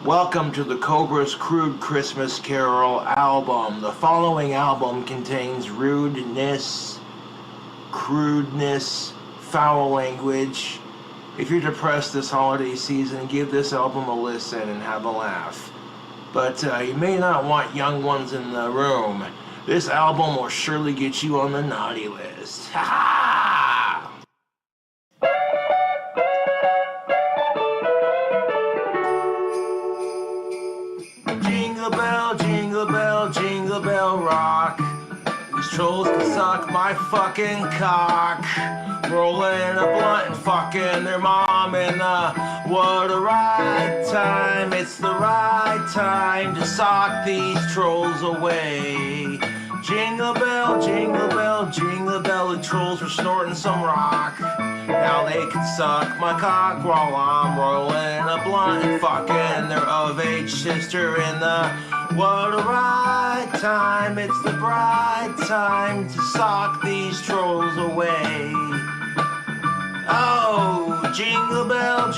Welcome to the Cobra's Crude Christmas Carol album. The following album contains rudeness, crudeness, foul language. If you're depressed this holiday season, give this album a listen and have a laugh. But you may not want young ones in the room. This album will surely get you on the naughty list. Ha ha! Jingle bell rock. These trolls can suck my fucking cock. Rolling a blunt and fucking their mom in the what a right time. It's the right time to sock these trolls away. Jingle bell, the trolls were snorting some rock. Now they can suck my cock while I'm rolling a blunt and fucking their of-age sister in the what a right time. It's the bright time to sock these trolls away. Oh, jingle bell rock.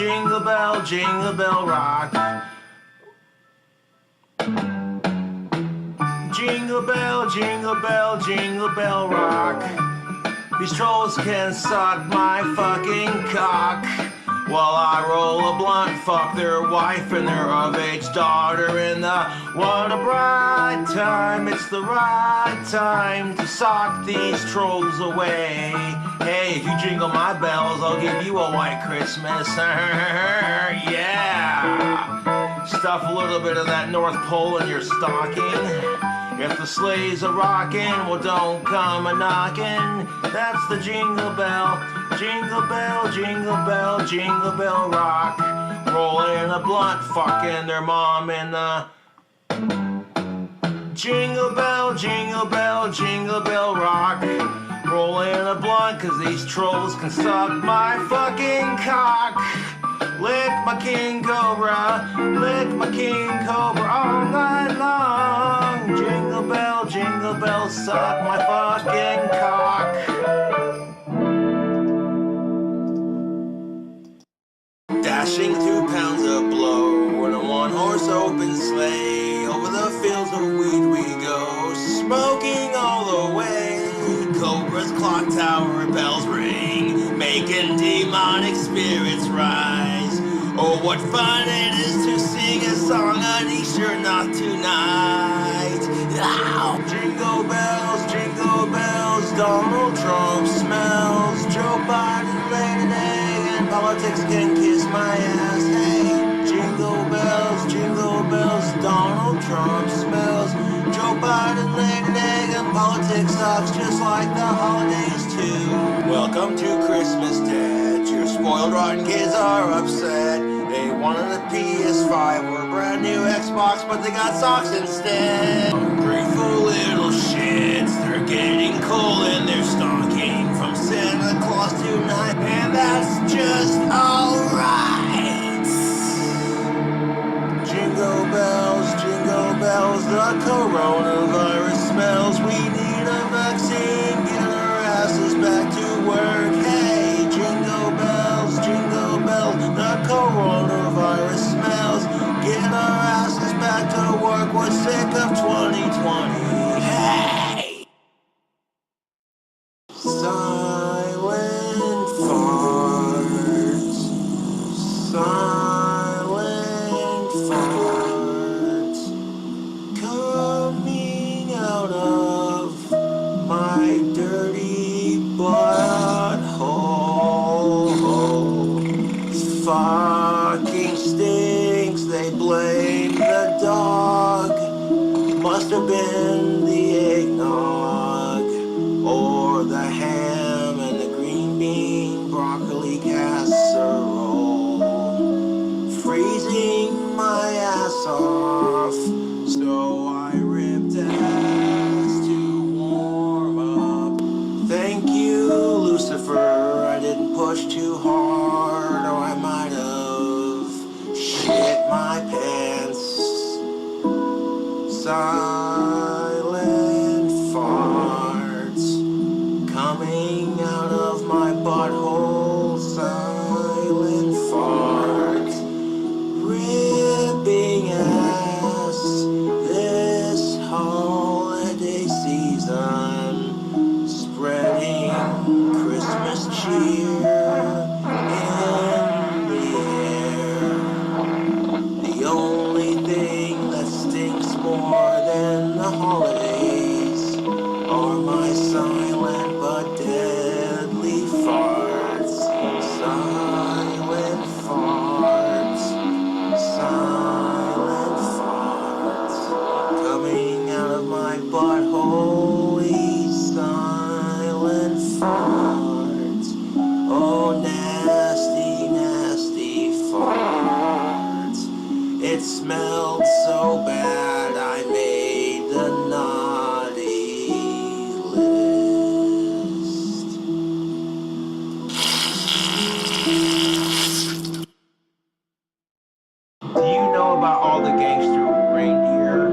Jingle bell rock. These trolls can suck my fucking cock while I roll a blunt, fuck their wife and their of-age daughter in the what a bright time. It's the right time to sock these trolls away. Hey, if you jingle my bells, I'll give you a white Christmas. Yeah! Stuff a little bit of that North Pole in your stocking. If the sleigh's a-rockin', well don't come a-knockin'. That's the jingle bell rock. Rolling a blunt, fucking their mom in the jingle bell rock. Rolling a blunt, cause these trolls can suck my fucking cock. Lick my king cobra all night long. Jingle bell, suck my fucking cock. Dashing through pounds of blow in a one-horse open sleigh. Over the fields of weed we go, smoking all the way. Cobra's clock tower bells ring, making demonic spirits rise. Oh, what fun it is to sing a song on Easter, not tonight. Ow! Jingle bells, Donald Trump smells. Joe Biden laid an egg, and politics can kiss my ass. Hey, jingle bells, Donald Trump smells. Joe Biden laid an egg, and politics sucks just like the holidays too. Welcome to Christmas, Dad. Your spoiled rotten kids are upset. They wanted a PS5 or a brand new Xbox, but they got socks instead. Ungrateful little shits, they're getting coal in their stocking from Santa Claus tonight, and that's just alright. Jingle bells, the coronavirus smells. We need a vaccine, get our asses back to work. Hey, jingle bells, the coronavirus smells. Get our asses back to work, we're sick of 2020. Hey! Silent farts, coming out of my dirty butthole. Fucking stinks, they blame the dog. Must have been the eggnog, or the ham and the green bean broccoli casserole. Freezing my ass off, so I ripped ass to warm up. Thank you, Lucifer, I didn't push too hard, or I might have shit my pants. Silent farts coming out of my butthole. Silent farts ripping smelled so bad I made the naughty list. Do you know about all the gangster reindeer?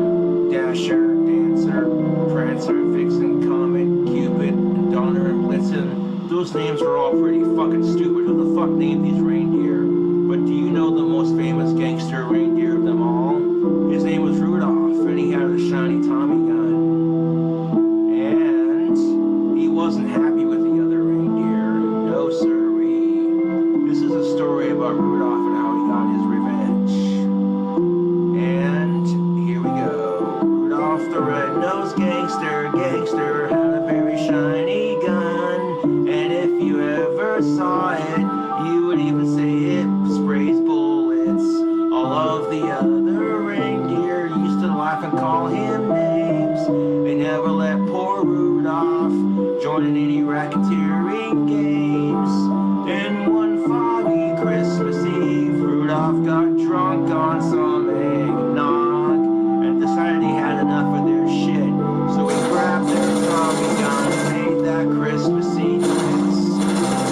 Dasher, Dancer, Prancer, Vixen, Comet, Cupid, and Donner and Blitzen. Those names are all pretty fucking stupid. Who the fuck named these reindeer? But do you know the most famous gangster reindeer of them all? His name was Rudolph, and he had a shiny Tommy gun. And he wasn't happy with the other reindeer. No sirree. This is a story about Rudolph and how he got his revenge. And here we go. Rudolph the red-nosed gangster, had a very shiny gun. And if you ever saw it, you would even say it sprays bullets. All of the other reindeer used to laugh and call him names. They never let poor Rudolph join in any racketeering games. Then one foggy Christmas Eve, Rudolph got drunk on some eggnog and decided he had enough of their shit. So he grabbed their Tommy gun and made that Christmassy noise.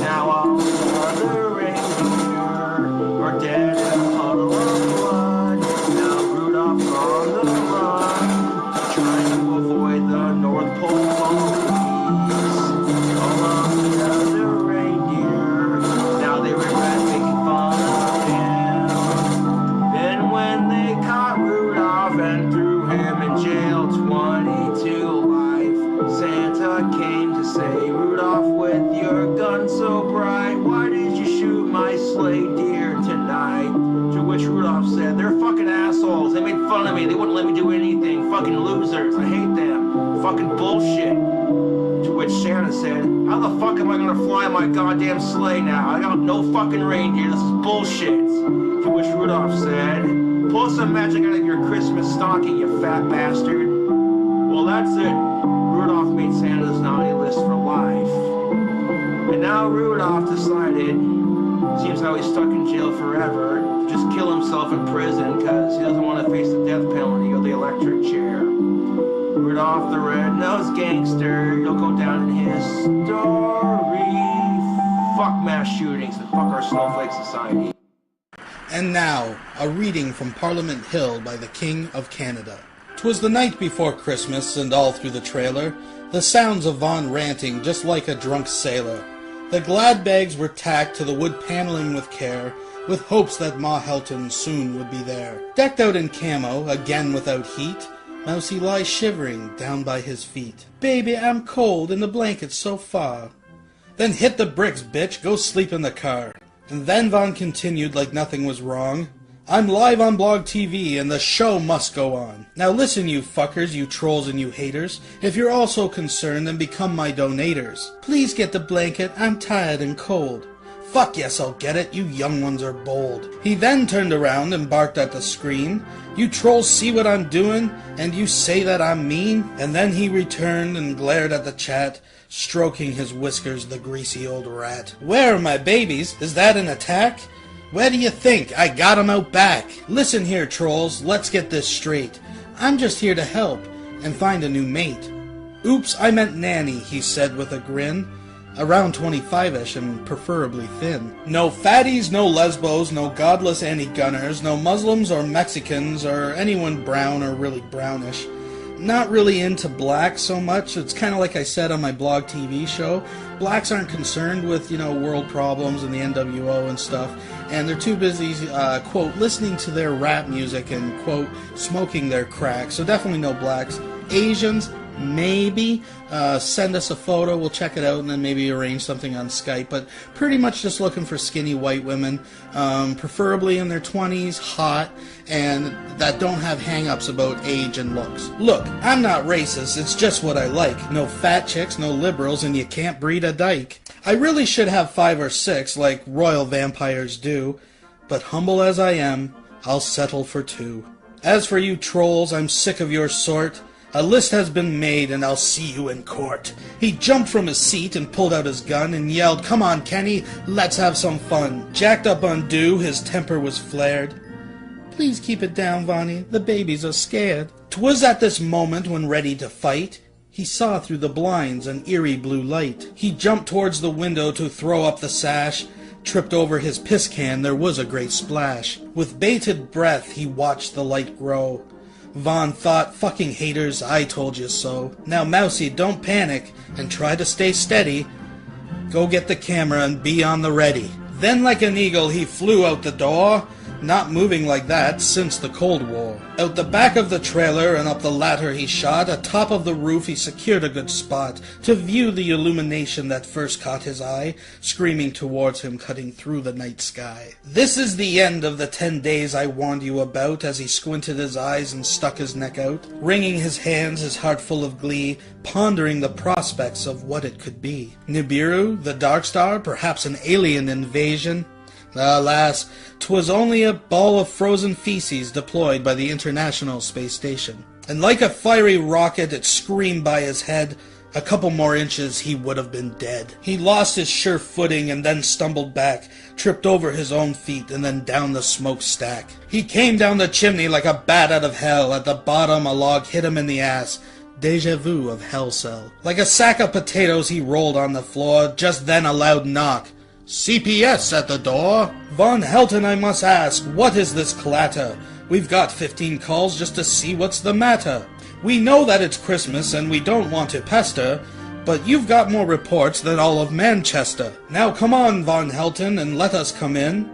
Now all the other reindeer are dead in a puddle of blood. Now Rudolph's on the run, trying to avoid the North Pole police. All of the other reindeer, now they regret making fun of him. Then when they caught Rudolph and threw him in jail 22 life, Santa came to say, Rudolph, with your gun so bright, why did you shoot my sleigh deer tonight? To which Rudolph said, they're fucking assholes. They made fun of me. They wouldn't let me do anything. Fucking losers. I hate them. Fucking bullshit. To which Santa said, how the fuck am I gonna fly my goddamn sleigh now? I got no fucking reindeer. This is bullshit. To which Rudolph said, pull some magic out of your Christmas stocking, you fat bastard. Well, that's it. Rudolph made Santa's naughty list for life. And now Rudolph decided, seems how he's stuck in jail forever, to just kill himself in prison because he doesn't want to face the death penalty or the electric chair. Rudolph the red-nosed gangster, you'll go down in history. Fuck mass shootings and fuck our snowflake society. And now, a reading from Parliament Hill by the King of Canada. 'Twas the night before Christmas, and all through the trailer, the sounds of Von ranting just like a drunk sailor. The glad bags were tacked to the wood paneling with care, with hopes that Ma Helton soon would be there. Decked out in camo, again without heat, Mousy lies shivering down by his feet. Baby, I'm cold, and the blanket's so far. Then hit the bricks, bitch, go sleep in the car. And then Von continued like nothing was wrong. I'm live on Blog TV, and the show must go on. Now listen, you fuckers, you trolls and you haters. If you're also concerned, then become my donators. Please get the blanket, I'm tired and cold. Fuck yes, I'll get it, you young ones are bold. He then turned around and barked at the screen. You trolls see what I'm doing, and you say that I'm mean? And then he returned and glared at the chat, stroking his whiskers, the greasy old rat. Where are my babies? Is that an attack? Where do you think? I got 'em out back. Listen here, trolls, let's get this straight. I'm just here to help and find a new mate. Oops, I meant nanny, he said with a grin. Around 25-ish and preferably thin. No fatties, no lesbos, no godless anti-gunners, no Muslims or Mexicans or anyone brown or really brownish. Not really into blacks so much. It's kind of like I said on my Blog TV show. Blacks aren't concerned with, world problems and the NWO and stuff. And they're too busy, quote, listening to their rap music and, quote, smoking their crack. So definitely no blacks. Asians, maybe. Send us a photo, we'll check it out, and then maybe arrange something on Skype. But pretty much just looking for skinny white women, preferably in their 20s, hot, and that don't have hang-ups about age and looks. Look, I'm not racist, it's just what I like. No fat chicks, no liberals, and you can't breed a dyke. I really should have 5 or 6, like royal vampires do, but humble as I am, I'll settle for 2. As for you trolls, I'm sick of your sort. A list has been made, and I'll see you in court. He jumped from his seat and pulled out his gun and yelled, come on, Kenny, let's have some fun. Jacked up on dew, his temper was flared. Please keep it down, Vonnie. The babies are scared. 'Twas at this moment when ready to fight, he saw through the blinds an eerie blue light. He jumped towards the window to throw up the sash, tripped over his piss can, there was a great splash. With bated breath he watched the light grow. Vaughn thought, fucking haters, I told you so. Now Mousy, don't panic, and try to stay steady. Go get the camera and be on the ready. Then like an eagle he flew out the door, not moving like that since the Cold War. Out the back of the trailer and up the ladder he shot, atop of the roof he secured a good spot, to view the illumination that first caught his eye, screaming towards him, cutting through the night sky. This is the end of the 10 days I warned you about, as he squinted his eyes and stuck his neck out, wringing his hands, his heart full of glee, pondering the prospects of what it could be. Nibiru, the Dark Star, perhaps an alien invasion? Alas, 'twas only a ball of frozen feces deployed by the International Space Station. And like a fiery rocket it screamed by his head. A couple more inches he would have been dead. He lost his sure footing and then stumbled back, tripped over his own feet and then down the smokestack. He came down the chimney like a bat out of hell. At the bottom a log hit him in the ass. Deja vu of Hell Cell. Like a sack of potatoes he rolled on the floor. Just then a loud knock. CPS at the door. Von Helton, I must ask, what is this clatter? We've got 15 calls just to see what's the matter. We know that it's Christmas and we don't want to pester, but you've got more reports than all of Manchester. Now come on, Von Helton, and let us come in.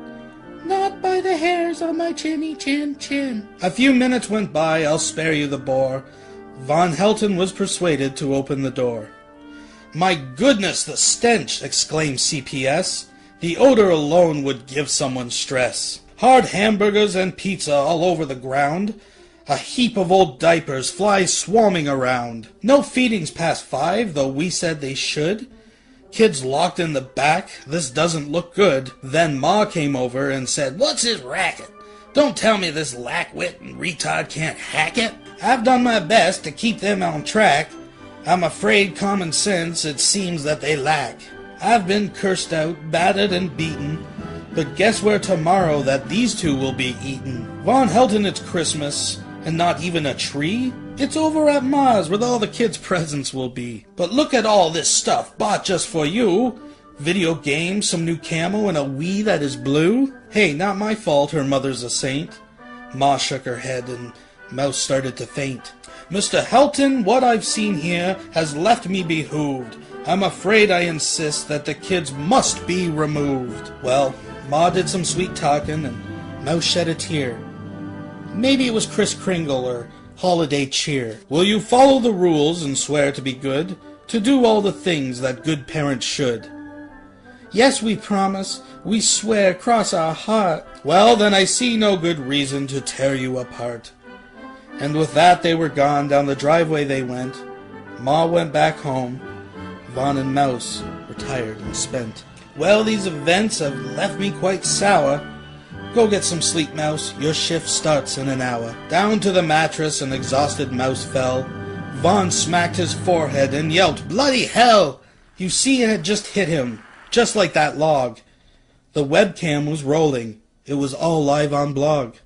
Not by the hairs on my chinny chin chin. A few minutes went by, I'll spare you the bore. Von Helton was persuaded to open the door. My goodness, the stench! Exclaimed CPS. The odor alone would give someone stress. Hard hamburgers and pizza all over the ground. A heap of old diapers, flies swarming around. No feedings past 5, though we said they should. Kids locked in the back, this doesn't look good. Then Ma came over and said, what's this racket? Don't tell me this lackwit and retard can't hack it. I've done my best to keep them on track. I'm afraid common sense it seems that they lack. I've been cursed out, battered and beaten, but guess where tomorrow that these two will be eaten? Von Helton, it's Christmas, and not even a tree? It's over at Ma's where all the kids' presents will be. But look at all this stuff bought just for you. Video games, some new camo, and a Wii that is blue. Hey, not my fault her mother's a saint. Ma shook her head and Mouse started to faint. Mr. Helton, what I've seen here has left me behooved. I'm afraid I insist that the kids must be removed. Well, Ma did some sweet talking and Mouse shed a tear. Maybe it was Kris Kringle or holiday cheer. Will you follow the rules and swear to be good, to do all the things that good parents should? Yes, we promise. We swear, cross our heart. Well, then I see no good reason to tear you apart. And with that they were gone, down the driveway they went. Ma went back home. Von and Mouse were tired and spent. Well, these events have left me quite sour. Go get some sleep, Mouse. Your shift starts in an hour. Down to the mattress an exhausted Mouse fell. Von smacked his forehead and yelped, bloody hell! You see, it had just hit him, just like that log. The webcam was rolling. It was all live on blog.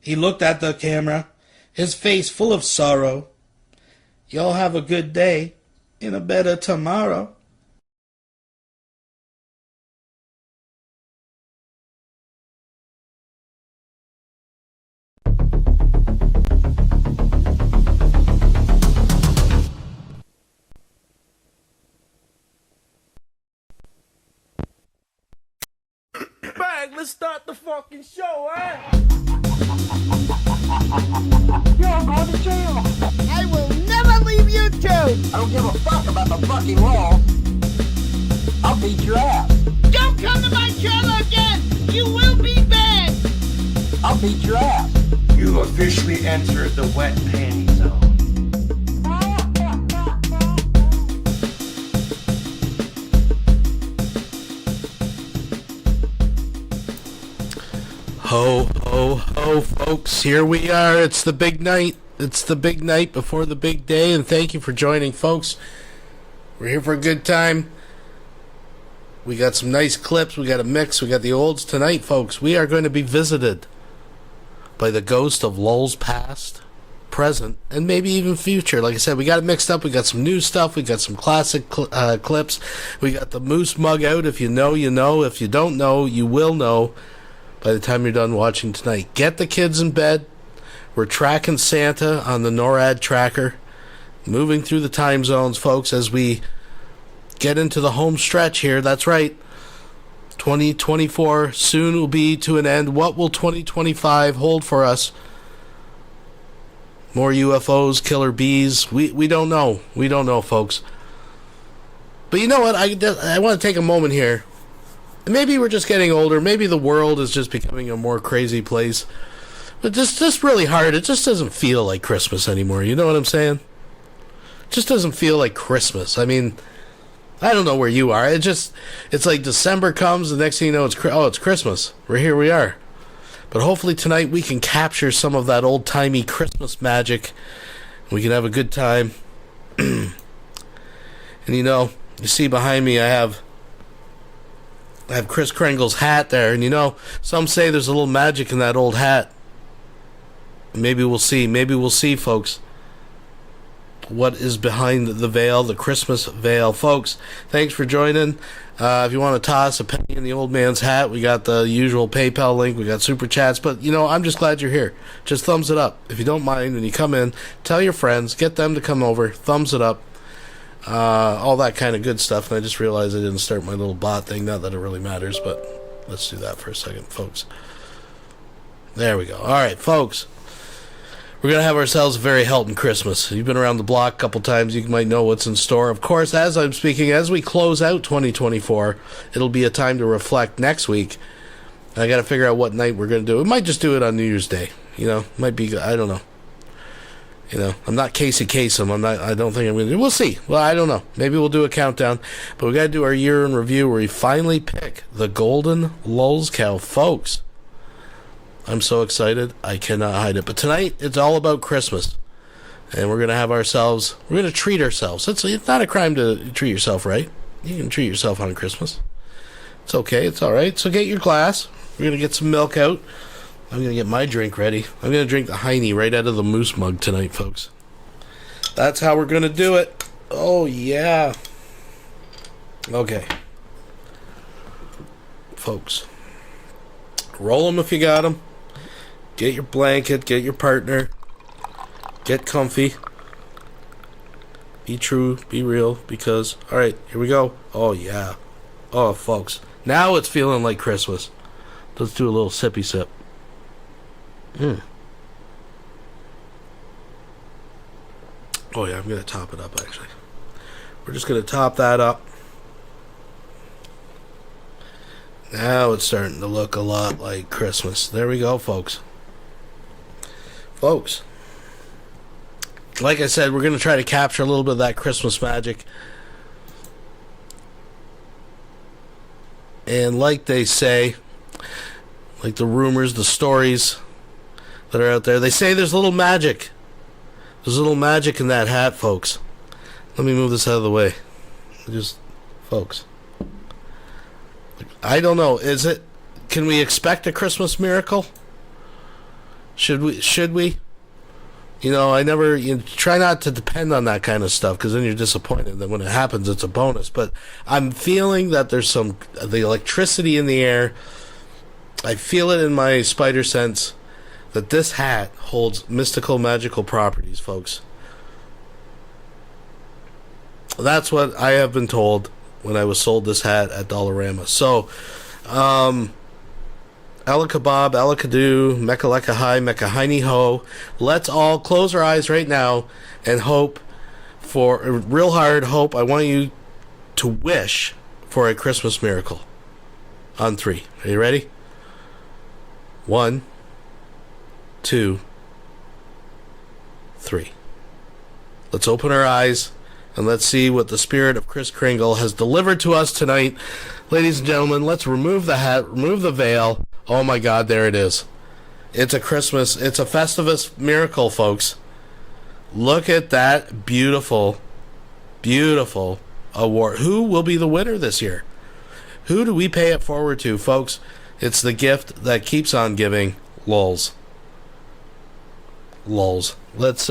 He looked at the camera, his face full of sorrow. You'll have a good day, and a better tomorrow. Bang, let's start the fucking show, eh? You're going to jail. I will never leave you two. I don't give a fuck about the fucking law. I'll beat your ass. Don't come to my trailer again. You will be banned. I'll beat your ass. You officially entered the wet panty zone. Ho, ho, ho, folks. Here we are. It's the big night. It's the big night before the big day, and thank you for joining, folks. We're here for a good time. We got some nice clips. We got a mix. We got the olds tonight, folks. We are going to be visited by the ghost of lul's past, present, and maybe even future. Like I said, we got it mixed up. We got some new stuff. We got some classic clips. We got the moose mug out. If you know, you know. If you don't know, you will know by the time you're done watching tonight. Get the kids in bed. We're tracking Santa on the NORAD tracker, moving through the time zones, folks, as we get into the home stretch here. That's right. 2024 soon will be to an end. What will 2025 hold for us? More UFOs, killer bees. We don't know. We don't know, folks. But you know what? I want to take a moment here. Maybe we're just getting older. Maybe the world is just becoming a more crazy place. But just really hard. It just doesn't feel like Christmas anymore. You know what I'm saying? It just doesn't feel like Christmas. I mean, I don't know where you are. It's like December comes, the next thing you know, it's Christmas. Here we are. But hopefully tonight we can capture some of that old-timey Christmas magic. We can have a good time. And you see behind me I have Kris Kringle's hat there. And some say there's a little magic in that old hat. Maybe we'll see. Maybe we'll see, folks, what is behind the veil, the Christmas veil. Folks, thanks for joining. If you want to toss a penny in the old man's hat, we got the usual PayPal link. We got Super Chats. But, I'm just glad you're here. Just thumbs it up. If you don't mind, when you come in, tell your friends. Get them to come over. Thumbs it up. All that kind of good stuff. And I just realized I didn't start my little bot thing. Not that it really matters, but let's do that for a second, folks. There we go. All right, folks. We're going to have ourselves a very Helton Christmas. You've been around the block a couple times. You might know what's in store. Of course, as I'm speaking, as we close out 2024, it'll be a time to reflect next week. I got to figure out what night we're going to do. We might just do it on New Year's Day. Might be, I don't know. I'm not Casey Kasem. I don't think I'm going to do. We'll see. Well, I don't know. Maybe we'll do a countdown. But we got to do our year in review where we finally pick the golden lulz cow, folks. I'm so excited, I cannot hide it. But tonight, it's all about Christmas. And we're going to treat ourselves. It's not a crime to treat yourself, right? You can treat yourself on Christmas. It's okay, it's all right. So get your glass. We're going to get some milk out. I'm going to get my drink ready. I'm going to drink the Heine right out of the moose mug tonight, folks. That's how we're going to do it. Oh, yeah. Okay. Folks. Roll them if you got them. Get your blanket, get your partner, get comfy, be true, be real, because, alright, here we go. Oh, yeah. Oh, folks, now it's feeling like Christmas. Let's do a little sippy sip. Oh, yeah, I'm going to top it up, actually. We're just going to top that up. Now it's starting to look a lot like Christmas. There we go, folks. Folks, like I said, we're going to try to capture a little bit of that Christmas magic. And like they say, like the rumors, the stories that are out there, they say there's a little magic. There's a little magic in that hat, folks. Let me move this out of the way. Folks. I don't know. Can we expect a Christmas miracle? Should we? Try not to depend on that kind of stuff, because then you're disappointed. Then when it happens, it's a bonus. But I'm feeling that there's the electricity in the air. I feel it in my spider sense that this hat holds mystical, magical properties, folks. That's what I have been told when I was sold this hat at Dollarama. So, Ella Kebab, Ella Kadu, Mecca Lecca Hi, Mecca Heine Ho. Let's all close our eyes right now and hope for a real hard hope. I want you to wish for a Christmas miracle. On 3. Are you ready? 1, 2, 3. Let's open our eyes and let's see what the spirit of Kris Kringle has delivered to us tonight. Ladies and gentlemen, let's remove the hat, remove the veil. Oh my God, there it is. It's a Festivus miracle, folks. Look at that beautiful, beautiful award. Who will be the winner this year? Who do we pay it forward to, folks? It's the gift that keeps on giving, lulz. Lulz. Let's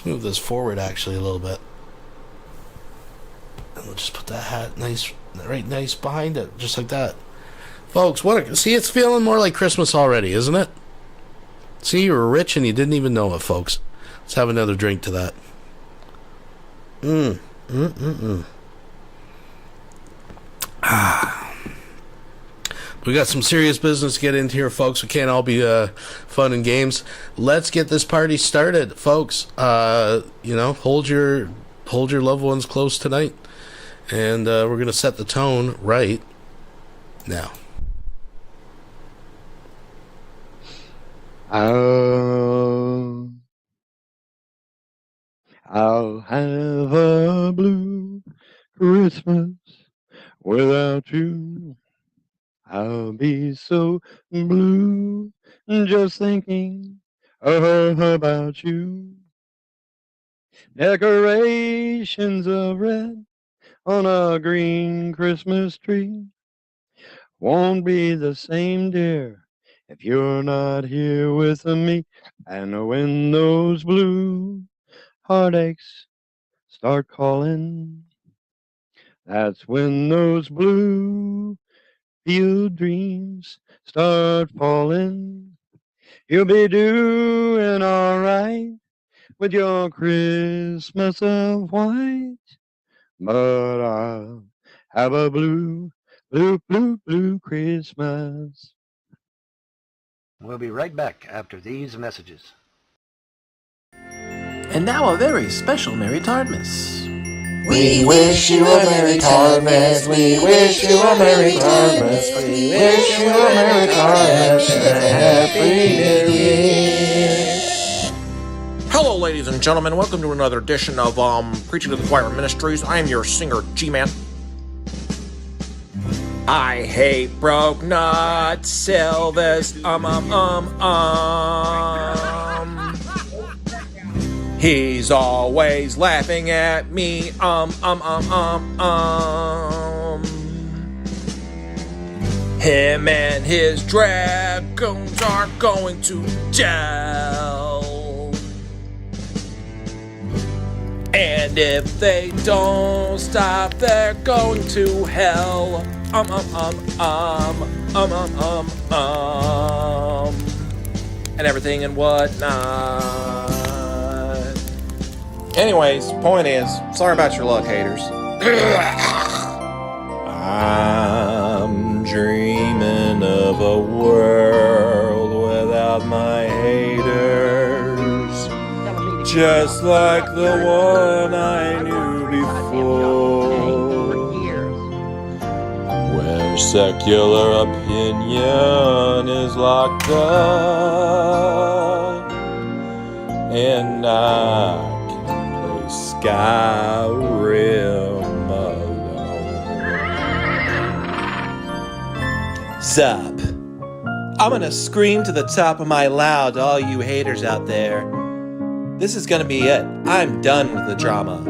move this forward actually a little bit. And we'll just put that hat nice behind it, just like that. Folks, see, it's feeling more like Christmas already, isn't it? See, you were rich and you didn't even know it, folks. Let's have another drink to that. We got some serious business to get into here, folks. We can't all be fun and games. Let's get this party started, folks. Hold your loved ones close tonight, and we're gonna set the tone right now. I'll have a blue Christmas without you. I'll be so blue just thinking about you. Decorations of red on a green Christmas tree won't be the same, dear, if you're not here with me. And when those blue heartaches start calling, that's when those blue field dreams start falling. You'll be doing all right with your Christmas of white, but I'll have a blue Christmas. We'll be right back after these messages. And now a very special Merry Tardmas. We wish you a Merry Tardmas. We wish you a Merry Tardmas. We wish you a Merry Tardmas and a Happy New Year. Hello, ladies and gentlemen. Welcome to another edition of Preaching to the Choir Ministries. I am your singer, G-Man. I hate broke nuts, Silvis, He's always laughing at me, Him and his dragons are going to jail. And if they don't stop, they're going to hell. And everything and whatnot. Anyways, point is, sorry about your luck, haters. I'm dreaming of a world without my haters, just like the one I knew before, where secular opinion is locked up, and I Skyrim alone. Sup? I'm gonna scream to the top of my loud to all you haters out there. This is gonna be it. I'm done with the drama.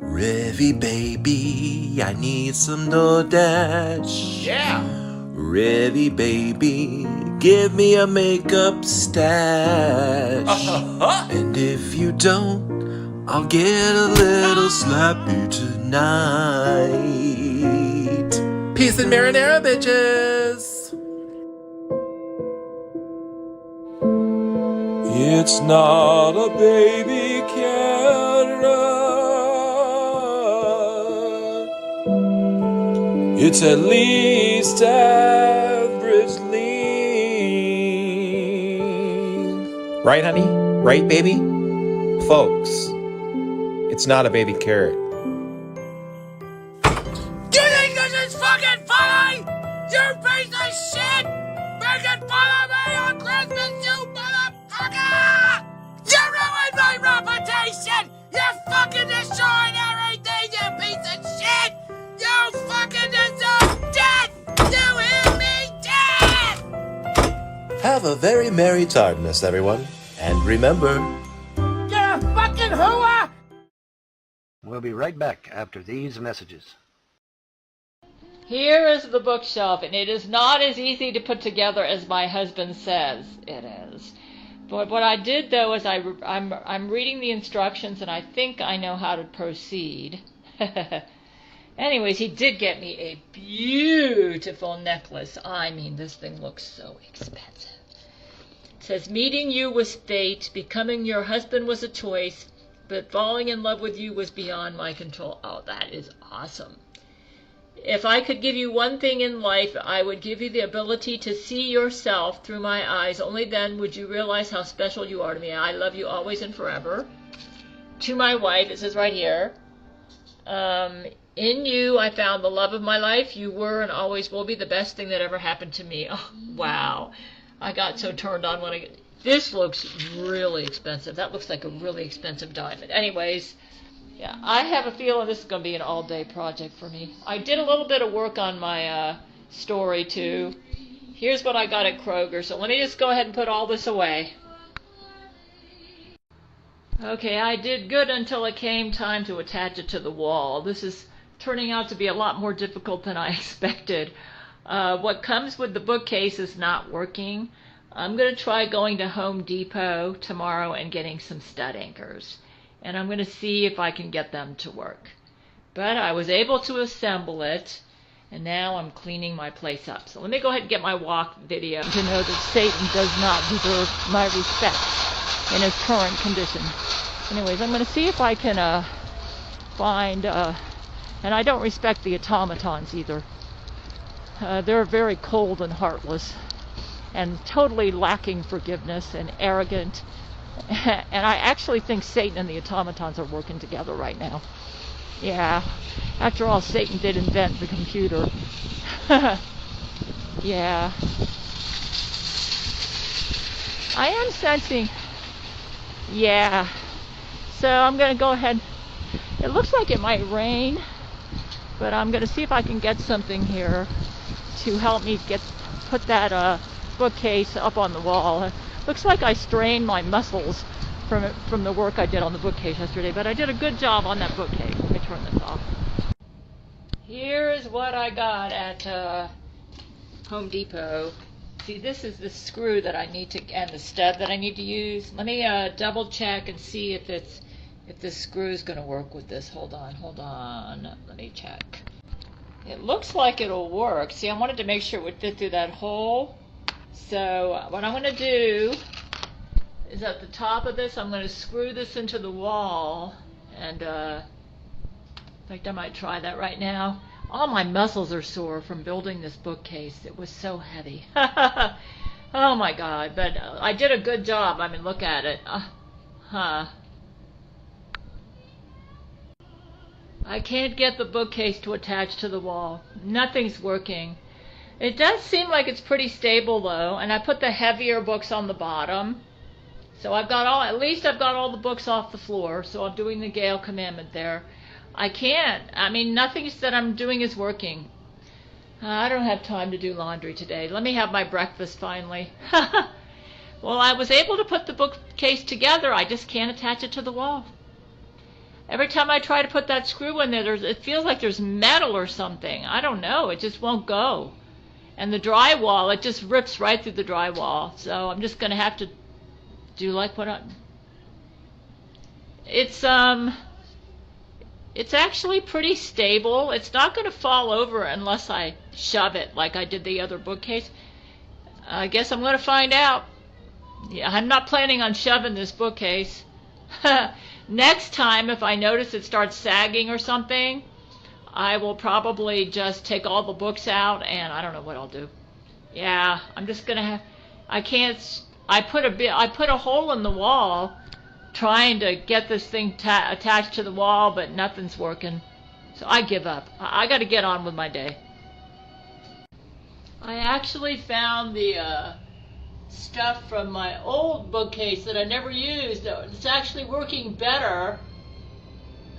Revy baby, I need some DoorDash. Yeah. Revy baby, give me a makeup stash. And if you don't, I'll get a little slappy tonight. Peace and marinara, bitches. It's not a baby carrot. It's at least average lean. Right, honey? Right, baby? Folks, it's not a baby carrot. Do you think this is fucking funny? You piece of shit! Making fun of me on Christmas, you motherfucker! You ruined my reputation! You fucking destroyed everything, you piece of shit! You fucking deserve death! You hear me? Death! Have a very merry Tardmas, everyone. And remember, You're a fucking hooah! We'll be right back after these messages. Here is the bookshelf, and it is not as easy to put together as my husband says it is. But what I did, though, is I'm reading the instructions, and I think I know how to proceed. Anyways, he did get me a beautiful necklace. I mean, this thing looks so expensive. It says, meeting you was fate, becoming your husband was a choice, but falling in love with you was beyond my control. Oh, that is awesome. If I could give you one thing in life, I would give you the ability to see yourself through my eyes. Only then would you realize how special you are to me. I love you always and forever. To my wife, it says right here, in you, I found the love of my life. You were and always will be the best thing that ever happened to me. Oh, wow. I got so turned on when this looks really expensive. That looks like a really expensive diamond. Anyways, yeah, I have a feeling this is going to be an all-day project for me. I did a little bit of work on my story, too. Here's what I got at Kroger. So let me just go ahead and put all this away. Okay, I did good until it came time to attach it to the wall. This is turning out to be a lot more difficult than I expected. What comes with the bookcase is not working. I'm going to try going to Home Depot tomorrow and getting some stud anchors. And I'm going to see if I can get them to work. But I was able to assemble it, and now I'm cleaning my place up. So let me go ahead and get my walk video to know that Satan does not deserve my respect in his current condition. Anyways, I'm going to see if I can find, and I don't respect the automatons either. They're very cold and heartless, and totally lacking forgiveness and arrogant. And I actually think Satan and the automatons are working together right now. Yeah, after all, Satan did invent the computer. Yeah. I am sensing. Yeah. So I'm going to go ahead. It looks like it might rain, but I'm going to see if I can get something here to help me put that bookcase up on the wall. Looks like I strained my muscles from the work I did on the bookcase yesterday, but I did a good job on that bookcase. Let me turn this off. Here's what I got at Home Depot. See, this is the screw that I need to, and the stud that I need to use. Let me double check and see if this screw is going to work with this. Hold on. Let me check. It looks like it'll work. See, I wanted to make sure it would fit through that hole. So what I'm going to do is at the top of this, I'm going to screw this into the wall. And in fact, I might try that right now. All my muscles are sore from building this bookcase. It was so heavy. Oh my God. But I did a good job. I mean, look at it. I can't get the bookcase to attach to the wall. Nothing's working. It does seem like it's pretty stable though, and I put the heavier books on the bottom. So at least I've got all the books off the floor, so I'm doing the Gale commandment there. Nothing that I'm doing is working. I don't have time to do laundry today. Let me have my breakfast finally. Well, I was able to put the bookcase together, I just can't attach it to the wall. Every time I try to put that screw in there, it feels like there's metal or something. I don't know, it just won't go. And the drywall, it just rips right through the drywall. So I'm just going to have to do like what it's actually pretty stable. It's not going to fall over unless I shove it like I did the other bookcase. I guess I'm going to find out. Yeah, I'm not planning on shoving this bookcase. Next time, if I notice it starts sagging or something, I will probably just take all the books out, and I don't know what I'll do. Yeah, I'm just gonna have. I put a hole in the wall, trying to get this thing attached to the wall, but nothing's working. So I give up. I got to get on with my day. I actually found the stuff from my old bookcase that I never used. It's actually working better.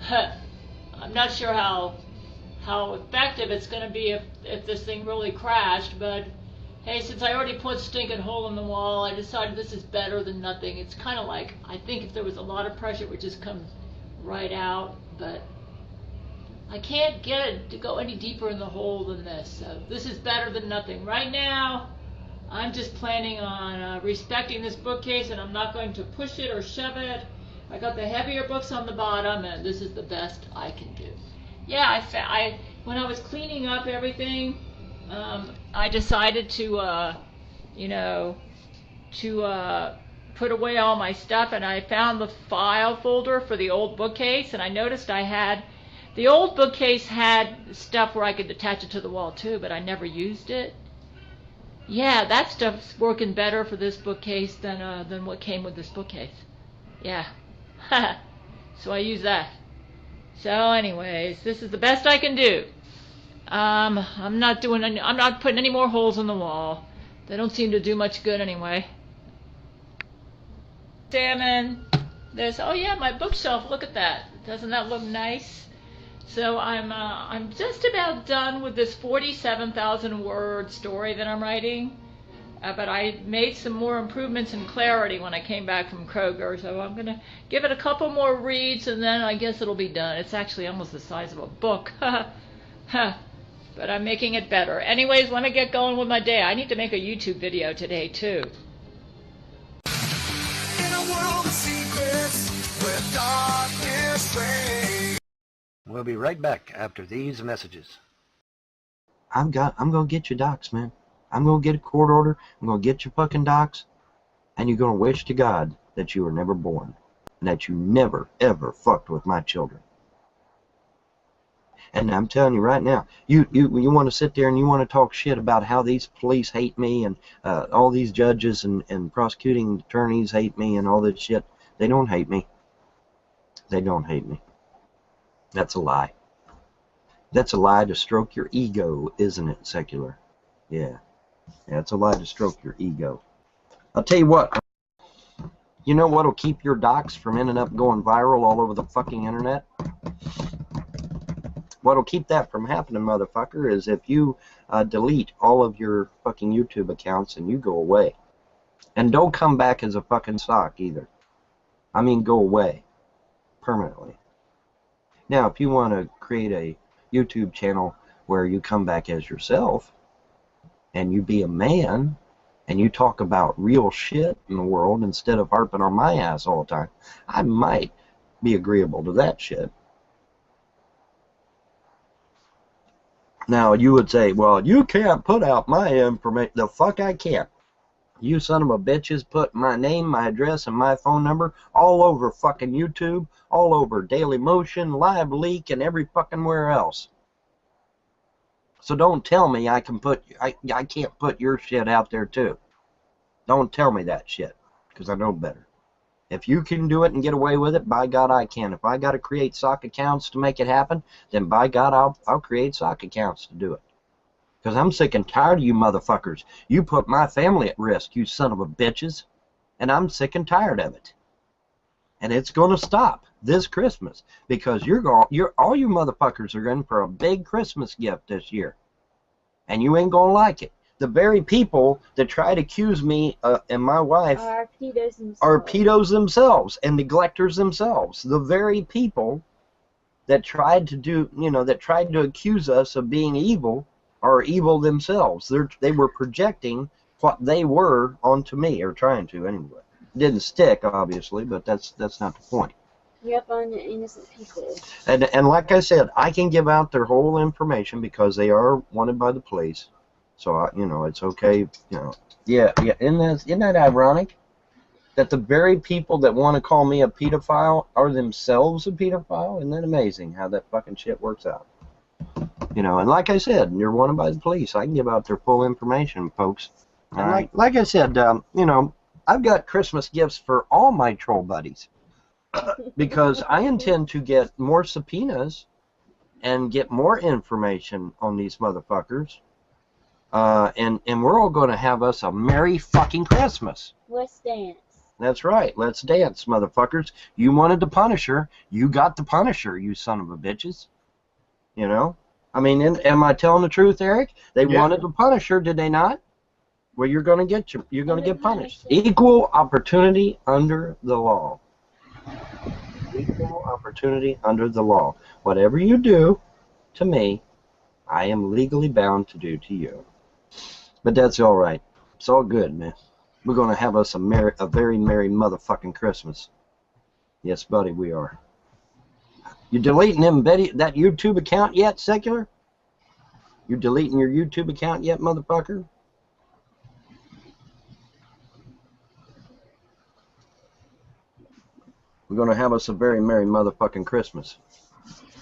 I'm not sure how effective it's going to be if this thing really crashed, but hey, since I already put a stinking hole in the wall, I decided this is better than nothing. It's kind of like, I think if there was a lot of pressure, it would just come right out, but I can't get it to go any deeper in the hole than this. So this is better than nothing. Right now, I'm just planning on respecting this bookcase, and I'm not going to push it or shove it. I got the heavier books on the bottom, and this is the best I can do. Yeah, when I was cleaning up everything, I decided to, put away all my stuff, and I found the file folder for the old bookcase, and I noticed the old bookcase had stuff where I could attach it to the wall too, but I never used it. Yeah, that stuff's working better for this bookcase than what came with this bookcase. Yeah. So I use that. So anyways, this is the best I can do. I'm not putting any more holes in the wall. They don't seem to do much good anyway. Salmon. Oh yeah, my bookshelf. Look at that. Doesn't that look nice? So I'm just about done with this 47,000 word story that I'm writing. But I made some more improvements in clarity when I came back from Kroger, so I'm going to give it a couple more reads, and then I guess it'll be done. It's actually almost the size of a book. But I'm making it better. Anyways, let me get going with my day. I need to make a YouTube video today, too. In a world of secrets, where darkness reigns. We'll be right back after these messages. I'm gonna get your docs, man. I'm gonna get a court order. I'm gonna get your fucking docs, and you're gonna wish to God that you were never born, and that you never ever fucked with my children. And I'm telling you right now, you want to sit there and you want to talk shit about how these police hate me and all these judges and prosecuting attorneys hate me and all this shit. They don't hate me. They don't hate me. That's a lie. That's a lie to stroke your ego, isn't it, Secular? Yeah. Yeah, it's a lie to stroke your ego. I'll tell you what. You know what'll keep your docs from ending up going viral all over the fucking internet? What'll keep that from happening, motherfucker, is if you delete all of your fucking YouTube accounts and you go away. And don't come back as a fucking sock either. I mean, go away. Permanently. Now, if you want to create a YouTube channel where you come back as yourself, and you be a man, and you talk about real shit in the world instead of harping on my ass all the time, I might be agreeable to that shit. Now, you would say, well, you can't put out my information. The fuck I can't. You son of a bitches put my name, my address, and my phone number all over fucking YouTube, all over Daily Motion, Live Leak, and every fucking where else. So don't tell me I can't put your shit out there too. Don't tell me that shit, because I know better. If you can do it and get away with it, by God I can. If I got to create sock accounts to make it happen, then by God I'll create sock accounts to do it. Because I'm sick and tired of you motherfuckers. You put my family at risk, you son of a bitches. And I'm sick and tired of it. And it's going to stop this Christmas. Because all you motherfuckers are in for a big Christmas gift this year. And you ain't going to like it. The very people that try to accuse me and my wife are pedos themselves and neglectors themselves. The very people that tried to accuse us of being evil are evil themselves. They were projecting what they were onto me, or trying to anyway. It didn't stick, obviously, but that's not the point. Yep, on the innocent people. And like I said, I can give out their whole information because they are wanted by the police. So it's okay. Yeah. Isn't that ironic? That the very people that want to call me a pedophile are themselves a pedophile? Isn't that amazing how that fucking shit works out? And like I said, you're wanted by the police. I can give out their full information, folks. And like I said, I've got Christmas gifts for all my troll buddies. Because I intend to get more subpoenas and get more information on these motherfuckers. And we're all going to have us a merry fucking Christmas. Let's dance. That's right. Let's dance, motherfuckers. You wanted the Punisher. You got the Punisher, you son of a bitches. I mean, am I telling the truth, Eric? They wanted the Punisher, did they not? Well, you're going to get punished. Equal opportunity under the law. Equal opportunity under the law. Whatever you do, to me, I am legally bound to do to you. But that's all right. It's all good, man. We're going to have us a very merry motherfucking Christmas. Yes, buddy, we are. You deleting that YouTube account yet, Secular? You deleting your YouTube account yet, motherfucker? We're going to have us a very merry motherfucking Christmas.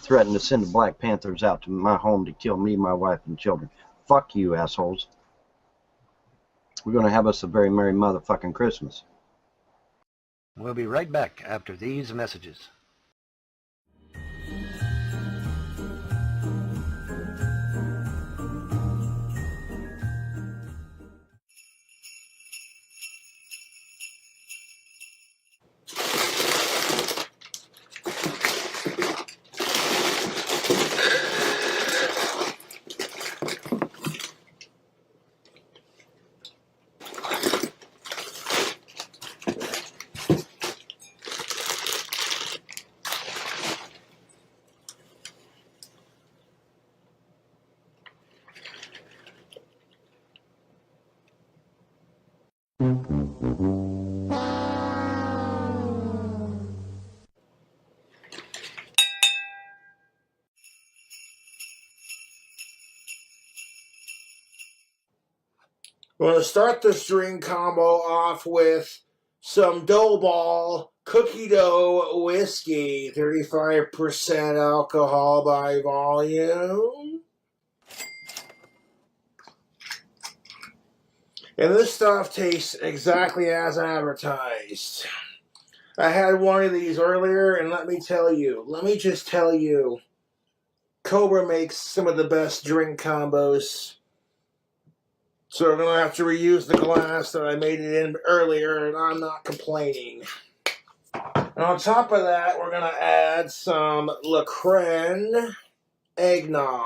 Threatened to send the Black Panthers out to my home to kill me, my wife, and children. Fuck you, assholes. We're going to have us a very merry motherfucking Christmas. We'll be right back after these messages. We're going to start this drink combo off with some dough ball cookie dough whiskey, 35% alcohol by volume. And this stuff tastes exactly as advertised. I had one of these earlier, and let me just tell you, Cobra makes some of the best drink combos. So we're going to have to reuse the glass that I made it in earlier, and I'm not complaining. And on top of that, we're going to add some Le Crème eggnog.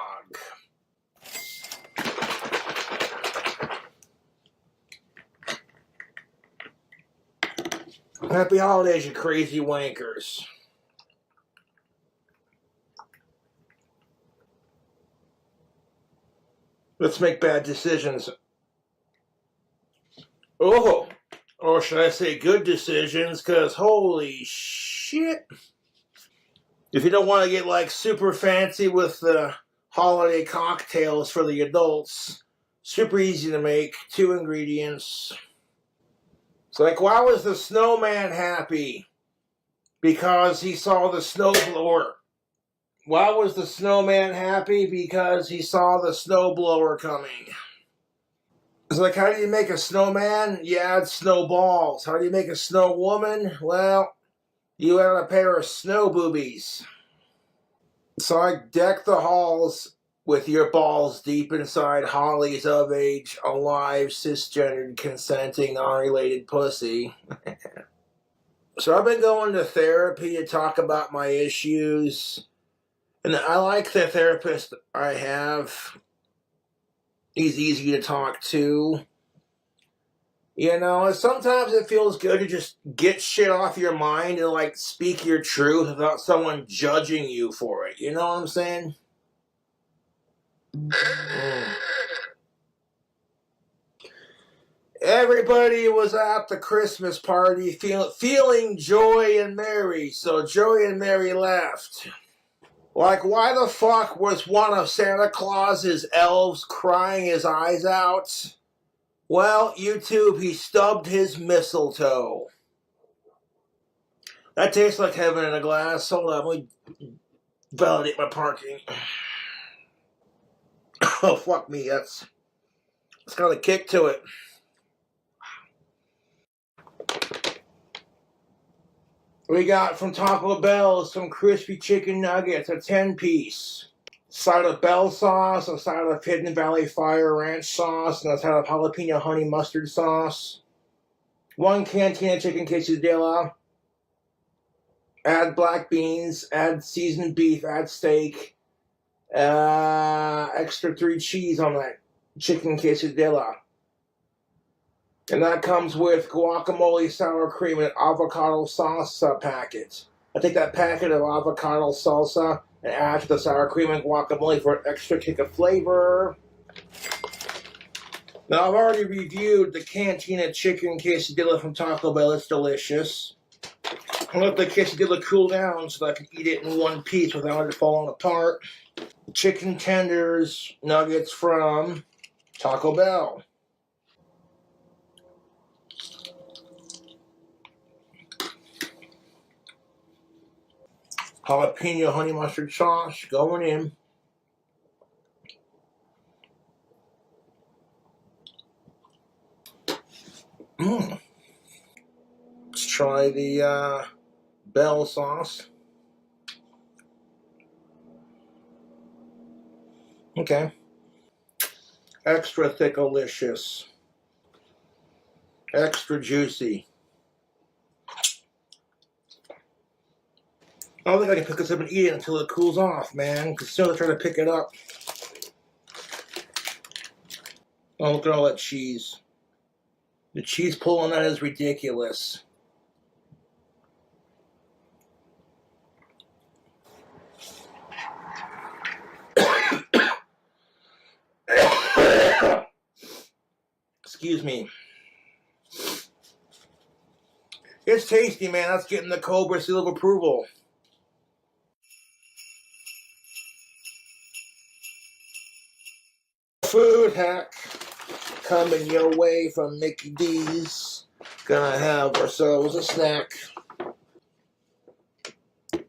Happy holidays, you crazy wankers. Let's make bad decisions. Oh, or should I say good decisions, because holy shit. If you don't want to get like super fancy with the holiday cocktails for the adults, super easy to make, 2 ingredients. It's like, why was the snowman happy? Because he saw the snowblower. Why was the snowman happy? Because he saw the snowblower coming. It's like, how do you make a snowman? You add snowballs. How do you make a snow woman? Well, you add a pair of snow boobies. So I deck the halls with your balls deep inside Holly's of age, alive, cisgendered, consenting, unrelated pussy. So I've been going to therapy to talk about my issues. And I like the therapist I have. He's easy to talk to. You know, and sometimes it feels good to just get shit off your mind and, like, speak your truth without someone judging you for it. You know what I'm saying? Everybody was at the Christmas party feeling joy and merry, so Joy and Mary left. Like, why the fuck was one of Santa Claus's elves crying his eyes out? Well, YouTube, he stubbed his mistletoe. That tastes like heaven in a glass. Hold on, let me validate my parking. Oh, fuck me, it's got a kick to it. We got from Taco Bell some crispy chicken nuggets, a 10-piece. Side of Bell sauce, a side of Hidden Valley Fire Ranch sauce, and a side of jalapeno honey mustard sauce. 1 cantina chicken quesadilla. Add black beans, add seasoned beef, add steak. Extra 3 cheese on that chicken quesadilla. And that comes with guacamole, sour cream, and avocado salsa packet. I take that packet of avocado salsa, and add to the sour cream and guacamole for an extra kick of flavor. Now, I've already reviewed the Cantina Chicken Quesadilla from Taco Bell. It's delicious. I let the quesadilla cool down so that I can eat it in one piece without it falling apart. Chicken tenders, nuggets from Taco Bell. Jalapeno honey mustard sauce going in. Let's try the Bell sauce. Okay. Extra thick-alicious. Extra juicy. I don't think I can pick this up and eat it until it cools off, man. Because as soon as I try to pick it up. Oh, look at all that cheese. The cheese pull on that is ridiculous. Excuse me. It's tasty, man. That's getting the Cobra seal of approval. Food hack coming your way from Mickey D's. Gonna have ourselves a snack.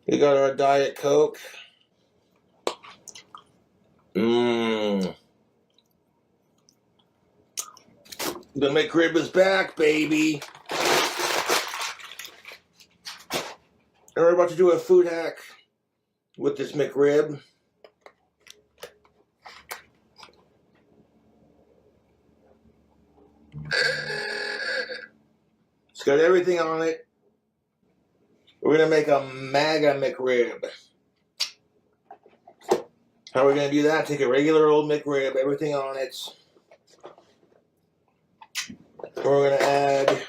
We got our Diet Coke. The McRib is back, baby. And we're about to do a food hack with this McRib. It's got everything on it. We're gonna make a MAGA McRib. How are we gonna do that? Take a regular old McRib, everything on it. We're gonna add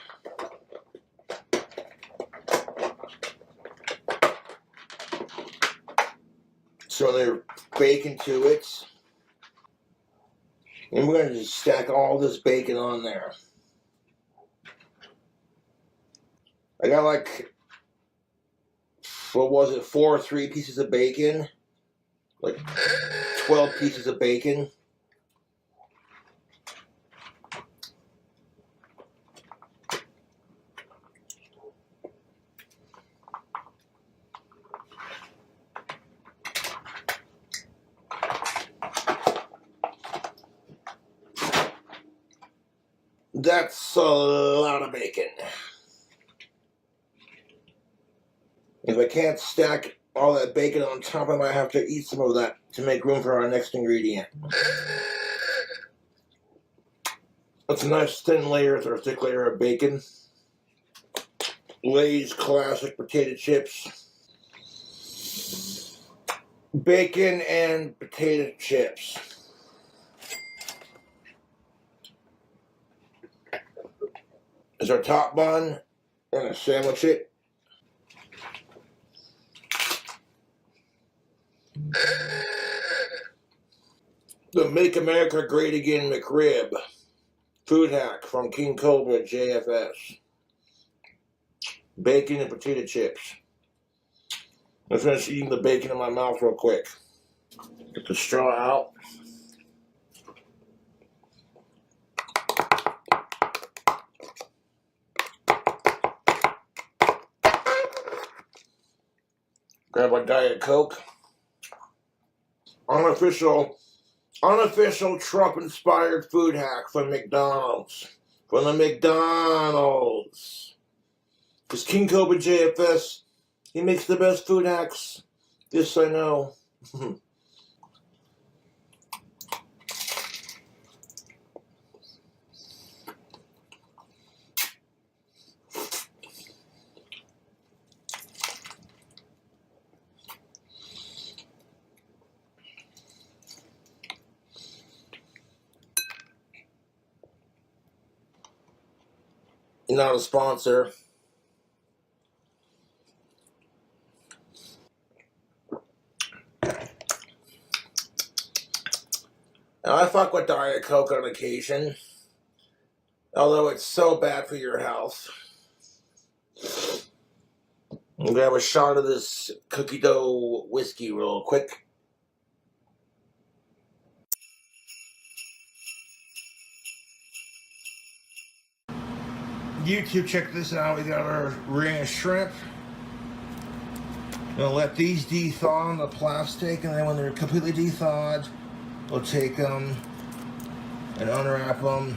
some other bacon to it. And we're gonna just stack all this bacon on there. I got like, what was it, 4 or 3 pieces of bacon? Like 12 pieces of bacon. That's a lot of bacon. If I can't stack all that bacon on top, I might have to eat some of that to make room for our next ingredient. That's a nice thin layer or thick layer of bacon. Lay's classic potato chips. Bacon and potato chips. Is our top bun. We're going to sandwich it. The Make America Great Again McRib. Food hack from King Cobra JFS. Bacon and potato chips. I'm finish eating the bacon in my mouth real quick. Get the straw out. Grab my Diet Coke. Unofficial Trump-inspired food hack from McDonald's. From the McDonald's. Because King Cobra JFS, he makes the best food hacks. This I know. Not a sponsor. a Diet Coke on occasion. Although it's so bad for your health. I'm gonna have a shot of this cookie dough whiskey real quick. YouTube, check this out. We got our ring of shrimp. We'll let these de-thaw in the plastic, and then when they're completely de-thawed, we'll take them and unwrap them.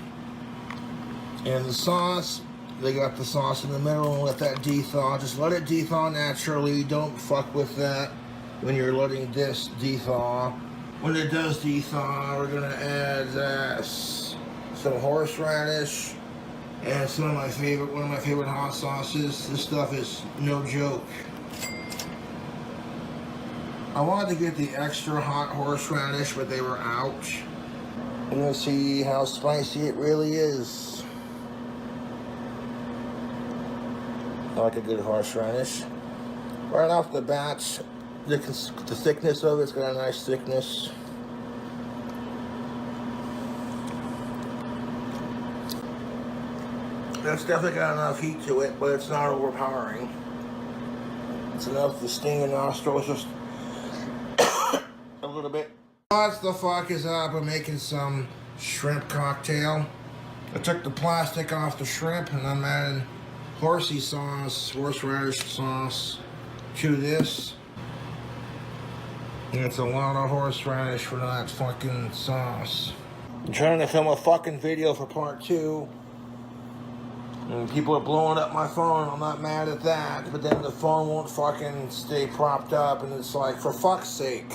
And the sauce, they got the sauce in the middle, and let that de-thaw. Just let it de-thaw naturally. Don't fuck with that when you're letting this de-thaw. When it does de-thaw, we're gonna add some horseradish and one of my favorite hot sauces. This stuff is no joke. I wanted to get the extra hot horseradish, but they were out. You're gonna see how spicy it really is. I like a good horseradish. Right off the bat, the thickness of it's got a nice thickness. That's definitely got enough heat to it, but it's not overpowering. It's enough to sting your nostrils just a little bit. What the fuck is up? I'm making some shrimp cocktail. I took the plastic off the shrimp and I'm adding horseradish sauce to this. And it's a lot of horseradish for that fucking sauce. I'm trying to film a fucking video for part 2. And people are blowing up my phone. I'm not mad at that, but then the phone won't fucking stay propped up, and it's like, for fuck's sake.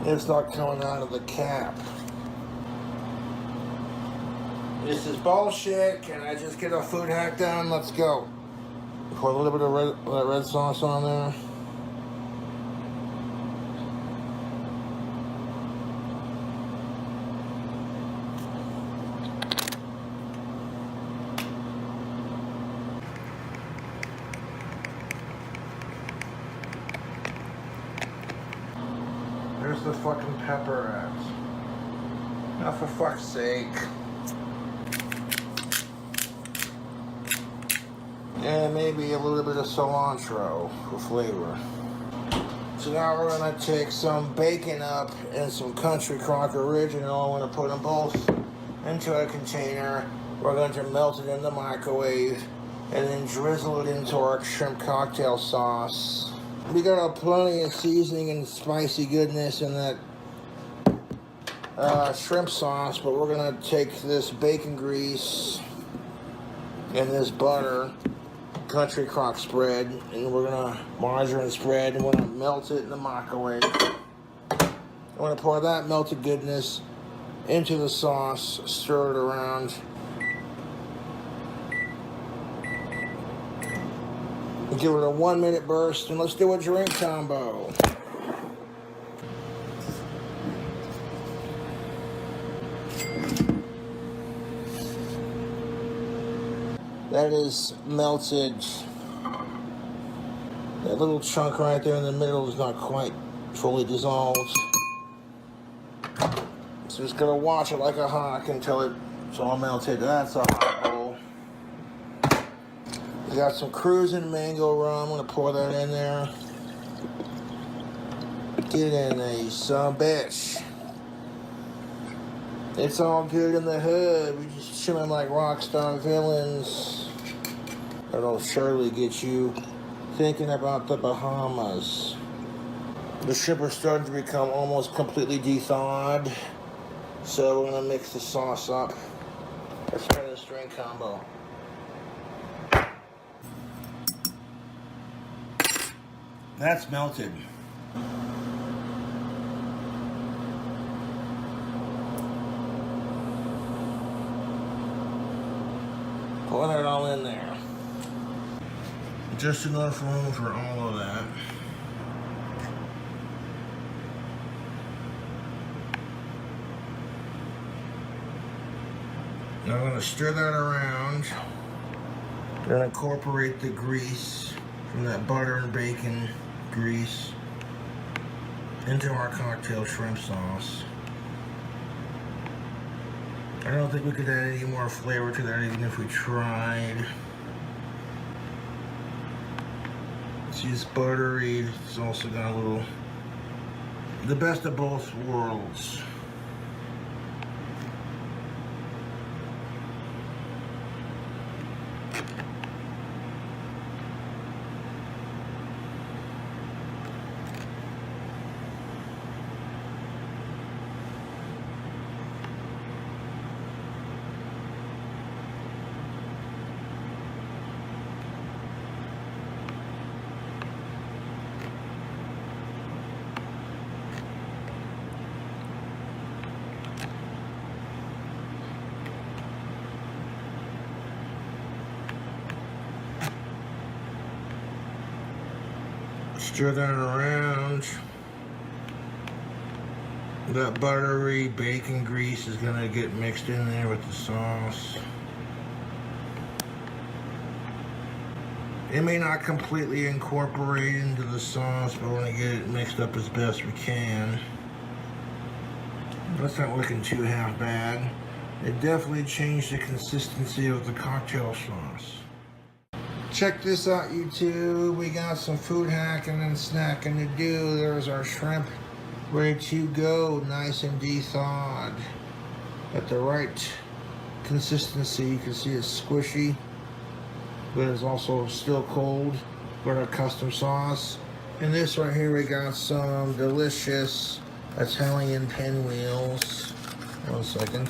It's not coming out of the cap. This is bullshit. Can I just get a food hack done? Let's go. Pour a little bit of red sauce on there. There's the fucking pepper at. Now for fuck's sake. And maybe a little bit of cilantro for flavor. So now we're gonna take some bacon up and some Country Crock Original. I'm gonna put them both into a container. We're going to melt it in the microwave and then drizzle it into our shrimp cocktail sauce. We got plenty of seasoning and spicy goodness in that shrimp sauce, but we're gonna take this bacon grease and this butter, Country Crock spread, and we're gonna margarine spread, and we're gonna melt it in the microwave. I'm gonna pour that melted goodness into the sauce, stir it around. Give it a 1 minute burst, and let's do a drink combo. That is melted. That little chunk right there in the middle is not quite fully dissolved. So just gonna watch it like a hawk until it's all melted. That's a hot bowl. We got some cruising mango rum. I'm gonna pour that in there. Get in there, you son of a bitch. It's all good in the hood. We just chilling like rock star villains. It'll surely get you thinking about the Bahamas. The shrimp are starting to become almost completely de-thawed. So we're gonna mix the sauce up. Let's try this drink combo. That's melted. Pour it all in there. Just enough room for all of that. Now I'm going to stir that around. Then incorporate the grease from that butter and bacon grease into our cocktail shrimp sauce. I don't think we could add any more flavor to that even if we tried. It's just buttery. It's also got a little, the best of both worlds. Stir that around. That buttery bacon grease is gonna get mixed in there with the sauce. It may not completely incorporate into the sauce, but we're gonna get it mixed up as best we can. That's not looking too half bad. It definitely changed the consistency of the cocktail sauce. Check this out, YouTube. We got some food hacking and snacking to do. There's our shrimp ready to go, nice and de-thawed. At the right consistency. You can see it's squishy, but it's also still cold. Got our custom sauce. And this right here, we got some delicious Italian pinwheels. 1 second.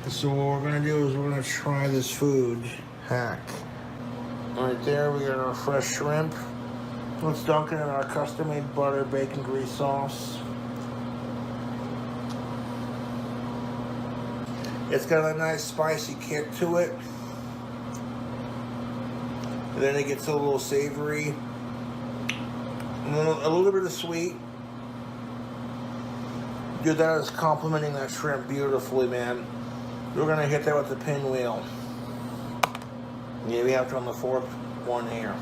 So what we're gonna do is we're gonna try this food hack. Right there, we got our fresh shrimp. Let's dunk it in our custom-made butter bacon grease sauce. It's got a nice spicy kick to it. And then it gets a little savory. A little bit of sweet. Dude, that is complementing that shrimp beautifully, man. We're gonna hit that with the pinwheel. Yeah, we have to on the 4th one here.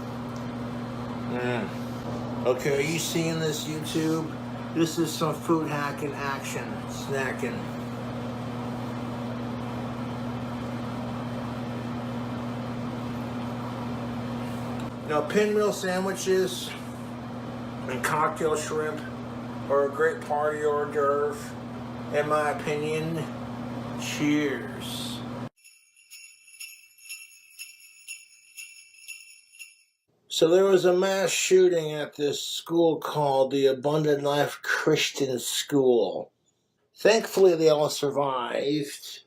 Okay, are you seeing this, YouTube? This is some food hacking action, snacking. Now, pinwheel sandwiches and cocktail shrimp are a great party hors d'oeuvre, in my opinion. Cheers. So there was a mass shooting at this school called the Abundant Life Christian School. Thankfully, they all survived.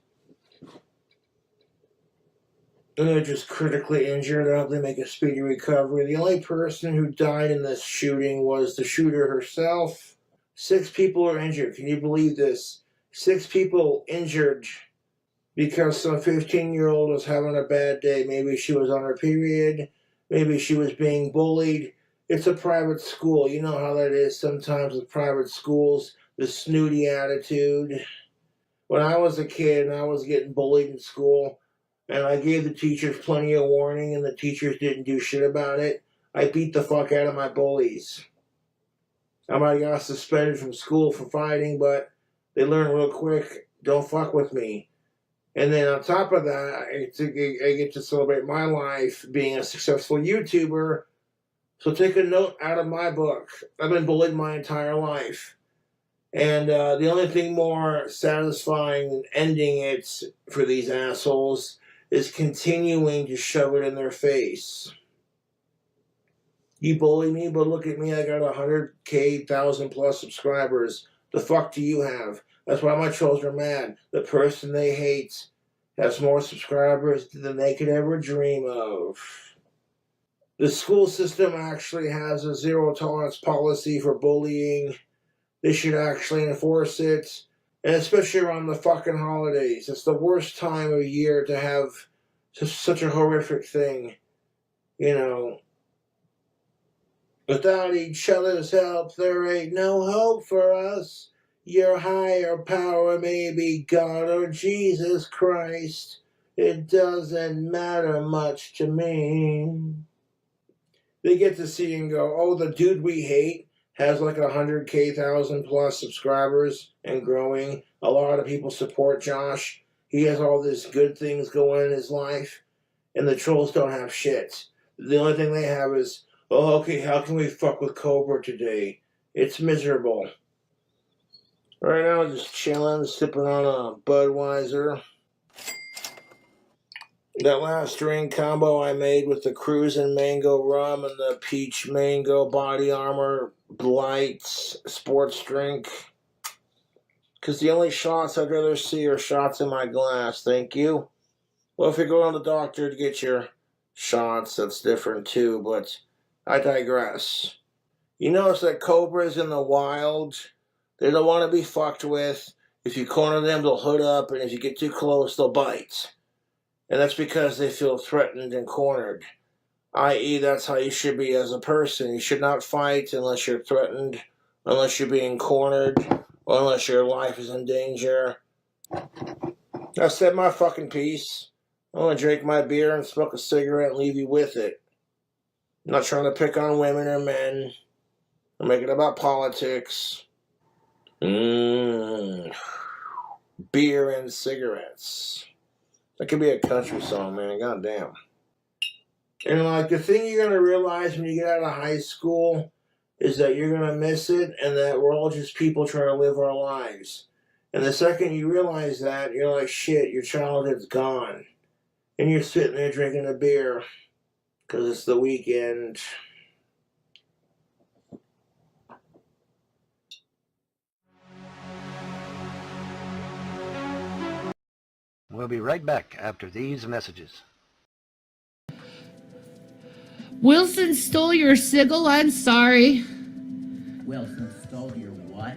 They're just critically injured. I hope they make a speedy recovery. The only person who died in this shooting was the shooter herself. 6 people are injured. Can you believe this? 6 people injured because some 15-year-old was having a bad day. Maybe she was on her period. Maybe she was being bullied. It's a private school. You know how that is sometimes with private schools, the snooty attitude. When I was a kid and I was getting bullied in school, and I gave the teachers plenty of warning and the teachers didn't do shit about it, I beat the fuck out of my bullies. I might have got suspended from school for fighting, but they learned real quick, don't fuck with me. And then on top of that, I get to celebrate my life being a successful YouTuber. So take a note out of my book. I've been bullied my entire life. And the only thing more satisfying than ending it for these assholes is continuing to shove it in their face. You bully me, but look at me, I got 100K, 1,000 plus subscribers. The fuck do you have? That's why my trolls are mad. The person they hate has more subscribers than they could ever dream of. The school system actually has a zero tolerance policy for bullying. They should actually enforce it. And especially around the fucking holidays. It's the worst time of year to have such a horrific thing. You know, Without each other's help, there ain't no hope for us. Your higher power may be God or Jesus Christ. It doesn't matter much to me. They get to see and go, oh, the dude we hate has like 100K, 1,000+ subscribers and growing. A lot of people support Josh. He has all these good things going in his life. And the trolls don't have shit. The only thing they have is, oh, okay, how can we fuck with Cobra today? It's miserable. Right now, just chilling, sipping on a Budweiser. That last drink combo I made with the Cruisin' Mango Rum and the Peach Mango Body Armor Lights sports drink. Because the only shots I'd rather see are shots in my glass, thank you. Well, if you're going to the doctor to get your shots, that's different too, but I digress. You notice that cobras in the wild, they don't want to be fucked with. If you corner them, they'll hood up, and if you get too close, they'll bite. And that's because they feel threatened and cornered. I.e., that's how you should be as a person. You should not fight unless you're threatened, unless you're being cornered, or unless your life is in danger. I said my fucking piece. I'm going to drink my beer and smoke a cigarette and leave you with it. I'm not trying to pick on women or men. I'm making it about politics. Beer and cigarettes. That could be a country song, man. Goddamn. And like the thing you're going to realize when you get out of high school is that you're going to miss it and that we're all just people trying to live our lives. And the second you realize that, you're like, shit, your childhood's gone. And you're sitting there drinking a beer because it's the weekend. We'll be right back after these messages. Wilson stole your sigil, I'm sorry. Wilson stole your what?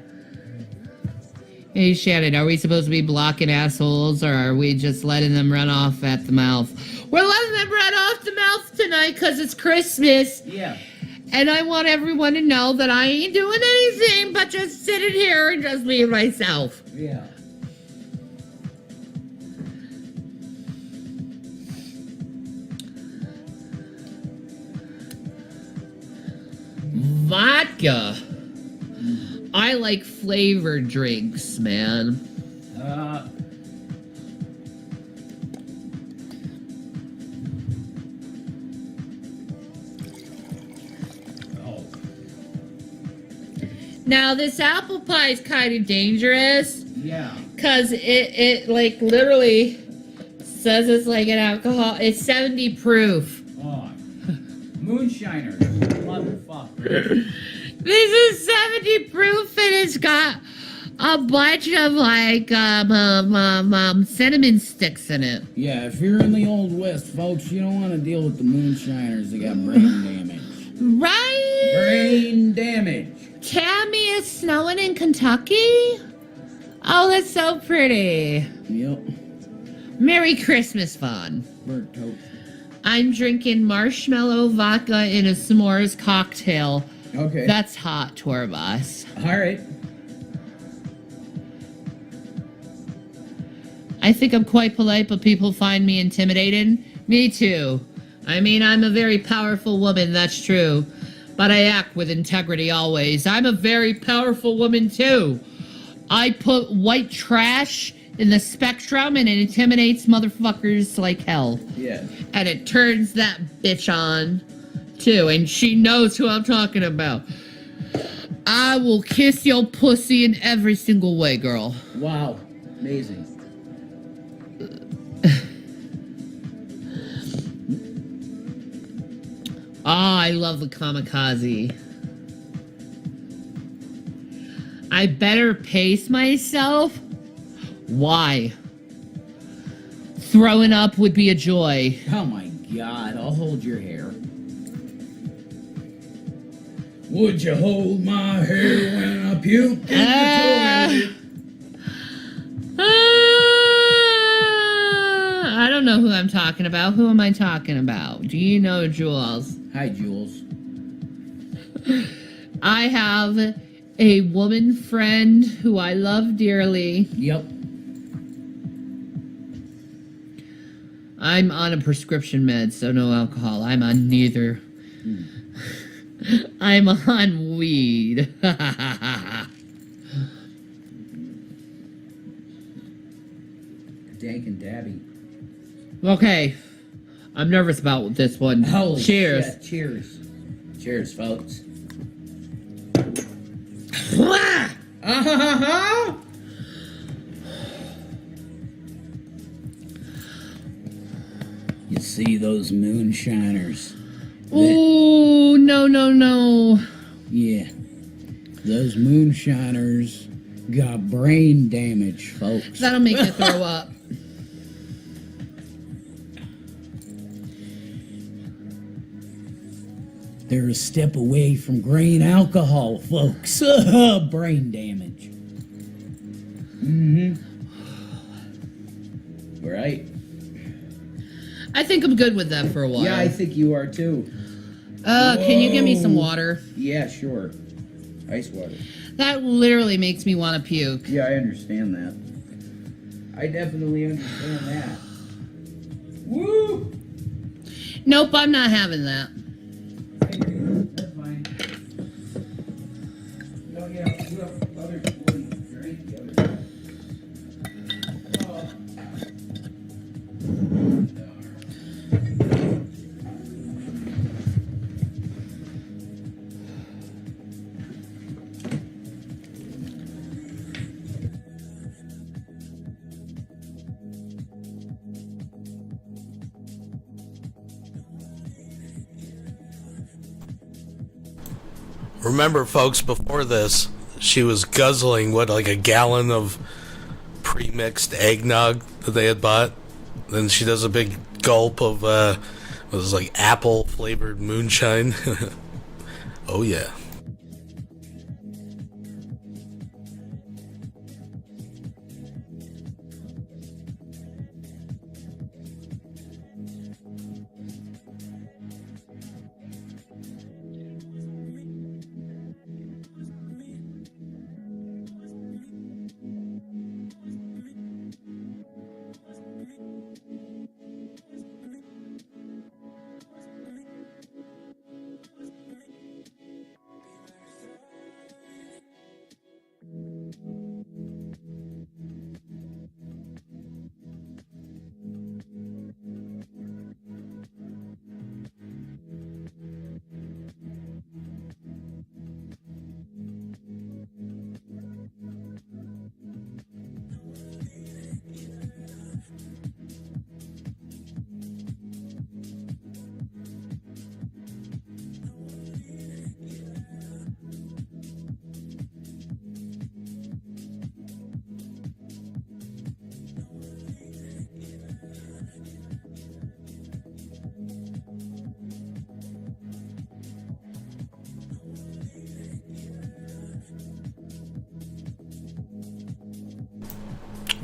Hey Shannon, are we supposed to be blocking assholes or are we just letting them run off at the mouth? We're letting them run off the mouth tonight because it's Christmas. Yeah. And I want everyone to know that I ain't doing anything but just sitting here and just being myself. Yeah. Vodka. I like flavored drinks, man. Now this apple pie is kind of dangerous. Yeah. Cause it like literally says it's like an alcohol. It's 70 proof. Oh. Moonshiner. Motherfucker. This is 70 proof and it's got a bunch of like cinnamon sticks in it. Yeah, if you're in the Old West, folks, you don't want to deal with the moonshiners that got brain damage. Right? Brain damage. Tammy, is snowing in Kentucky? Oh, that's so pretty. Yep. Merry Christmas, Vaughn. Burnt toast. I'm drinking marshmallow vodka in a s'mores cocktail. Okay. That's hot, Torbos. All right. I think I'm quite polite, but people find me intimidating. Me too. I mean, I'm a very powerful woman, that's true. But I act with integrity always. I'm a very powerful woman too. I put white trash in the spectrum and it intimidates motherfuckers like hell. Yeah. And it turns that bitch on too. And she knows who I'm talking about. I will kiss your pussy in every single way, girl. Wow. Amazing. I love the kamikaze. I better pace myself? Why? Throwing up would be a joy. Oh my God, I'll hold your hair. Would you hold my hair when I puke in the toilet? I don't know who I'm talking about. Who am I talking about? Do you know, Jules? Hi, Jules. I have a woman friend who I love dearly. Yep. I'm on a prescription med, so no alcohol. I'm on neither. I'm on weed. Dank and Dabby. Okay. I'm nervous about this one. Holy Cheers. shit. Cheers. Cheers, folks. You see those moonshiners? Ooh, no, no, no. Yeah. Those moonshiners got brain damage, folks. That'll make you throw up. They're a step away from grain alcohol, folks. Brain damage. Right? I think I'm good with that for a while. Yeah, I think you are too. Can you give me some water? Yeah, sure. Ice water. That literally makes me want to puke. Yeah, I understand that. I definitely understand that. Woo! Nope, I'm not having that. That's fine. No, yeah, you have other people in drink the other side. Remember, folks, before this, she was guzzling, what, like a gallon of pre-mixed eggnog that they had bought? Then she does a big gulp of, what was it, like apple-flavored moonshine. Oh, yeah.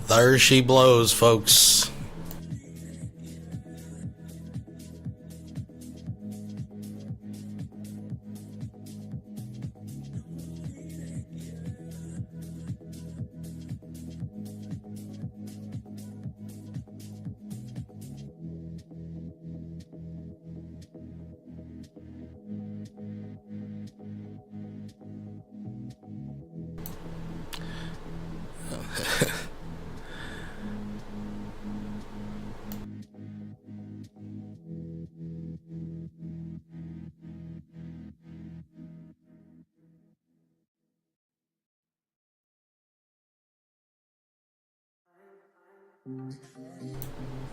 There she blows, folks.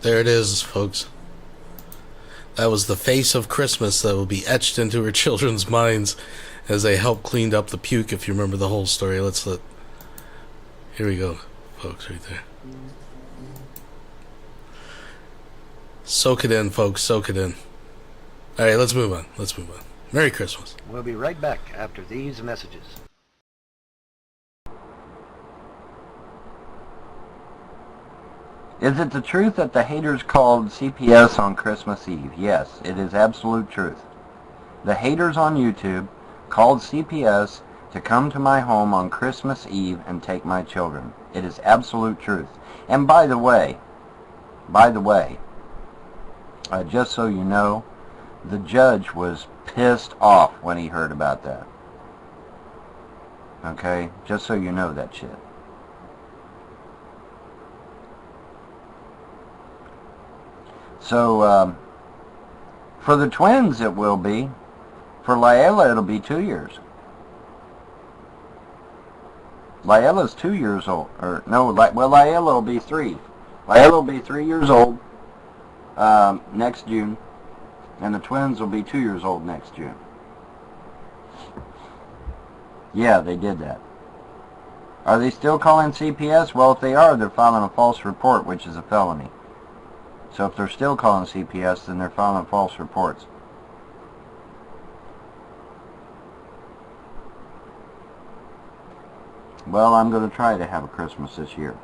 There it is, folks. That was the face of Christmas that will be etched into her children's minds as they help cleaned up the puke, if you remember the whole story. Here we go, folks, right there. Soak it in, folks, soak it in. Alright, let's move on. Merry Christmas. We'll be right back after these messages. Is it the truth that the haters called CPS on Christmas Eve? Yes, it is absolute truth. The haters on YouTube called CPS to come to my home on Christmas Eve and take my children. It is absolute truth. And by the way, just so you know, the judge was pissed off when he heard about that. Okay? Just so you know that shit. So, for the twins it will be. For Layla it'll be 2 years. Layla's 2 years old. Or, no, Layla will be 3. Layla will be 3 years old next June. And the twins will be 2 years old next June. Yeah, they did that. Are they still calling CPS? Well, if they are, they're filing a false report, which is a felony. So if they're still calling CPS, then they're filing false reports. Well, I'm going to try to have a Christmas this year.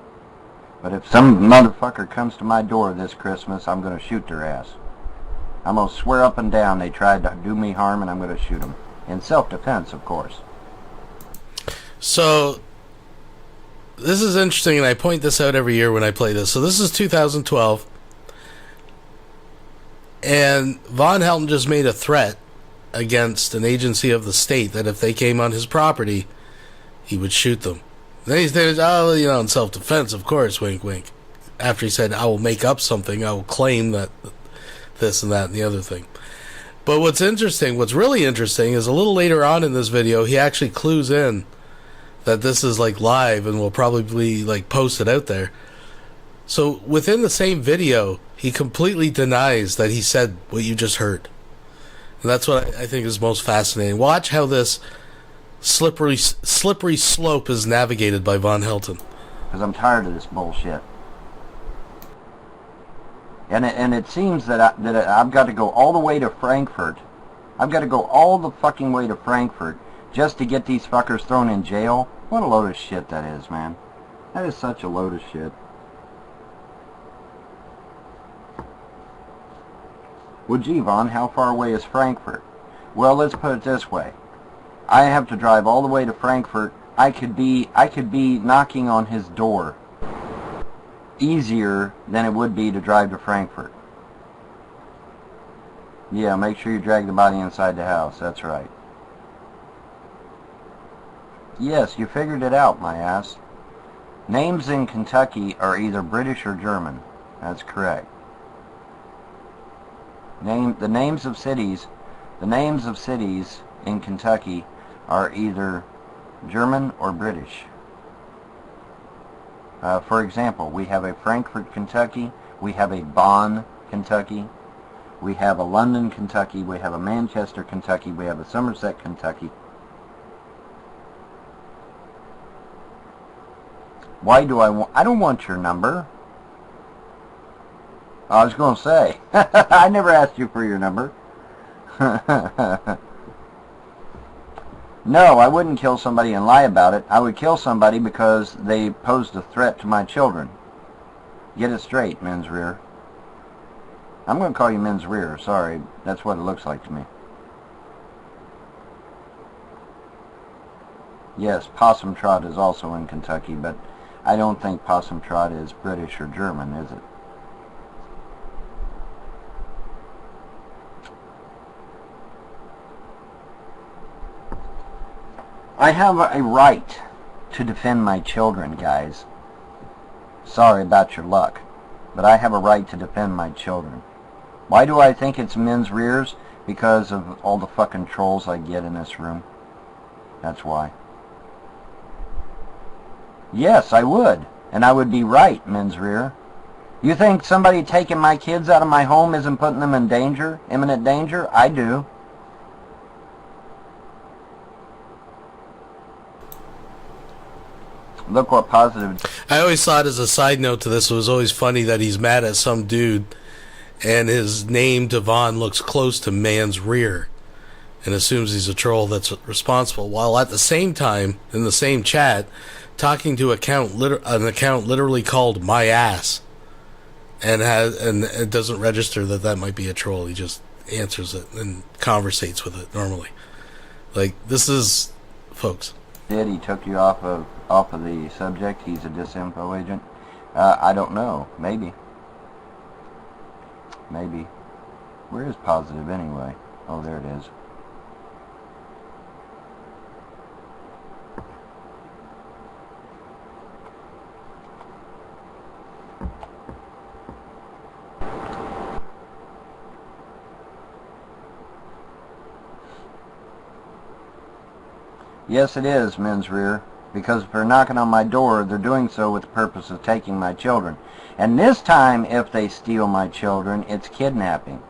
But if some motherfucker comes to my door this Christmas, I'm going to shoot their ass. I'm going to swear up and down they tried to do me harm, and I'm going to shoot them. In self-defense, of course. So, this is interesting, and I point this out every year when I play this. So this is 2012. And Von Helton just made a threat against an agency of the state that if they came on his property, he would shoot them. Then he said, oh, you know, in self-defense, of course, wink, wink. After he said, I will make up something, I will claim that this and that and the other thing. But what's interesting, what's really interesting, is a little later on in this video, he actually clues in that this is like live and will probably like post it out there. So within the same video, he completely denies that he said what you just heard. And that's what I think is most fascinating. Watch how this slippery slope is navigated by Von Helton. Because I'm tired of this bullshit. And it seems that I've got to go all the way to Frankfurt. I've got to go all the fucking way to Frankfurt just to get these fuckers thrown in jail. What a load of shit that is, man. That is such a load of shit. Well, gee, Von, how far away is Frankfurt? Well, let's put it this way. I have to drive all the way to Frankfurt. I could be knocking on his door easier than it would be to drive to Frankfurt. Yeah, make sure you drag the body inside the house. That's right. Yes, you figured it out, my ass. Names in Kentucky are either British or German. That's correct. The names of cities in Kentucky are either German or British. For example, we have a Frankfort, Kentucky. We have a Bonn, Kentucky. We have a London, Kentucky. We have a Manchester, Kentucky. We have a Somerset, Kentucky. Why do I don't want your number. I was going to say, I never asked you for your number. No, I wouldn't kill somebody and lie about it. I would kill somebody because they posed a threat to my children. Get it straight, men's rear. I'm going to call you men's rear, sorry. That's what it looks like to me. Yes, Possum Trot is also in Kentucky, but I don't think Possum Trot is British or German, is it? I have a right to defend my children, guys. Sorry about your luck, but I have a right to defend my children. Why do I think it's men's rears? Because of all the fucking trolls I get in this room. That's why. Yes, I would. And I would be right, men's rear. You think somebody taking my kids out of my home isn't putting them in danger? Imminent danger? I do. Look what positive... I always thought, as a side note to this, it was always funny that he's mad at some dude and his name, Devon, looks close to man's rear and assumes he's a troll that's responsible, while at the same time, in the same chat, talking to an account literally called My Ass, and it doesn't register that might be a troll. He just answers it and conversates with it normally. Like, this is, folks. He took you off of the subject. He's a disinfo agent. I don't know. Maybe. Where is positive anyway? Oh, there it is. Yes, it is, men's rear, because if they're knocking on my door, they're doing so with the purpose of taking my children. And this time, if they steal my children, it's kidnapping.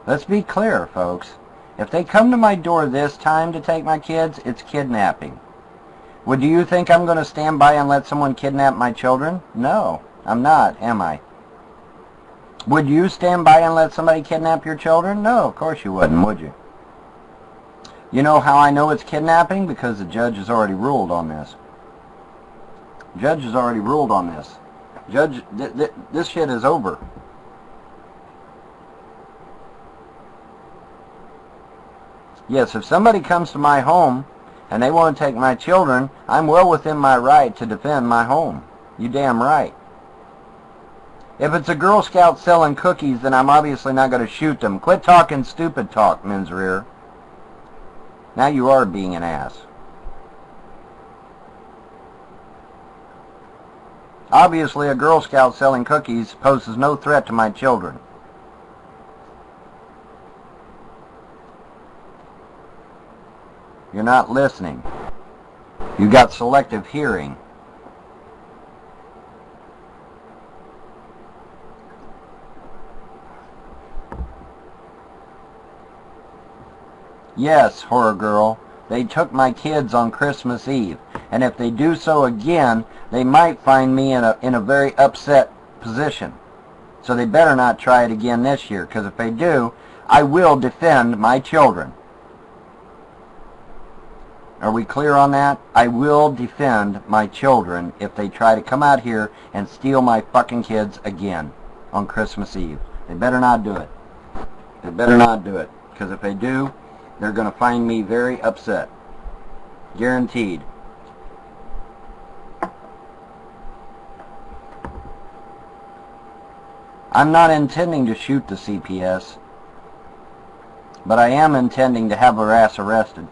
Let's be clear, folks. If they come to my door this time to take my kids, it's kidnapping. Do you think I'm going to stand by and let someone kidnap my children? No, I'm not, am I? Would you stand by and let somebody kidnap your children? No, of course you wouldn't, would you? You know how I know it's kidnapping? Because the judge has already ruled on this. Judge has already ruled on this. Judge, this shit is over. Yes, if somebody comes to my home and they want to take my children, I'm well within my right to defend my home. You damn right. If it's a Girl Scout selling cookies, then I'm obviously not going to shoot them. Quit talking stupid talk, men's rear. Now you are being an ass. Obviously, a Girl Scout selling cookies poses no threat to my children. You're not listening. You got selective hearing. Yes, horror girl, they took my kids on Christmas Eve, and if they do so again, they might find me in a very upset position. So they better not try it again this year, because if they do, I will defend my children. Are we clear on that? I will defend my children if they try to come out here and steal my fucking kids again on Christmas Eve. They better not do it. They better not do it, because if they do, they're going to find me very upset. Guaranteed. I'm not intending to shoot the CPS, but I am intending to have her ass arrested.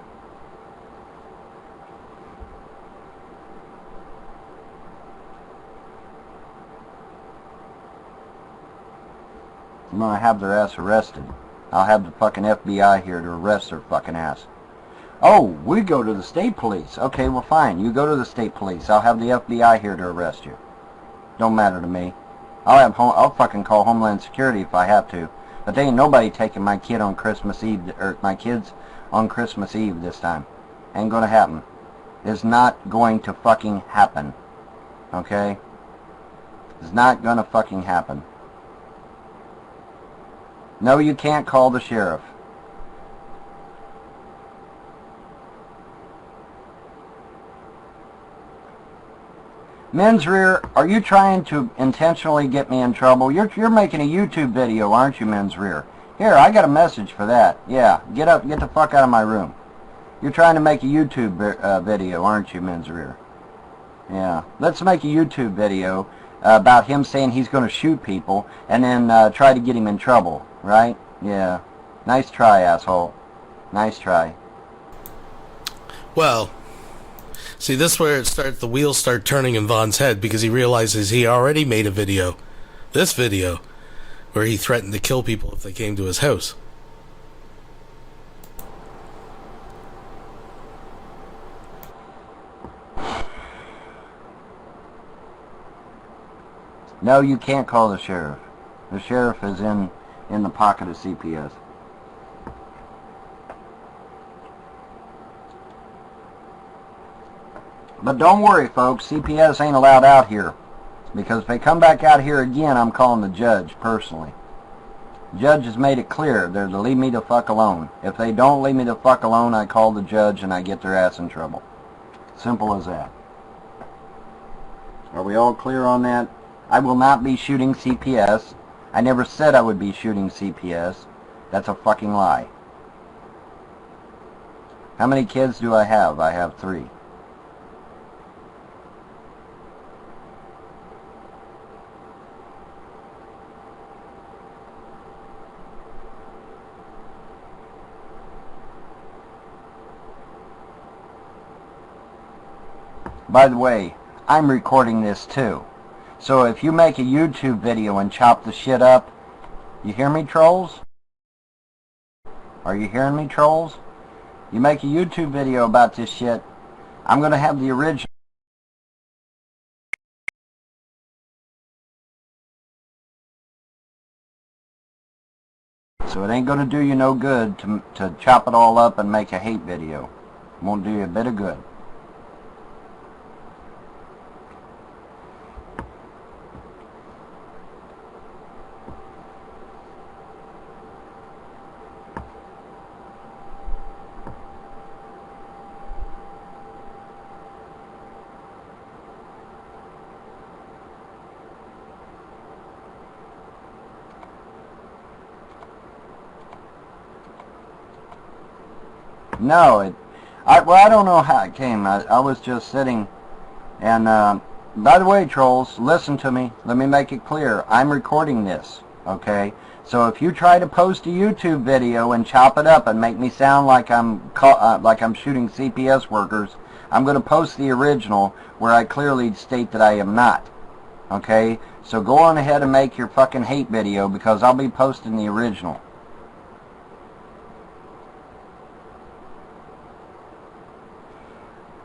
I'm going to have their ass arrested. I'll have the fucking FBI here to arrest their fucking ass. Oh, we go to the state police. Okay, well fine. You go to the state police. I'll have the FBI here to arrest you. Don't matter to me. I'll fucking call Homeland Security if I have to. But there ain't nobody taking my kid on Christmas Eve, or my kids on Christmas Eve this time. Ain't gonna happen. It's not going to fucking happen. Okay? It's not gonna fucking happen. No, you can't call the sheriff. Men's rear, are you trying to intentionally get me in trouble? You're making a YouTube video, aren't you, men's rear? Here, I got a message for that. Yeah, get up, get the fuck out of my room. You're trying to make a YouTube video, aren't you, men's rear? Yeah, let's make a YouTube video about him saying he's going to shoot people and then try to get him in trouble, right? Yeah. Nice try, asshole. Nice try. Well, see, this is where it starts. The wheels start turning in Vaughn's head because he realizes he already made a video, this video, where he threatened to kill people if they came to his house. No, you can't call the sheriff. The sheriff is in the pocket of CPS. But don't worry, folks. CPS ain't allowed out here. Because if they come back out here again, I'm calling the judge, personally. The judge has made it clear they're to leave me the fuck alone. If they don't leave me the fuck alone, I call the judge and I get their ass in trouble. Simple as that. Are we all clear on that? I will not be shooting CPS. I never said I would be shooting CPS. That's a fucking lie. How many kids do I have? I have 3. By the way, I'm recording this too. So if you make a YouTube video and chop the shit up, you hear me, trolls? Are you hearing me, trolls? You make a YouTube video about this shit, I'm going to have the original. So it ain't going to do you no good to chop it all up and make a hate video. It won't do you a bit of good. No, I don't know how it came. I was just sitting, and by the way, trolls, listen to me. Let me make it clear. I'm recording this, okay? So if you try to post a YouTube video and chop it up and make me sound like I'm shooting CPS workers, I'm going to post the original where I clearly state that I am not, okay? So go on ahead and make your fucking hate video because I'll be posting the original.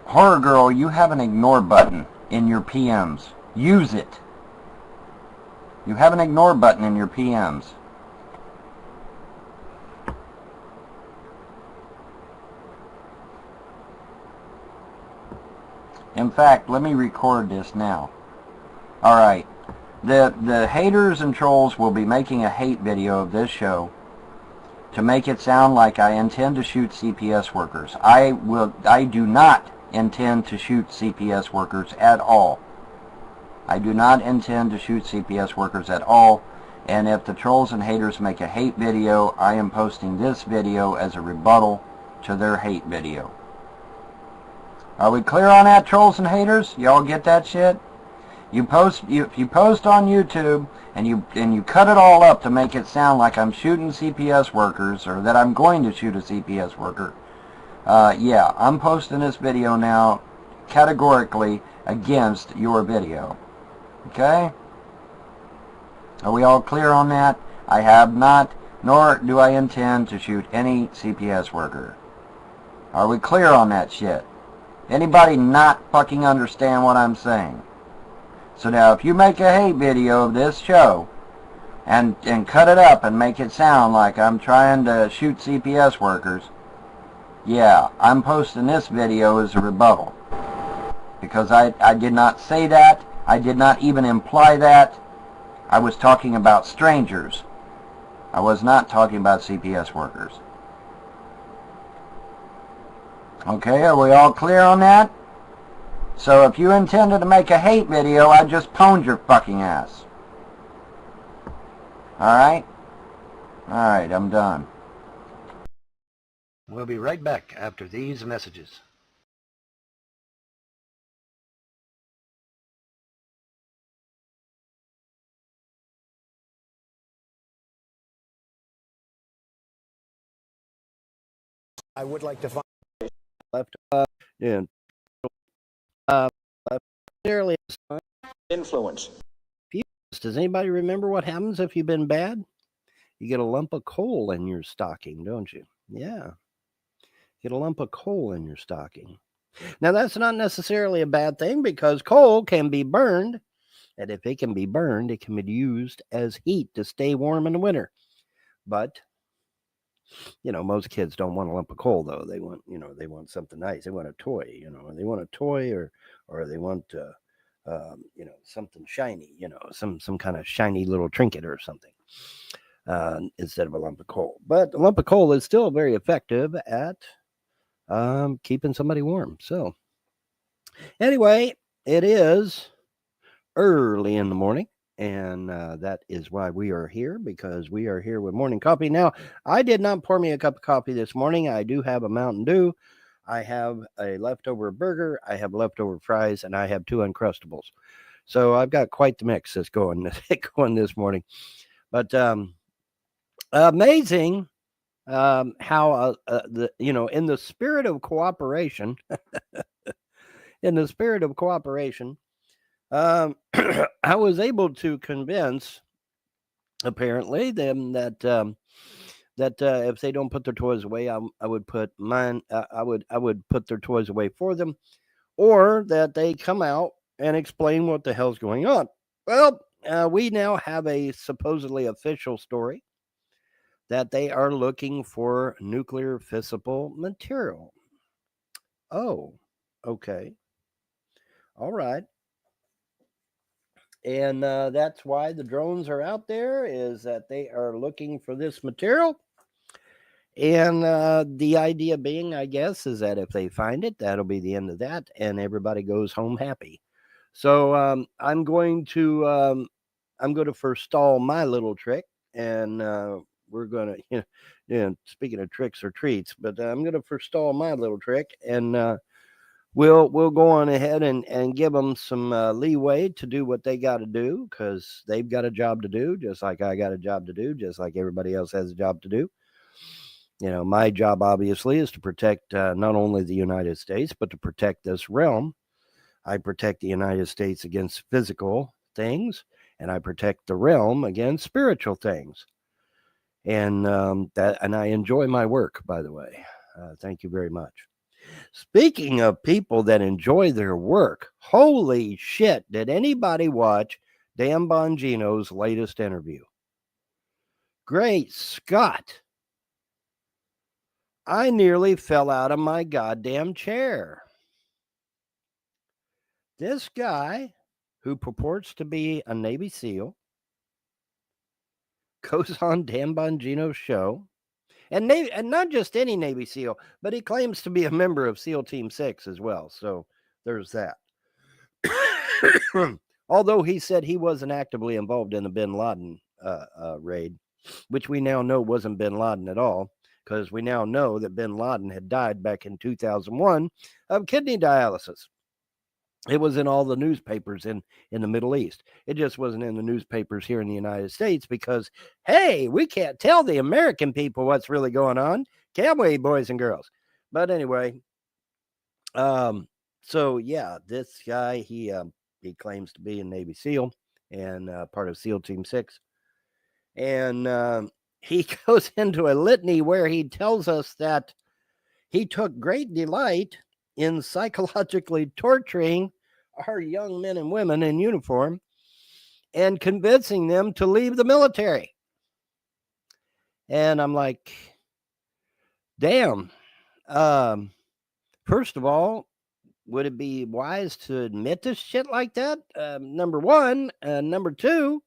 Horror Girl, you have an ignore button in your PMs. Use it. You have an ignore button in your PMs. In fact, let me record this now. Alright. The haters and trolls will be making a hate video of this show to make it sound like I intend to shoot CPS workers. I do not intend to shoot CPS workers at all. I do not intend to shoot CPS workers at all, and if the trolls and haters make a hate video, I am posting this video as a rebuttal to their hate video. Are we clear on that, trolls and haters? Y'all get that shit? If you post on YouTube and you cut it all up to make it sound like I'm shooting CPS workers or that I'm going to shoot a CPS worker, yeah, I'm posting this video now categorically against your video. Okay? Are we all clear on that? I have not, nor do I intend to shoot any CPS worker. Are we clear on that shit? Anybody not fucking understand what I'm saying? So now if you make a hate video of this show and cut it up and make it sound like I'm trying to shoot CPS workers, yeah, I'm posting this video as a rebuttal. Because I did not say that. I did not even imply that. I was talking about strangers. I was not talking about CPS workers. Okay, are we all clear on that? So if you intended to make a hate video, I just pwned your fucking ass. Alright? Alright, I'm done. We'll be right back after these messages. I would like to find left and nearly influence. Does anybody remember what happens if you've been bad? You get a lump of coal in your stocking, don't you? Yeah. Get a lump of coal in your stocking. Now, that's not necessarily a bad thing because coal can be burned. And if it can be burned, it can be used as heat to stay warm in the winter. But, you know, most kids don't want a lump of coal, though. They want, you know, they want something nice. They want a toy, you know, they want a toy or they want, you know, something shiny, you know, some kind of shiny little trinket or something. Instead of a lump of coal. But a lump of coal is still very effective at keeping somebody warm. So anyway, it is early in the morning, and that is why we are here, because we are here with morning coffee. Now, I did not pour me a cup of coffee this morning. I do have a Mountain Dew, I have a leftover burger, I have leftover fries, and I have 2 Uncrustables. So I've got quite the mix that's going this morning. But amazing how in the spirit of cooperation, I was able to convince apparently them that if they don't put their toys away, I would put mine. I would put their toys away for them, or that they come out and explain what the hell's going on. Well, we now have a supposedly official story that they are looking for nuclear fissile material. Oh, okay. All right. And that's why the drones are out there, is that they are looking for this material. And the idea being, I guess, is that if they find it, that'll be the end of that, and everybody goes home happy. So I'm going to forestall my little trick, and we're going to, speaking of tricks or treats, but I'm going to forestall my little trick, and we'll go on ahead and give them some leeway to do what they got to do, because they've got a job to do, just like I got a job to do, just like everybody else has a job to do. My job obviously is to protect not only the United States, but to protect this realm. I protect the United States against physical things, and I protect the realm against spiritual things. And I enjoy my work, by the way. Thank you very much. Speaking of people that enjoy their work, holy shit, did anybody watch Dan Bongino's latest interview? Great Scott. I nearly fell out of my goddamn chair. This guy, who purports to be a Navy SEAL, goes on Dan Bongino's show, and not just any Navy SEAL, but he claims to be a member of SEAL Team 6 as well. So there's that. Although he said he wasn't actively involved in the bin Laden raid, which we now know wasn't bin Laden at all, because we now know that bin Laden had died back in 2001 of kidney dialysis. It was in all the newspapers in the Middle East. It just wasn't in the newspapers here in the United States because, hey, we can't tell the American people what's really going on, can we, boys and girls? But anyway, so yeah, this guy, he claims to be a Navy SEAL and part of SEAL Team 6. And he goes into a litany where he tells us that he took great delight in psychologically torturing our young men and women in uniform and convincing them to leave the military. And I'm like, damn. First of all, would it be wise to admit this shit like that? Number one. Number two,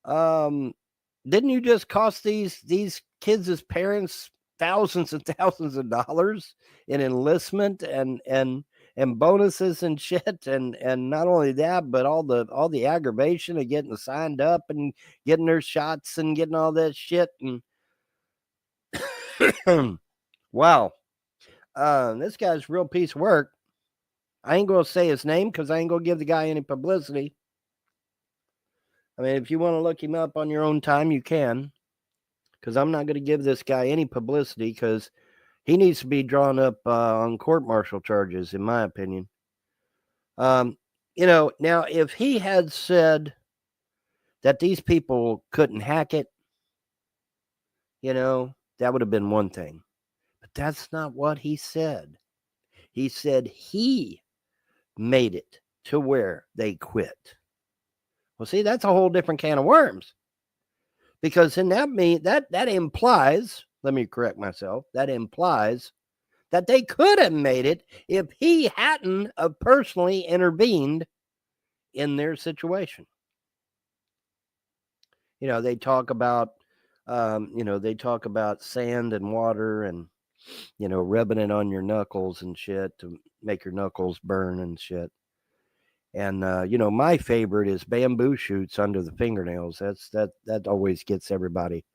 didn't you just cost these kids' parents thousands and thousands of dollars in enlistment and bonuses and shit, and not only that, but all the aggravation of getting signed up and getting their shots and getting all that shit? And wow, this guy's a real piece of work. I ain't gonna say his name because I ain't gonna give the guy any publicity. I mean, if you want to look him up on your own time, you can, because I'm not going to give this guy any publicity, because he needs to be drawn up on court-martial charges, in my opinion. Now, if he had said that these people couldn't hack it, that would have been one thing. But that's not what he said. He said he made it to where they quit. Well, see, that's a whole different can of worms. Because in that implies, let me correct myself, that implies that they could have made it if he hadn't personally intervened in their situation. They talk about sand and water and, rubbing it on your knuckles and shit to make your knuckles burn and shit. And, my favorite is bamboo shoots under the fingernails. That always gets everybody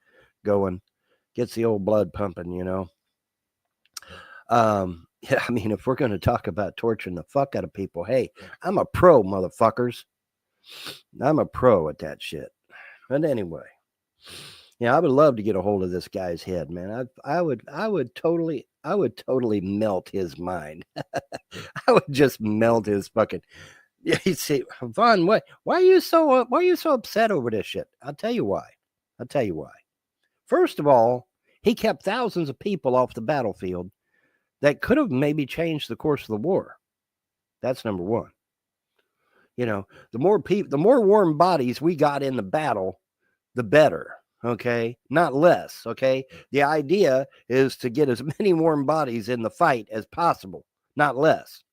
going, gets the old blood pumping, Yeah, I mean, if we're going to talk about torturing the fuck out of people, hey, I'm a pro, motherfuckers. I'm a pro at that shit. But anyway, yeah, I would love to get a hold of this guy's head, man. I would totally melt his mind. I would just melt his fucking. Yeah, you see, Vaughn, why are you so upset over this shit? I'll tell you why. First of all, he kept thousands of people off the battlefield that could have maybe changed the course of the war. That's number one. You know, the more warm bodies we got in the battle, the better. Okay, not less. Okay, the idea is to get as many warm bodies in the fight as possible, not less.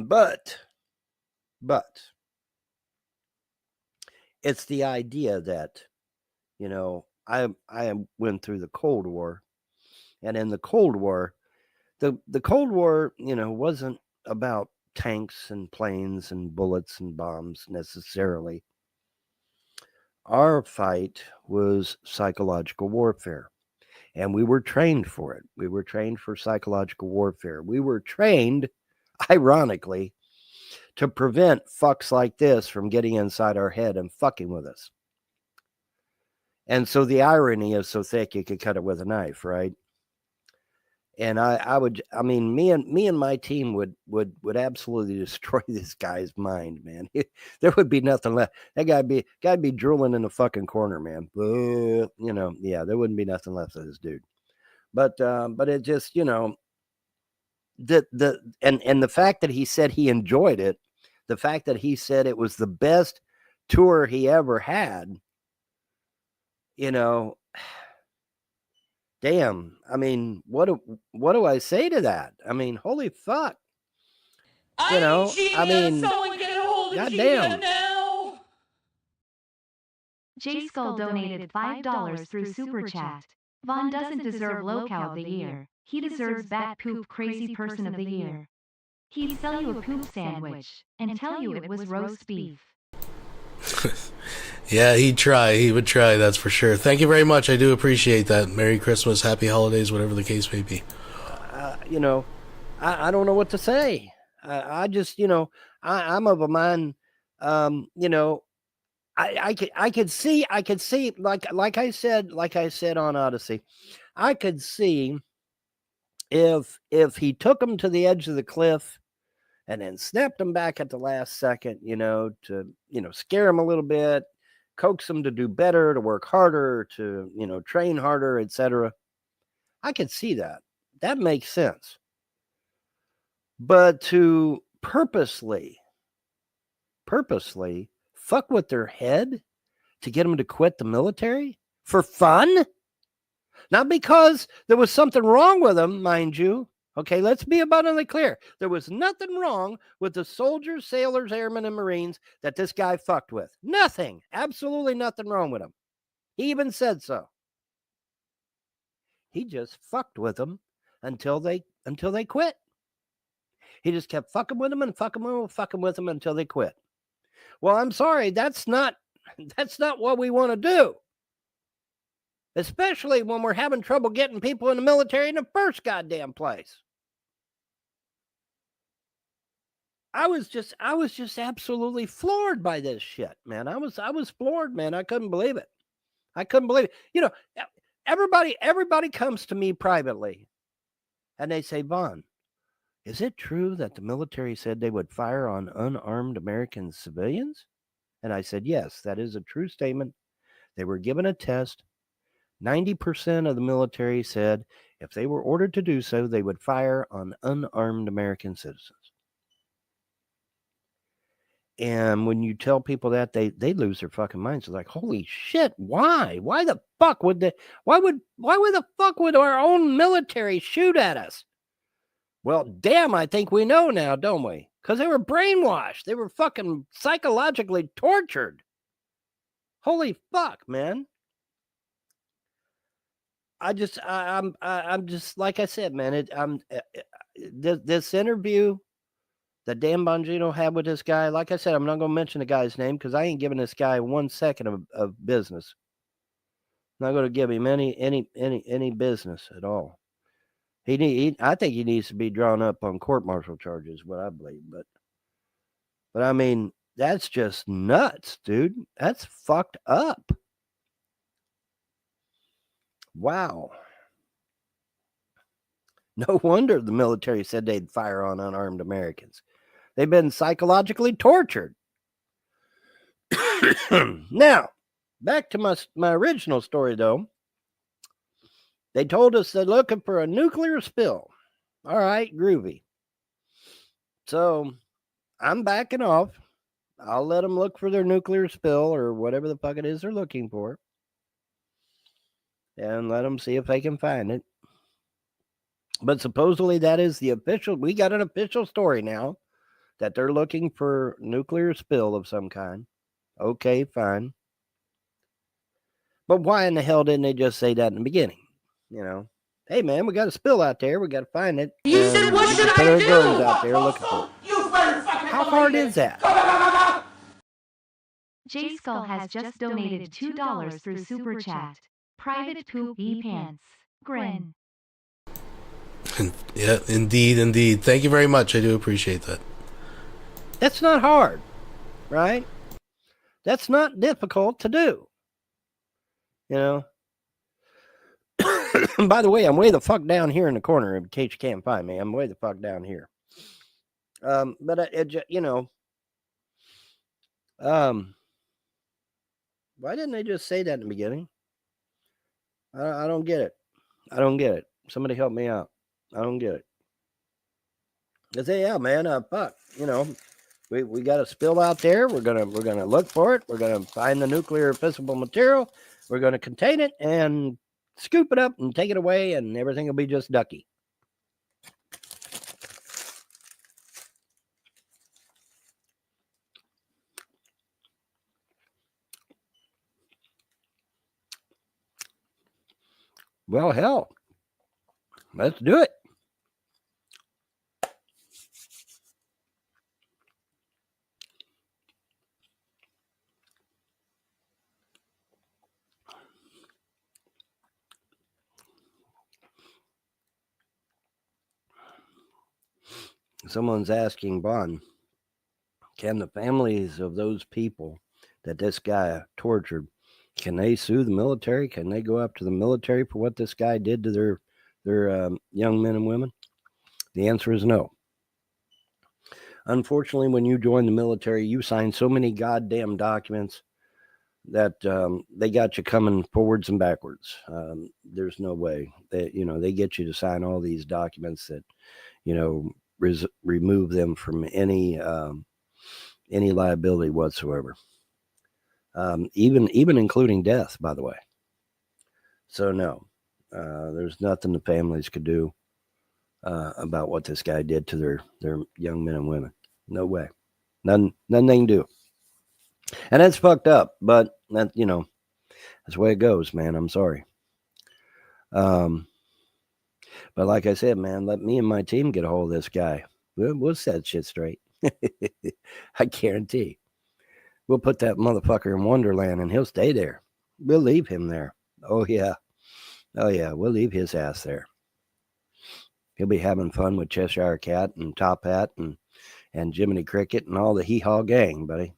but it's the idea that, you know, I went through the Cold War, and in the Cold War, the Cold War, you know, wasn't about tanks and planes and bullets and bombs necessarily. Our fight was psychological warfare, and we were trained for it. We were trained for psychological warfare. We were trained, ironically, to prevent fucks like this from getting inside our head and fucking with us. And so the irony is so thick you could cut it with a knife, right? And me and my team would absolutely destroy this guy's mind, man. There would be nothing left. That guy'd be drooling in the fucking corner, man. You know, yeah, there wouldn't be nothing left of this dude. But it just, you know, the fact that he said he enjoyed it, the fact that he said it was the best tour he ever had, you know, damn. I mean, what do I say to that? I mean, holy fuck. You know, I mean, goddamn. J Skull donated $5 through Super Chat. Vaughn doesn't deserve Lowcow of the Year. He deserves Bat Poop Crazy Person of the Year. He'd sell you a poop sandwich and tell you it was roast beef. Yeah, he'd try. He would try, that's for sure. Thank you very much. I do appreciate that. Merry Christmas, Happy Holidays, whatever the case may be. You know, I don't know what to say. I just, you know, I'm of a mind, you know, I could see, like I said on Odyssey, I could see if he took him to the edge of the cliff and then snapped him back at the last second, you know, to, you know, scare him a little bit, coax him to do better, to work harder, to, you know, train harder, etc. I could see that. That makes sense. But to purposely fuck with their head to get them to quit the military for fun? Not because there was something wrong with them, mind you. Okay, let's be abundantly clear. There was nothing wrong with the soldiers, sailors, airmen, and Marines that this guy fucked with. Nothing. Absolutely nothing wrong with them. He even said so. He just fucked with them until they quit. He just kept fucking with them and fucking with them until they quit. Well, I'm sorry, that's not what we want to do. Especially when we're having trouble getting people in the military in the first goddamn place. I was just absolutely floored by this shit, man. I was floored, man. I couldn't believe it. You know, everybody comes to me privately and they say, Vaughn, is it true that the military said they would fire on unarmed American civilians? And I said, yes, that is a true statement. They were given a test. 90% of the military said if they were ordered to do so, they would fire on unarmed American citizens. And when you tell people that, they lose their fucking minds. They're like, holy shit, why? Why the fuck would our own military shoot at us? Well, damn, I think we know now, don't we? Because they were brainwashed. They were fucking psychologically tortured. Holy fuck, man. I'm just like I said, man. This interview that Dan Bongino had with this guy, like I said, I'm not going to mention the guy's name because I ain't giving this guy 1 second of business. Not going to give him any business at all. I think he needs to be drawn up on court-martial charges, what I believe. But I mean, that's just nuts, dude. That's fucked up. Wow. No wonder the military said they'd fire on unarmed Americans. They've been psychologically tortured. Now, back to my original story, though. They told us they're looking for a nuclear spill. All right, groovy. So I'm backing off. I'll let them look for their nuclear spill or whatever the fuck it is they're looking for. And let them see if they can find it. But supposedly that is we got an official story now that they're looking for nuclear spill of some kind. Okay, fine. But why in the hell didn't they just say that in the beginning? You know, hey man, we got a spill out there. We got to find it. You said, what should I put our do? drones out there looking for it. How hard is that? J Skull has just donated $2 through Super Chat. Private poop pants. Grin. Yeah, indeed. Thank you very much. I do appreciate that. That's not hard, right? That's not difficult to do. You know? By the way, I'm way the fuck down here in the corner in case you can't find me. I'm way the fuck down here. But you know, why didn't they just say that in the beginning? I don't get it. I don't get it. Somebody help me out. I don't get it. They say, yeah, man, fuck. You know, we got a spill out there. We're gonna look for it. We're gonna find the nuclear fissile material. We're gonna contain it and scoop it up and take it away, and everything will be just ducky. Well, hell, let's do it. Someone's asking Bond, can the families of those people that this guy tortured, can they sue the military? Can they go after the military for what this guy did to their young men and women? The answer is no. Unfortunately, when you join the military, you sign so many goddamn documents that they got you coming forwards and backwards. There's no way that, you know, they get you to sign all these documents that, you know, remove them from any liability whatsoever. Even including death, by the way. So no, there's nothing the families could do about what this guy did to their young men and women. No way. Nothing they can do. And that's fucked up, but that, you know, that's the way it goes, man. I'm sorry. But like I said, man, let me and my team get a hold of this guy. We'll set shit straight. I guarantee. We'll put that motherfucker in Wonderland and he'll stay there. We'll leave him there. Oh, yeah. We'll leave his ass there. He'll be having fun with Cheshire Cat and Top Hat and Jiminy Cricket and all the hee-haw gang, buddy.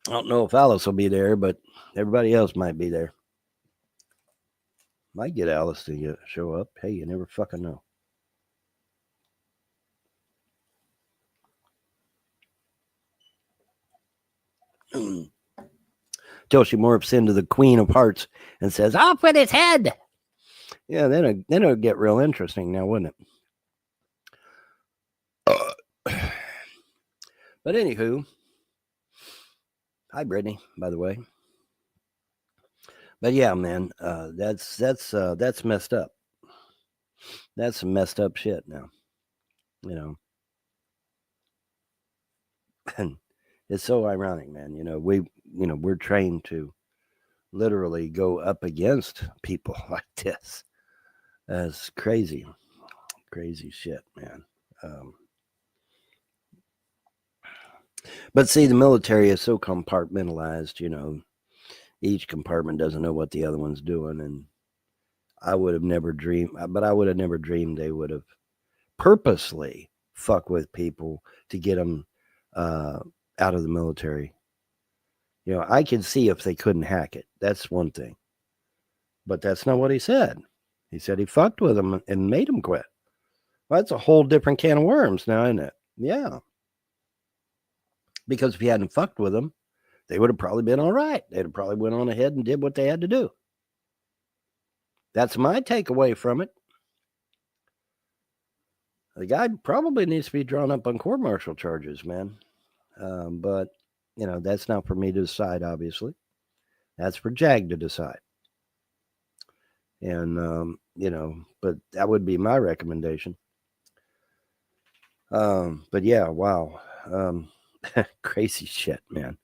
I don't know if Alice will be there, but everybody else might be there. Might get Alice to show up. Hey, you never fucking know. Till she morphs into the Queen of Hearts and says, "Off with his head." Yeah, then it'll get real interesting now, wouldn't it? But anywho, hi Brittany, by the way. But yeah, man, that's messed up. That's some messed up shit now, you know. And it's so ironic, man. You know, we're trained to literally go up against people like this. That's crazy shit, man. But see, the military is so compartmentalized, you know. each compartment doesn't know what the other one's doing, and I would have never dreamed they would have purposely fuck with people to get them out of the military. I could see if they couldn't hack it. That's one thing. But that's not what he said. He said he fucked with them and made them quit. Well, that's a whole different can of worms now, isn't it? Yeah. Because if he hadn't fucked with them, they would have probably been all right. They'd have probably went on ahead and did what they had to do. That's my takeaway from it. The guy probably needs to be drawn up on court-martial charges, man. But, that's not for me to decide, obviously. That's for JAG to decide. And, but that would be my recommendation. But yeah, wow. Crazy shit, man.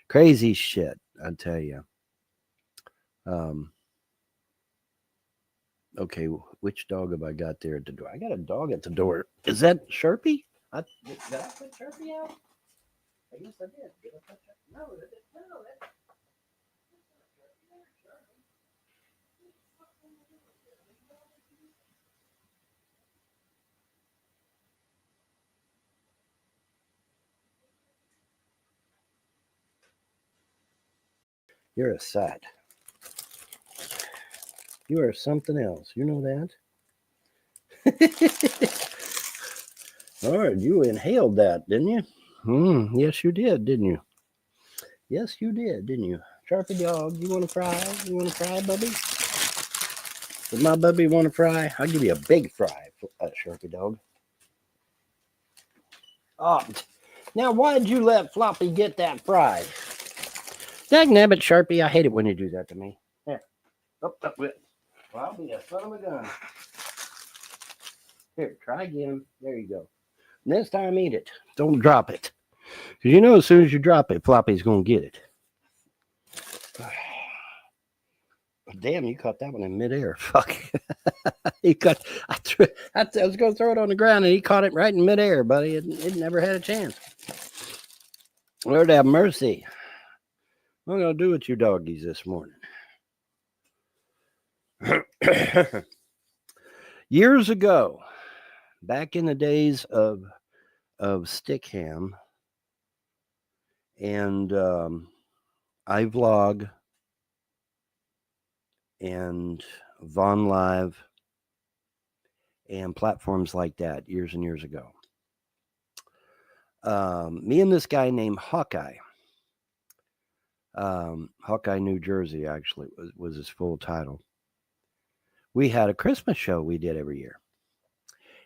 Crazy shit, I tell you. Okay, which dog have I got there at the door? I got a dog at the door. Is that Sharpie? Did I put Sharpie out? I guess I did. Did I put Sharpie? No, that's You're a sight. You are something else. You know that? All right, you inhaled that, didn't you? Yes, you did, didn't you? Yes, you did, didn't you? Sharpie dog, you want to fry? You want to fry, Bubby? Does my Bubby want to fry? I'll give you a big fry, Sharpie dog. Oh, now why did you let Floppy get that fry? Dagnabbit, Sharpie, I hate it when you do that to me. There. Well, I'll be a son of a gun. Here, try again. There you go. Next time, eat it. Don't drop it. Because as soon as you drop it, Floppy's going to get it. Damn, you caught that one in midair. Fuck. I was going to throw it on the ground, and he caught it right in midair, buddy. It never had a chance. Lord have mercy. What am I going to do with you doggies this morning? Years ago, back in the days of Stickham and iVlog and Vaughn Live and platforms like that years and years ago, me and this guy named Hawkeye, New Jersey, actually was his full title. We had a Christmas show we did every year.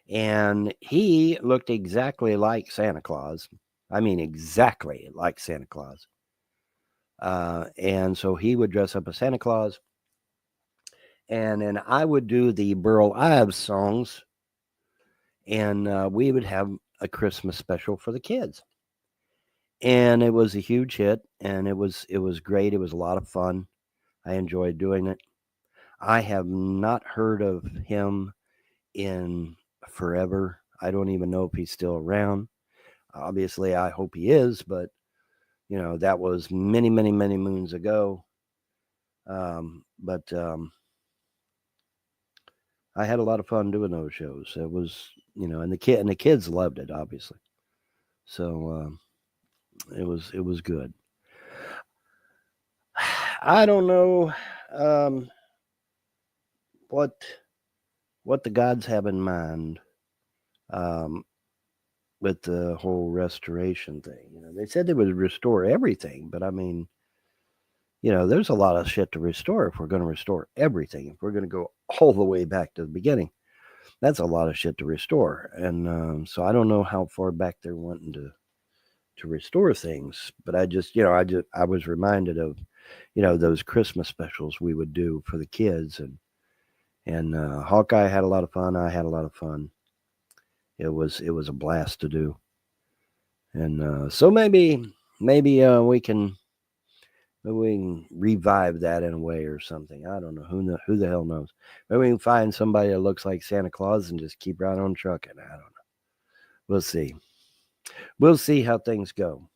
And he looked exactly like Santa Claus. I mean, exactly like Santa Claus. And so he would dress up as Santa Claus. And then I would do the Burl Ives songs. And we would have a Christmas special for the kids. And it was a huge hit. And it was great. It was a lot of fun. I enjoyed doing it. I have not heard of him in forever. I don't even know if he's still around. Obviously, I hope he is, but that was many, many, many moons ago. But I had a lot of fun doing those shows. It was, and the kids loved it, obviously. So it was good. I don't know what the gods have in mind with the whole restoration thing. They said they would restore everything, but I mean, there's a lot of shit to restore if we're going to restore everything. If we're going to go all the way back to the beginning, that's a lot of shit to restore. And so I don't know how far back they're wanting to restore things, but I was reminded of, those Christmas specials we would do for the kids, and Hawkeye had a lot of fun. I had a lot of fun. It was a blast to do. And so maybe we can revive that in a way or something. I don't know. Who the hell knows? Maybe we can find somebody that looks like Santa Claus and just keep right on trucking. I don't know. We'll see. We'll see how things go.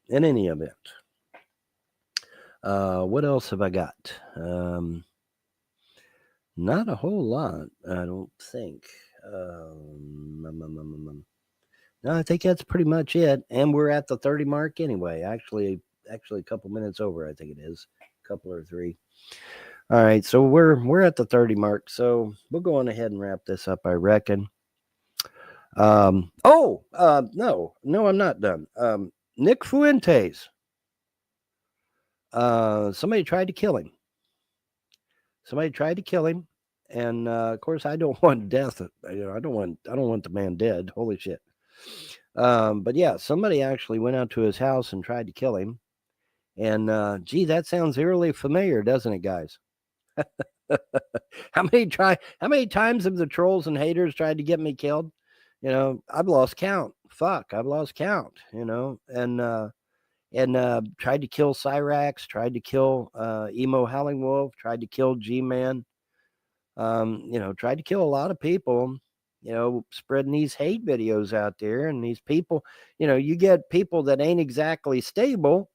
In any event, What else have I got? Not a whole lot, I don't think. No, I think that's pretty much it. And we're at the 30 mark anyway. Actually a couple minutes over, I think it is. A couple or three. All right, so we're at the 30 mark. So we'll go on ahead and wrap this up, I reckon. No, I'm not done. Nick Fuentes. Somebody tried to kill him. And of course, I don't want death. I don't want the man dead. Holy shit. But yeah, somebody actually went out to his house and tried to kill him. And gee, that sounds eerily familiar, doesn't it, guys? How many times have the trolls and haters tried to get me killed? I've lost count. Fuck, I've lost count. And tried to kill Cyrax, tried to kill Emo Howling Wolf, tried to kill G-Man. Tried to kill a lot of people. Spreading these hate videos out there, and these people, you get people that ain't exactly stable,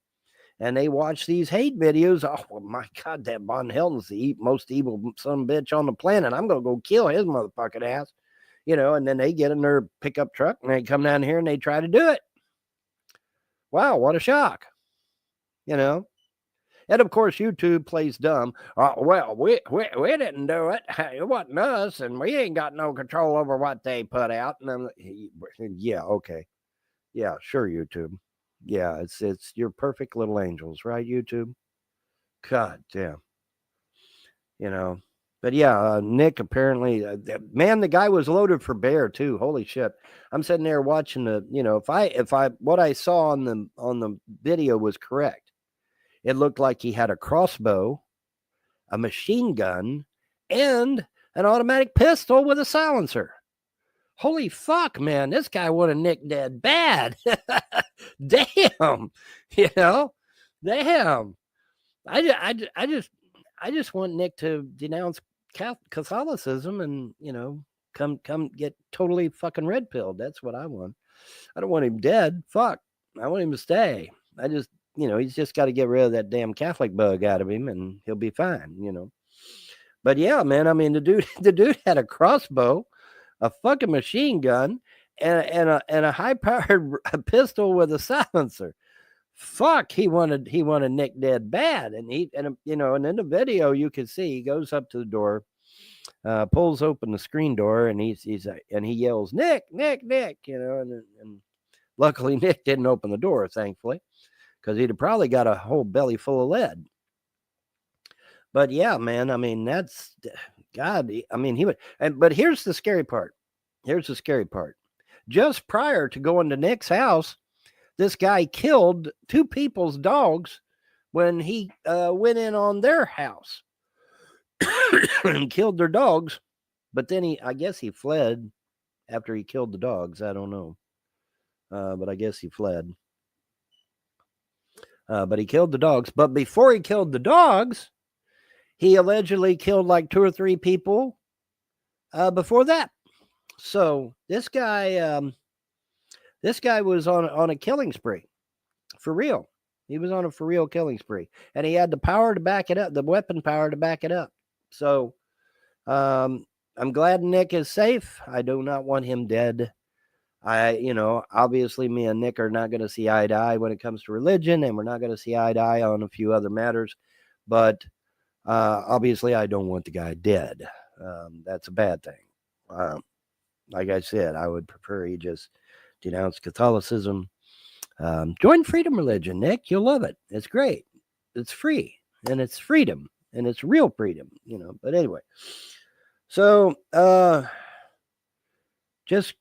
and they watch these hate videos. Oh, well, my God, that Von Helton's the most evil son of a bitch on the planet. I'm going to go kill his motherfucking ass. And then they get in their pickup truck and they come down here and they try to do it. Wow, what a shock. And of course, YouTube plays dumb. Well, we didn't do it. It wasn't us, and we ain't got no control over what they put out. And I'm like, yeah, okay. Yeah, sure, YouTube. Yeah, it's your perfect little angels, right, YouTube? God damn. But yeah, Nick apparently, man, the guy was loaded for bear too. Holy shit! I'm sitting there watching if what I saw on the video was correct, it looked like he had a crossbow, a machine gun, and an automatic pistol with a silencer. Holy fuck, man! This guy would have nicked dead bad. Damn, damn. I just want Nick to denounce Catholicism and come get totally fucking red pilled. That's what I want. I don't want him dead. Fuck, I want him to stay. I just he's just got to get rid of that damn Catholic bug out of him, and he'll be fine. But yeah, man. I mean, the dude had a crossbow, a fucking machine gun, and a high-powered pistol with a silencer. Fuck, he wanted Nick dead bad, and in the video you can see he goes up to the door, pulls open the screen door, and he yells, Nick, and luckily Nick didn't open the door, thankfully, because he'd have probably got a whole belly full of lead. But yeah, man, I mean, that's God. I mean, he would, but here's the scary part. Just prior to going to Nick's house, this guy killed two people's dogs when he went in on their house and killed their dogs. But then I guess he fled after he killed the dogs. I don't know. But I guess he fled. But he killed the dogs. But before he killed the dogs, he allegedly killed like 2 or 3 people before that. So this guy was on a killing spree, for real. He was on a for real killing spree, and he had the power to back it up, the weapon power to back it up. So I'm glad Nick is safe. I do not want him dead. Obviously me and Nick are not going to see eye to eye when it comes to religion, and we're not going to see eye to eye on a few other matters. But obviously I don't want the guy dead. That's a bad thing. Like I said, I would prefer he just denounce Catholicism. Join Freedom Religion, Nick. You'll love it. It's great. It's free, and it's freedom, and it's real freedom, But anyway, so just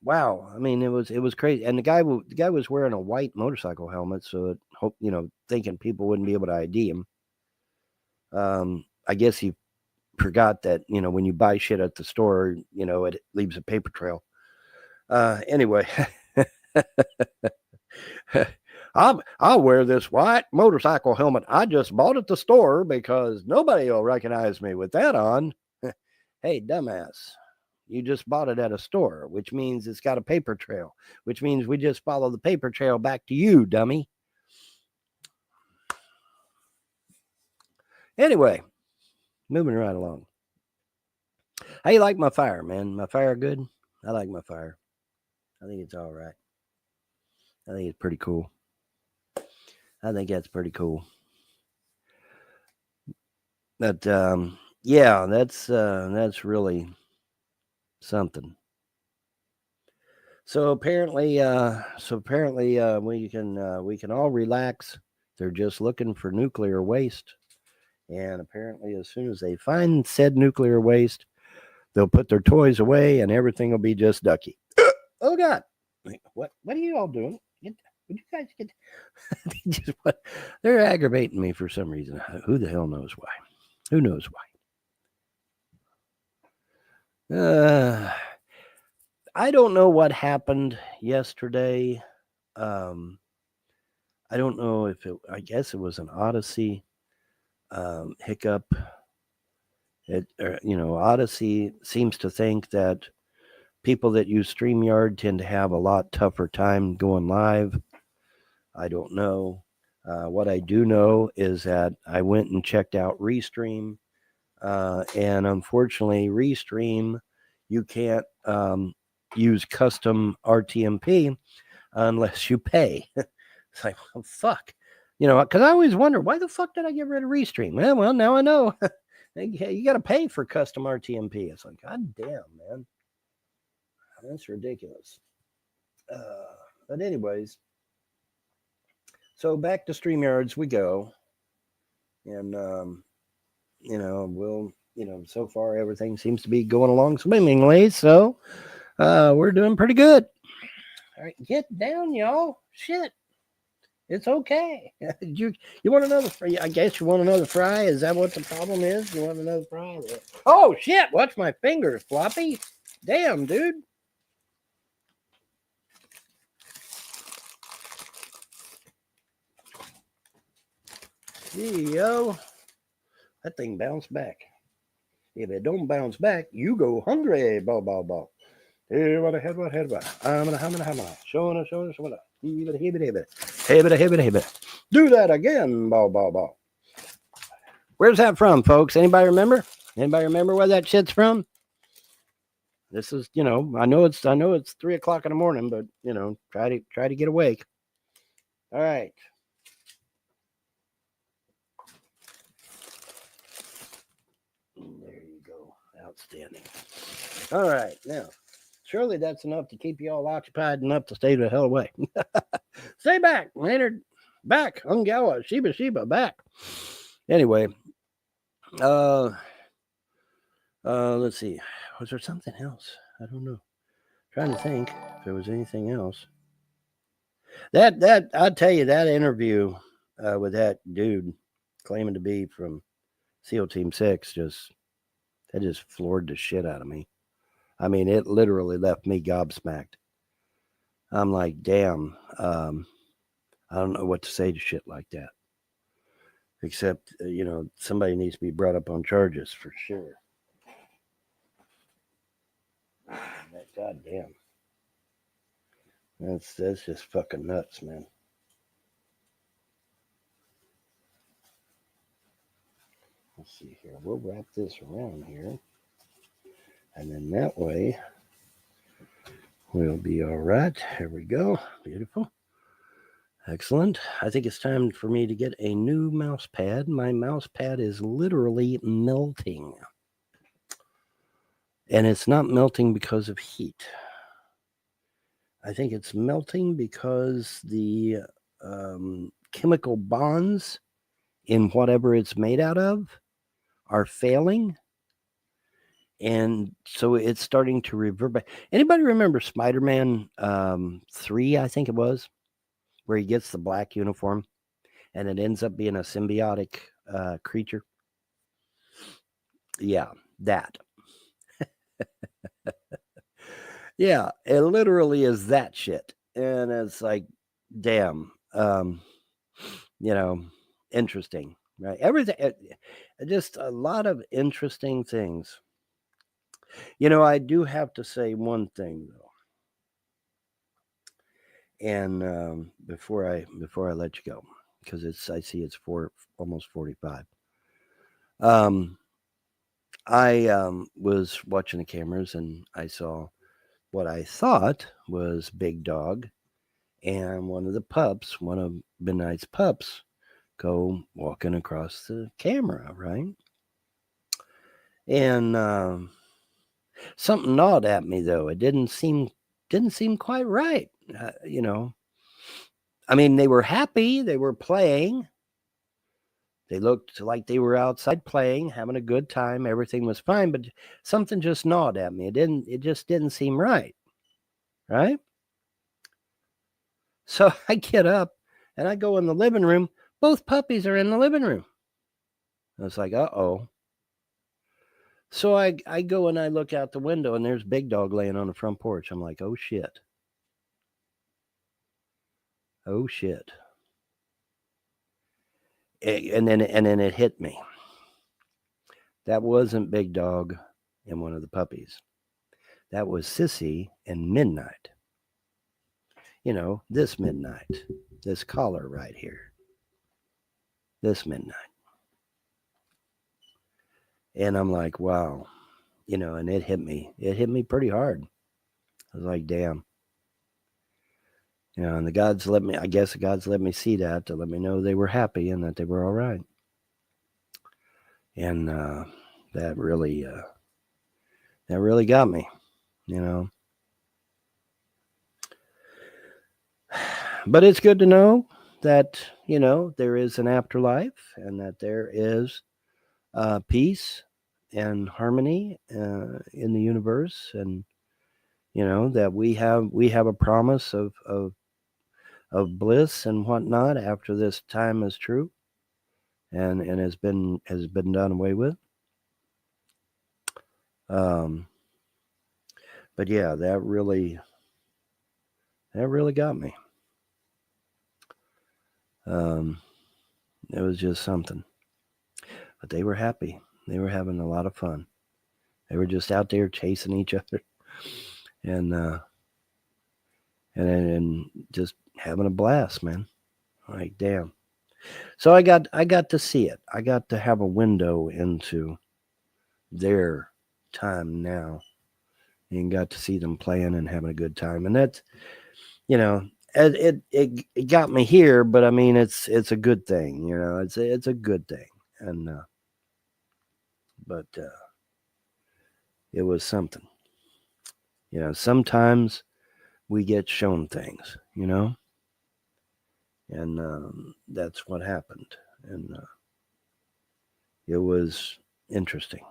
wow. I mean, it was crazy, and the guy was wearing a white motorcycle helmet, so thinking people wouldn't be able to ID him. I guess he forgot that when you buy shit at the store, it leaves a paper trail. Anyway, I'll wear this white motorcycle helmet I just bought at the store because nobody will recognize me with that on. Hey, dumbass, you just bought it at a store, which means it's got a paper trail, which means we just follow the paper trail back to you, dummy. Anyway, moving right along. How you like my fire, man? My fire good? I like my fire. I think it's all right. I think it's pretty cool. I think that's pretty cool. But yeah, that's really something. So apparently, we can all relax. They're just looking for nuclear waste, and apparently, as soon as they find said nuclear waste, they'll put their toys away, and everything will be just ducky. Oh God! What are you all doing? Would you guys get? They're aggravating me for some reason. Who the hell knows why? Who knows why? I don't know what happened yesterday. I don't know if it. I guess it was an Odyssey hiccup. Odyssey seems to think that people that use StreamYard tend to have a lot tougher time going live. I don't know. What I do know is that I went and checked out Restream, and unfortunately, Restream, you can't use custom RTMP unless you pay. It's like, well, fuck. Because I always wonder, why the fuck did I get rid of Restream? Well, now I know. You got to pay for custom RTMP. It's like, God damn, man. That's ridiculous. But anyways, so back to StreamYards we go. And, so far everything seems to be going along swimmingly. So we're doing pretty good. All right, get down, y'all. Shit. It's okay. You want another fry? I guess you want another fry. Is that what the problem is? You want another fry? Oh, shit. Watch my fingers, Floppy. Damn, dude. Yo. That thing bounced back. If it don't bounce back, you go hungry. Ball, ball, ball. Hey, what a head, what head, what? I'm gonna showing us. Hey, do that again, ball, ball, ball. Where's that from, folks? Anybody remember? Anybody remember where that shit's from? This is, I know it's 3:00 in the morning, but try to get awake. All right. There you go. Outstanding. All right, now. Surely that's enough to keep you all occupied enough to stay the hell away. Stay back, Maynard. Back. Ungawa. Sheba. Back. Anyway. Let's see. Was there something else? I don't know. Trying to think if there was anything else. That I'll tell you, that interview with that dude claiming to be from SEAL Team 6 just floored the shit out of me. I mean, it literally left me gobsmacked. I'm like, damn, I don't know what to say to shit like that. Except, somebody needs to be brought up on charges for sure. God damn. That's just fucking nuts, man. Let's see here. We'll wrap this around here. And then that way, we'll be all right. Here we go. Beautiful. Excellent. I think it's time for me to get a new mouse pad. My mouse pad is literally melting. And it's not melting because of heat. I think it's melting because the chemical bonds in whatever it's made out of are failing. And so it's starting to reverberate. Anybody remember Spider-Man 3, I think it was, where he gets the black uniform and it ends up being a symbiotic creature? Yeah, that. Yeah, it literally is that shit. And it's like, damn, interesting, right? Everything, just a lot of interesting things. I do have to say one thing though, and before I let you go, because I see it's almost 45. I was watching the cameras and I saw what I thought was Big Dog and one of the pups, one of Midnight's pups, go walking across the camera, right? And something gnawed at me though. It didn't seem quite right. I mean, they were happy, they were playing. They looked like they were outside playing, having a good time. Everything was fine, but something just gnawed at me. It just didn't seem right. Right? So I get up and I go in the living room. Both puppies are in the living room. I was like, uh-oh. So I go and I look out the window and there's Big Dog laying on the front porch. I'm like, oh shit. Oh shit. And then it hit me. That wasn't Big Dog and one of the puppies. That was Sissy and Midnight. This Midnight. This collar right here. This Midnight. And I'm like, wow. And it hit me. It hit me pretty hard. I was like, damn. And the gods I guess the gods let me see that to let me know they were happy and that they were all right. And that really got me, But it's good to know that, there is an afterlife and that there is peace and harmony in the universe, and that we have a promise of bliss and whatnot after this time is true and has been done away with. But yeah, that really got me. It was just something. But they were happy. They were having a lot of fun. They were just out there chasing each other and just having a blast, man. Like, damn. So I got to see it. I got to have a window into their time now and got to see them playing and having a good time. And that's, it got me here, but I mean, it's a good thing, it's a good thing. And, but it was something, sometimes we get shown things, and that's what happened. And it was interesting.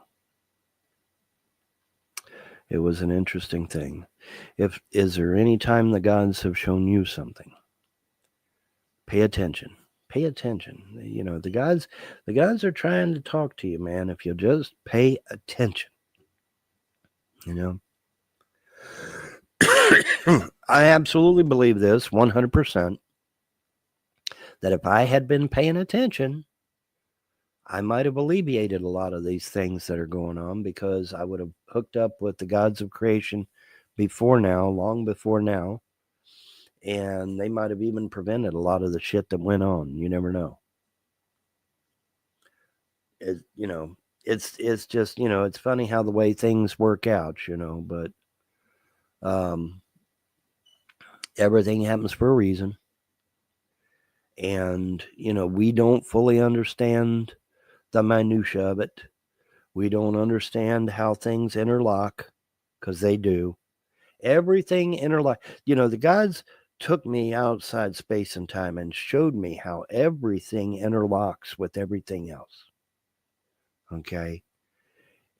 It was an interesting thing. Is there any time the gods have shown you something? Pay attention. Pay attention. The gods are trying to talk to you, man. If you just pay attention. I absolutely believe this 100%, that if I had been paying attention, I might have alleviated a lot of these things that are going on, because I would have hooked up with the gods of creation before now, long before now, and they might have even prevented a lot of the shit that went on. You never know. It's just, it's funny how the way things work out, but everything happens for a reason. And, we don't fully understand the minutia of it. We don't understand how things interlock, because they do. Everything interlock. The gods took me outside space and time and showed me how everything interlocks with everything else. Okay.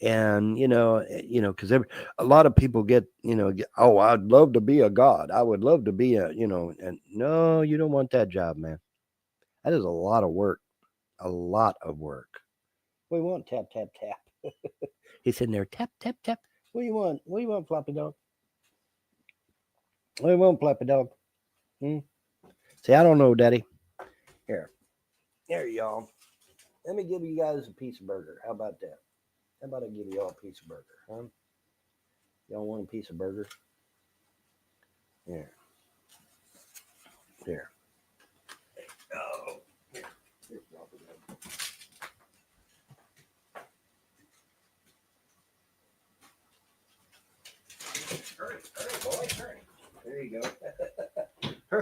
And, because a lot of people get, oh, I'd love to be a god. I would love to be and no, you don't want that job, man. That is a lot of work. A lot of work. What do you want? Tap, tap, tap. He's sitting there, tap, tap, tap. What do you want? What do you want, Floppy Dog? What do you want, Floppy Dog? See, I don't know, Daddy. Here, y'all. Let me give you guys a piece of burger. How about that? How about I give y'all a piece of burger, huh? Y'all want a piece of burger? Here. Here. Oh. Here, Floppy Dog.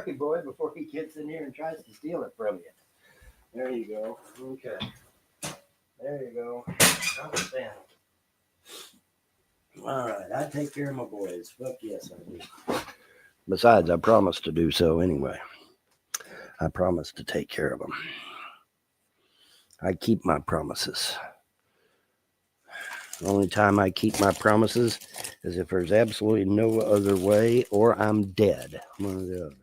Hurry, boy, before he gets in here and tries to steal it from you. There you go. Okay. There you go. Understand. All right, I take care of my boys. Fuck yes, I do. Besides, I promised to do so anyway. I promised to take care of them. I keep my promises. The only time I keep my promises is if there's absolutely no other way or I'm dead. One or the other.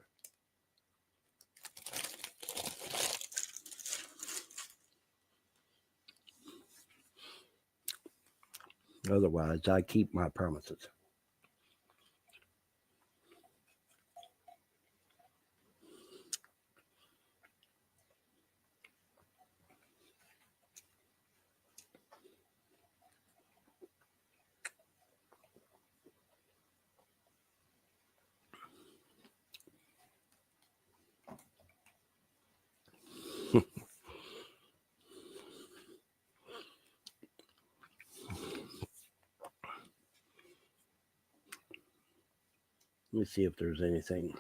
Otherwise, I keep my promises. Let me see if there's anything.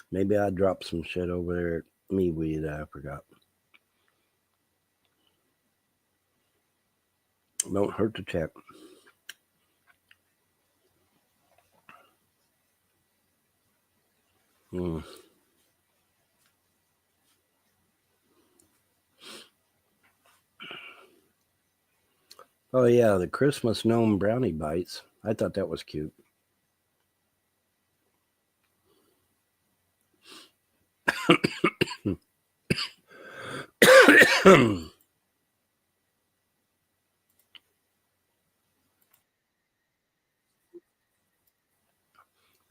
Maybe I dropped some shit over there at MeWe that I forgot. Don't hurt to check. Oh yeah, the Christmas gnome brownie bites. I thought that was cute.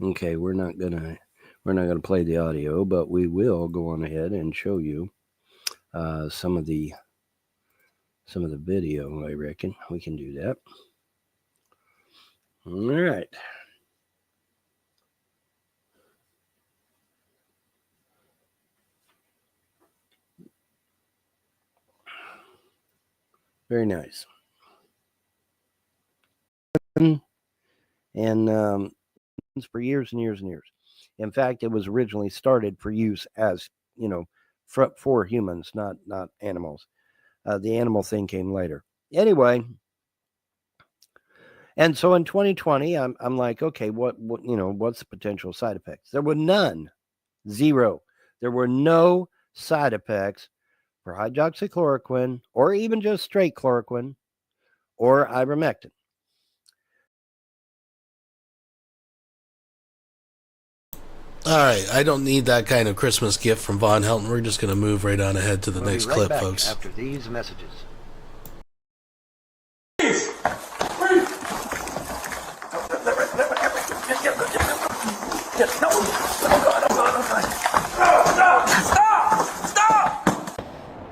Okay, we're not gonna play the audio, but we will go on ahead and show you some of the video. I reckon we can do that. All right. Very nice. And for years and years and years. In fact, it was originally started for use as, for humans, not animals. The animal thing came later. Anyway, and so in 2020, I'm like, okay, what's the potential side effects? There were none. Zero. There were no side effects for hydroxychloroquine or even just straight chloroquine or ivermectin. All right, I don't need that kind of Christmas gift from Von Helton. We're just going to move right on ahead to the next clip, folks. After these messages.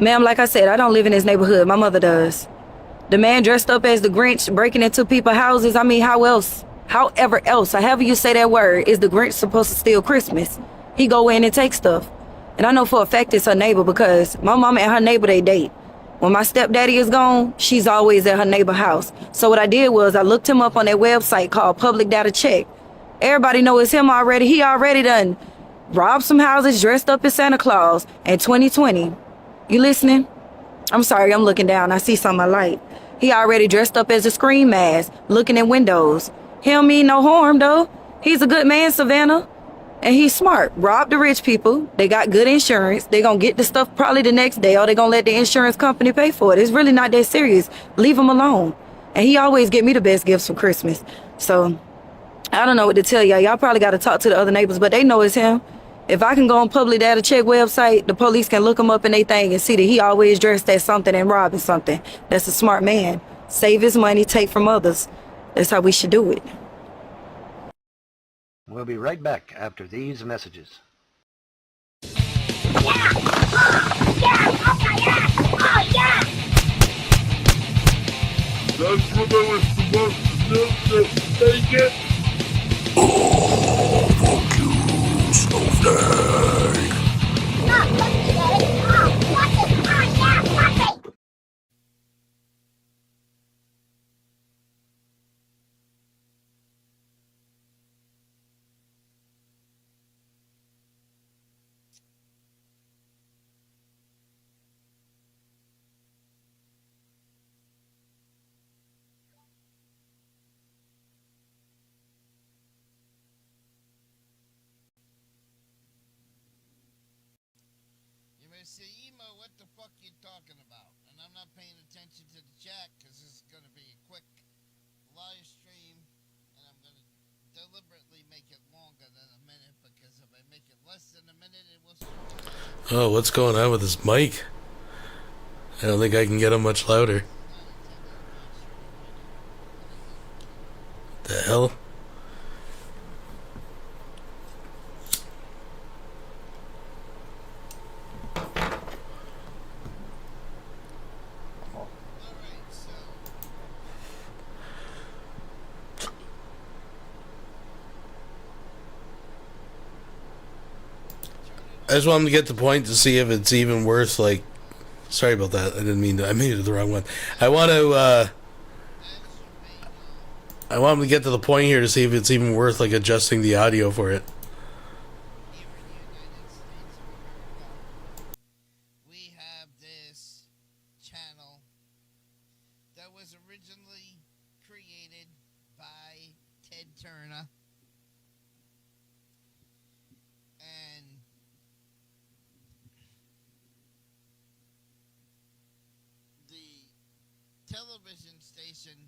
Ma'am, like I said, I don't live in this neighborhood. My mother does. The man dressed up as the Grinch breaking into people's houses. I mean, how else? However else, however you say that word, is the Grinch supposed to steal Christmas? He go in and take stuff. And I know for a fact it's her neighbor because my mama and her neighbor, they date. When my stepdaddy is gone, she's always at her neighbor's house. So what I did was I looked him up on that website called Public Data Check. Everybody knows it's him already. He already done robbed some houses, dressed up as Santa Claus in 2020. You listening? I'm sorry, I'm looking down. I see something I like. He already dressed up as a screen mask, looking in windows. He don't mean no harm, though. He's a good man, Savannah. And he's smart. Rob the rich people. They got good insurance. They gonna get the stuff probably the next day, or they gonna let the insurance company pay for it. It's really not that serious. Leave him alone. And he always get me the best gifts for Christmas. So, I don't know what to tell y'all. Y'all probably gotta talk to the other neighbors, but they know it's him. If I can go on Public Data Check website, the police can look him up in they thing and see that he always dressed as something and robbing something. That's a smart man. Save his money, take from others. That's how we should do it. We'll be right back after these messages. Yeah! Oh, yeah! Oh, my God! Oh, yeah! That's what I was supposed to do to take it. Oh, fuck you, snowflake. Oh, fuck me, Daddy! Oh, fuck it! Oh, yeah! Fuck it! I say, Emo, what the fuck you talking about? And I'm not paying attention to the chat because this is going to be a quick live stream, and I'm going to deliberately make it longer than a minute, because if I make it less than a minute, it will... Oh, what's going on with this mic? I don't think I can get him much louder. The hell? I just want him to get the point to see if it's even worth, like... Sorry about that. I didn't mean to... I made it the wrong one. I want him to get to the point here to see if it's even worth, like, adjusting the audio for it. We have this channel that was originally created by Ted Turner. And the television station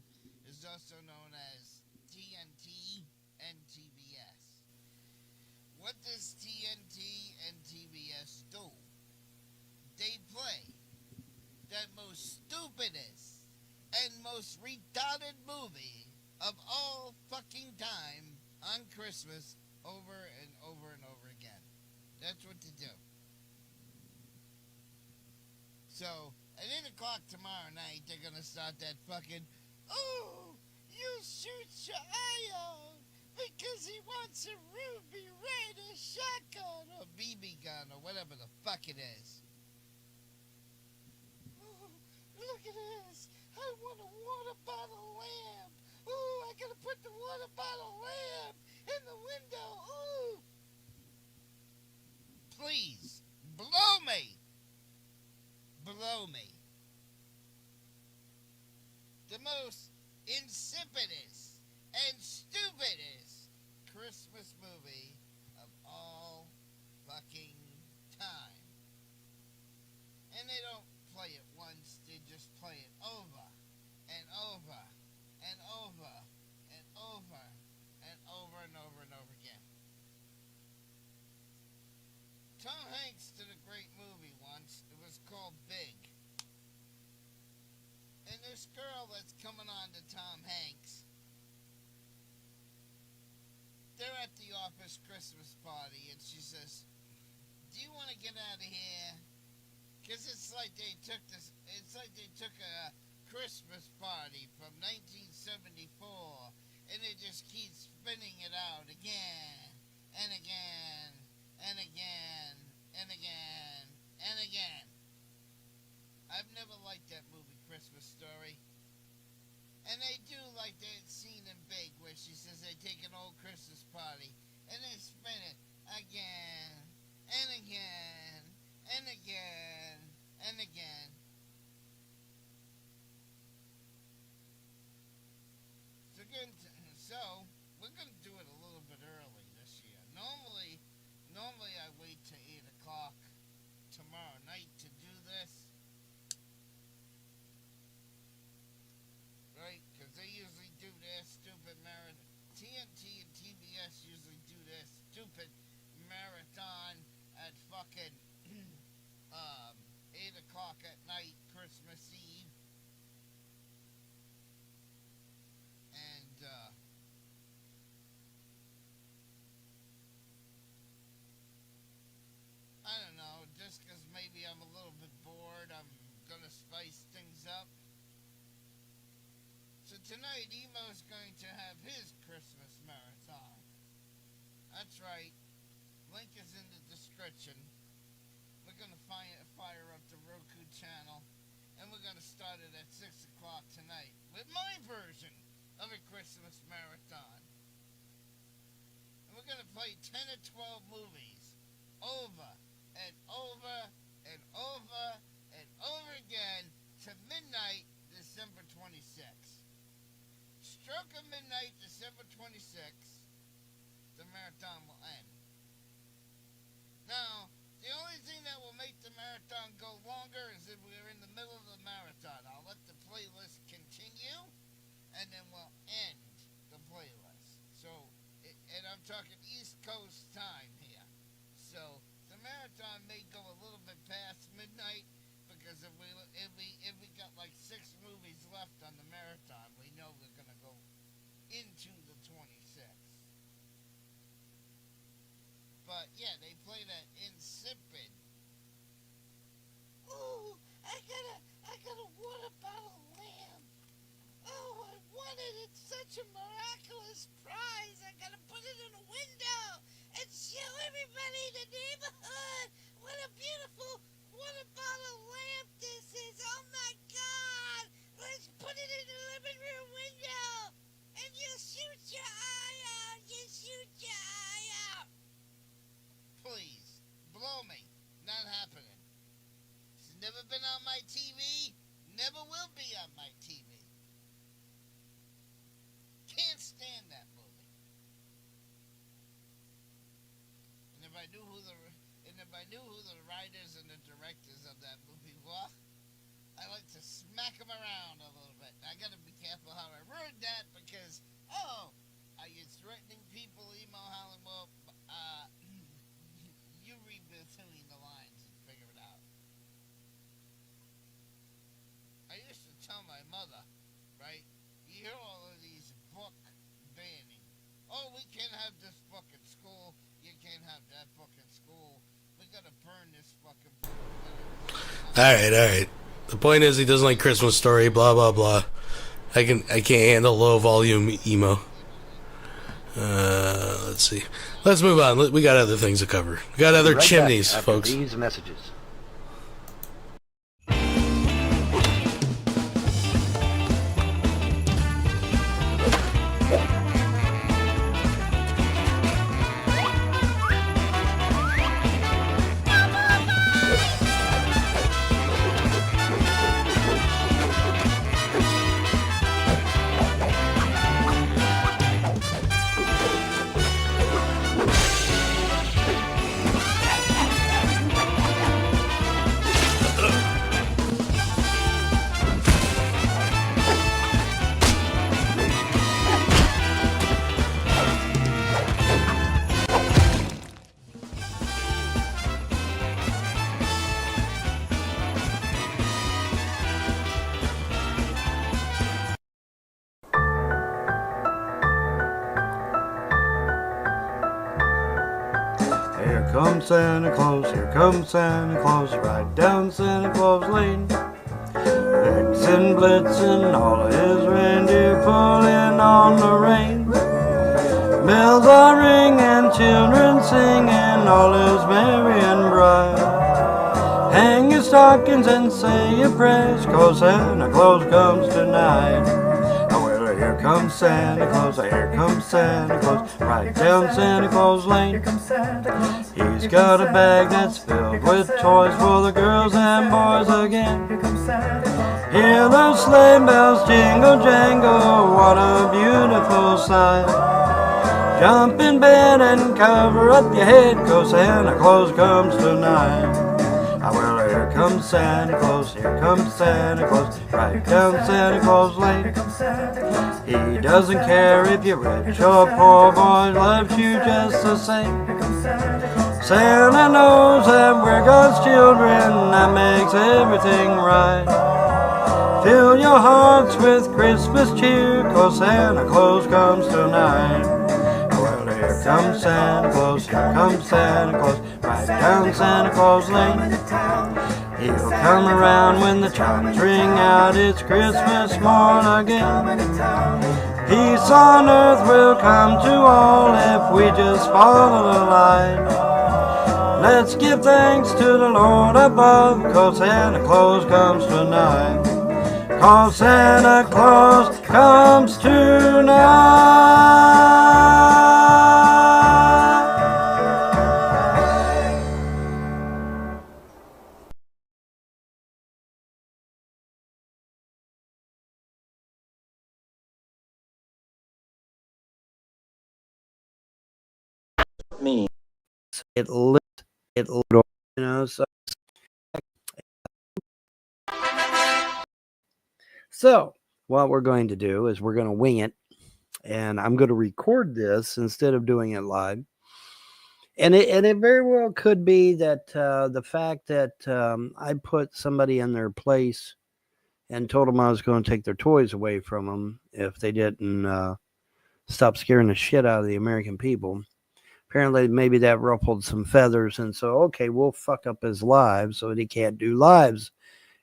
is also known as TNT and TBS. What does TNT and TBS do? They play that most stupidest and most retarded movie of all fucking time on Christmas over and over and over again. That's what they do. So, at 8 o'clock tomorrow night, they're gonna start that fucking, oh, you shoot your eye out because he wants a ruby red a shotgun or BB gun or whatever the fuck it is. Oh, look at this. I want a water bottle lamp. Oh, I gotta put the water bottle lamp in the window. Oh. Please, blow me. Blow me. The most insipidest and stupidest Christmas movie of all fucking time. And they don't play it once, they just play it over and over and over and over and over and over and over again. Tom Hanks did a great movie once. It was called Big. And this girl that's coming on to Tom Hanks, they're at the office Christmas party, and she says, do you want to get out of here? Because it's like they took a Christmas party from 1974, and they just keep spinning it out again and again and again and again and again. I've never liked that movie, Christmas Story. And they do like that scene in Big where she says they take an old Christmas party and they spin it again and again and again and again. So we're going to do it a little bit early this year. Normally I wait till 8 o'clock tomorrow night to do this. Right? Because they usually do their stupid marathon. TNT and TBS usually do their stupid marathon at fucking 8 o'clock at night, Christmas Eve. And, I don't know, just because maybe I'm a little bit bored, I'm gonna spice things up. So tonight, Emo's going to have his Christmas marathon. That's right. Link is in the description. We're going to fire up the Roku channel, and we're going to start it at 6 o'clock tonight with my version of a Christmas marathon. And we're going to play 10 or 12 movies over and over and over and over again to midnight, December 26th. Stroke of midnight, December 26th, the marathon will end. Now, the only thing that will make the marathon and then we'll end the playlist. So, and I'm talking East Coast time here. So the marathon may go a little bit past midnight because if we got like 6 movies left on the marathon, we know we're gonna go into the 26th. But yeah, they play that insipid. Ooh, I got a water bottle lamp. Oh, I won it. It's such a miraculous prize. I gotta put it in a window and show everybody in the neighborhood what a beautiful water bottle lamp this is. Oh my God. Let's put it in the living room window and you'll shoot your eye out. You shoot your eye out. Please, blow me. Not happening. It's never been on my TV. Never will be on my TV. Can't stand that movie. And if I knew who the writers and the directors of that movie were, I like to smack them around a little bit. I gotta be careful how I word that because, are you threatening people, emo howling? Well, you read between the lines and figure it out. I used to tell my mother, right? You hear all of these book banning. Oh, we can't have this book in school. You can't have that book in school. We gotta burn this fucking book. Alright. The point is he doesn't like Christmas Story, blah blah blah. I can't handle low volume emo. Let's see. Let's move on. We got other things to cover. We got other chimneys, folks. These messages. Here comes Santa Claus, right down Santa Claus Lane. Blitzen, blitzen, all of his reindeer pulling on the rein. Bells are ringing, children singing, all is merry and bright. Hang your stockings and say your prayers, 'cause Santa Claus comes tonight. Here comes Santa Claus, right down Santa Claus Lane. He's got a bag that's filled with toys for the girls and boys again. Hear those sleigh bells jingle jangle, what a beautiful sight. Jump in bed and cover up your head, 'cause Santa Claus comes tonight. Well, here comes Santa Claus, right down Santa Claus Lane. He doesn't care if you're rich or poor, boy, loves you just the same. Santa knows that we're God's children, that makes everything right. Fill your hearts with Christmas cheer, 'cause Santa Claus comes tonight. Well, here comes Santa Claus, right down Santa Claus Lane. He'll come around when the chimes ring out, it's Christmas morn again. Peace on earth will come to all if we just follow the light. Let's give thanks to the Lord above, 'cause Santa Claus comes tonight. 'Cause Santa Claus comes tonight. Means it lit, you know. So what we're going to do is we're going to wing it, and I'm going to record this instead of doing it live. And it very well could be that the fact that I put somebody in their place and told them I was going to take their toys away from them if they didn't stop scaring the shit out of the American people. Apparently, maybe that ruffled some feathers, and so, okay, we'll fuck up his live so that he can't do lives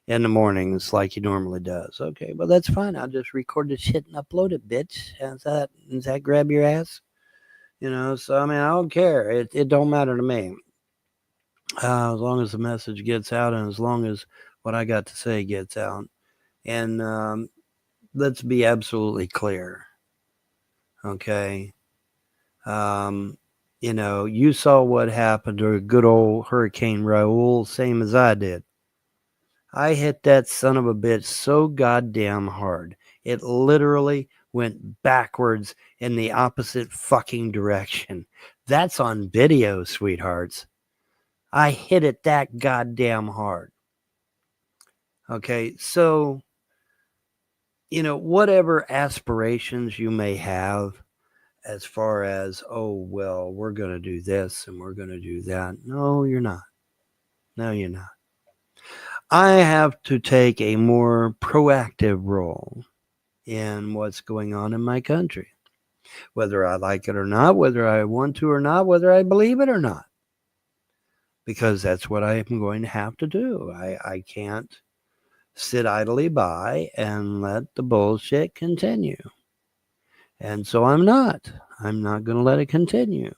in the mornings like he normally does. Okay, well, that's fine. I'll just record the shit and upload it, bitch. Does that grab your ass? So, I mean, I don't care. It don't matter to me. As long as the message gets out and as long as what I got to say gets out. And let's be absolutely clear. Okay. You saw what happened to good old Hurricane Raoul, same as I did. I hit that son of a bitch so goddamn hard. It literally went backwards in the opposite fucking direction. That's on video, sweethearts. I hit it that goddamn hard. Okay, so, whatever aspirations you may have as far as, oh, well, we're going to do this and we're going to do that. No, you're not. No, you're not. I have to take a more proactive role in what's going on in my country, whether I like it or not, whether I want to or not, whether I believe it or not, because that's what I am going to have to do. I can't sit idly by and let the bullshit continue. And so I'm not going to let it continue.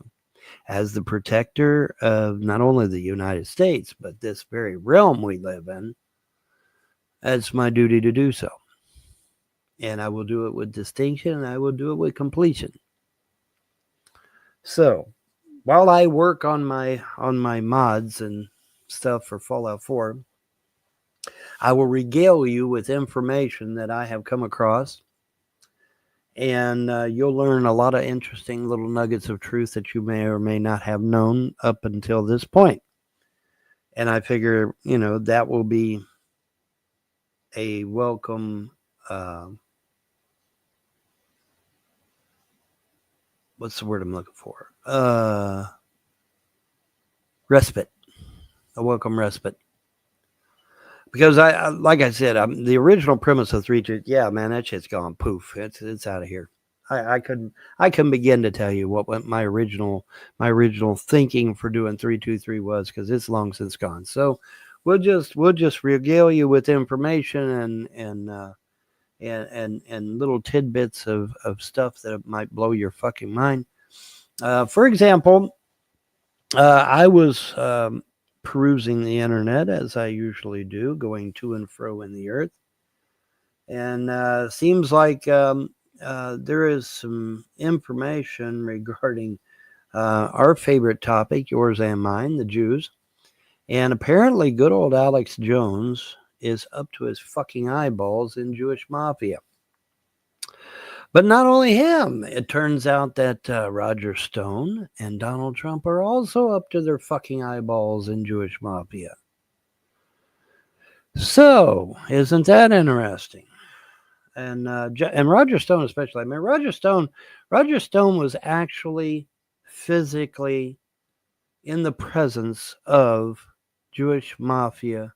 As the protector of not only the United States, but this very realm we live in, it's my duty to do so. And I will do it with distinction, and I will do it with completion. So, while I work on my mods and stuff for Fallout 4, I will regale you with information that I have come across. And you'll learn a lot of interesting little nuggets of truth that you may or may not have known up until this point. And I figure, that will be a welcome, what's the word I'm looking for? Respite. A welcome respite. Because I like I said, the original premise of 3-2, yeah, man, that shit's gone poof. It's out of here. I couldn't begin to tell you what my original thinking for doing 3-2-3 was, because it's long since gone. So we'll just regale you with information and little tidbits of stuff that might blow your fucking mind. For example, I was perusing the internet, as I usually do, going to and fro in the earth. And seems like there is some information regarding our favorite topic, yours and mine, the Jews. And apparently good old Alex Jones is up to his fucking eyeballs in Jewish mafia. But not only him, it turns out that Roger Stone and Donald Trump are also up to their fucking eyeballs in Jewish mafia. So, isn't that interesting? And Roger Stone especially. I mean, Roger Stone was actually physically in the presence of Jewish mafia,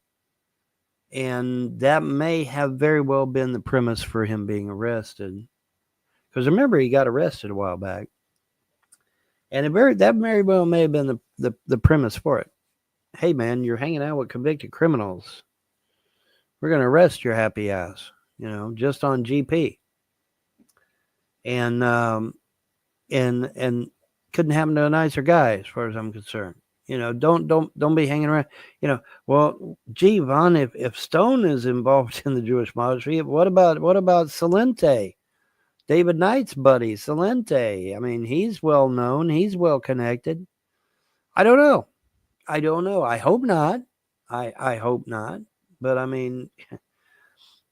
and that may have very well been the premise for him being arrested. Because remember, he got arrested a while back, and that very well may have been the premise for it. Hey, man, you're hanging out with convicted criminals. We're going to arrest your happy ass, just on GP. And couldn't happen to a nicer guy, as far as I'm concerned. Don't be hanging around. Well, gee, Vaughn, if Stone is involved in the Jewish mafia, what about Salente? David Knight's buddy, Salente. I mean, he's well known. He's well connected. I don't know. I hope not. I hope not. But I mean,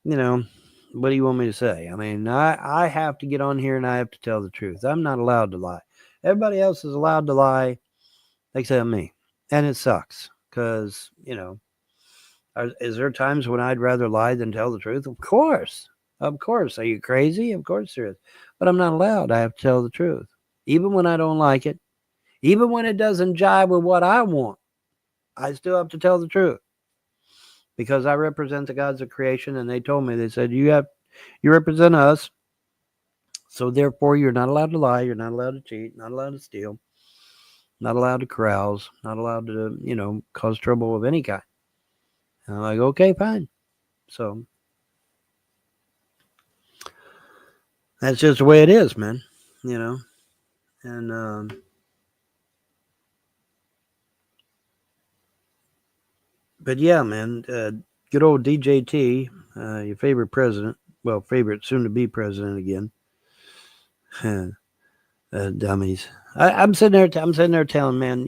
what do you want me to say? I mean, I have to get on here and I have to tell the truth. I'm not allowed to lie. Everybody else is allowed to lie, except me. And it sucks because, is there times when I'd rather lie than tell the truth? Of course. Of course. Are you crazy? Of course there is. But I'm not allowed. I have to tell the truth. Even when I don't like it, even when it doesn't jive with what I want, I still have to tell the truth. Because I represent the gods of creation, and they told me, they said, you represent us, so therefore you're not allowed to lie, you're not allowed to cheat, not allowed to steal, not allowed to carouse, not allowed to, cause trouble of any kind. And I'm like, okay, fine. So that's just the way it is, man. And but yeah, man, good old DJT, your favorite president, well, favorite soon-to-be president again. Dummies. I'm sitting there telling, man,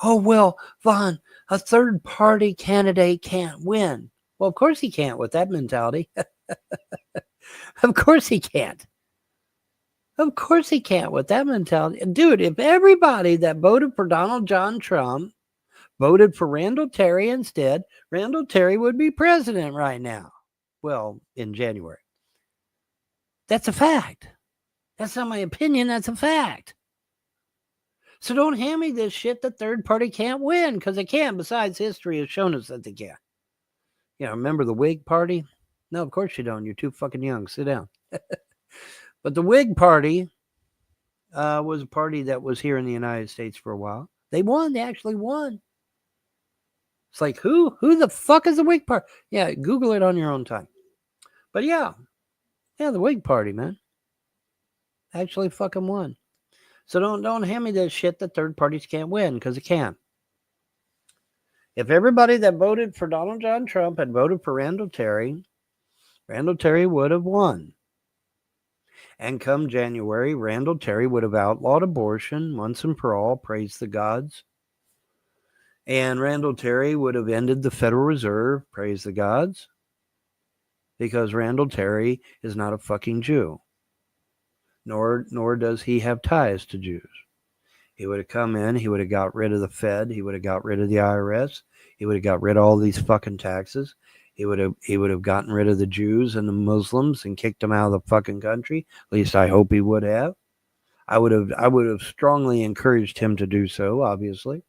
oh, well, Vaughn, a third party candidate can't win. Well, of course he can't with that mentality. Of course he can't. Of course he can't with that mentality. Dude, if everybody that voted for Donald John Trump voted for Randall Terry instead, Randall Terry would be president right now. Well, in January. That's a fact. That's not my opinion. That's a fact. So don't hand me this shit that third party can't win, because they can't. Besides, history has shown us that they can. Remember the Whig Party? No, of course you don't. You're too fucking young. Sit down. But the Whig Party was a party that was here in the United States for a while. They won. They actually won. It's like, who the fuck is the Whig Party? Yeah, Google it on your own time. But yeah, the Whig Party, man, actually fucking won. So don't hand me this shit that third parties can't win, because it can. If everybody that voted for Donald John Trump had voted for Randall Terry would have won. And come January, Randall Terry would have outlawed abortion once and for all, praise the gods. And Randall Terry would have ended the Federal Reserve, praise the gods. Because Randall Terry is not a fucking Jew. Nor does he have ties to Jews. He would have come in, he would have got rid of the Fed, he would have got rid of the IRS, he would have got rid of all these fucking taxes. He would have gotten rid of the Jews and the Muslims and kicked them out of the fucking country. At least I hope he would have. I would have strongly encouraged him to do so, obviously,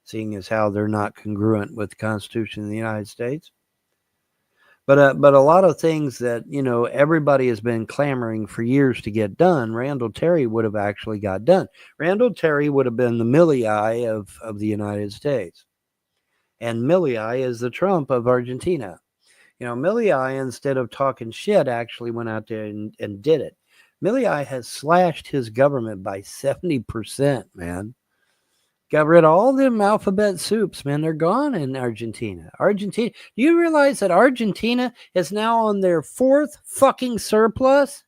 seeing as how they're not congruent with the Constitution of the United States. But a lot of things that, everybody has been clamoring for years to get done, Randall Terry would have actually got done. Randall Terry would have been the Milley of the United States. And Milley is the Trump of Argentina. Milley, instead of talking shit, actually went out there and did it. Milley has slashed his government by 70%, man. Got rid of all them alphabet soups, man. They're gone in Argentina. Do you realize that Argentina is now on their 4th fucking surplus?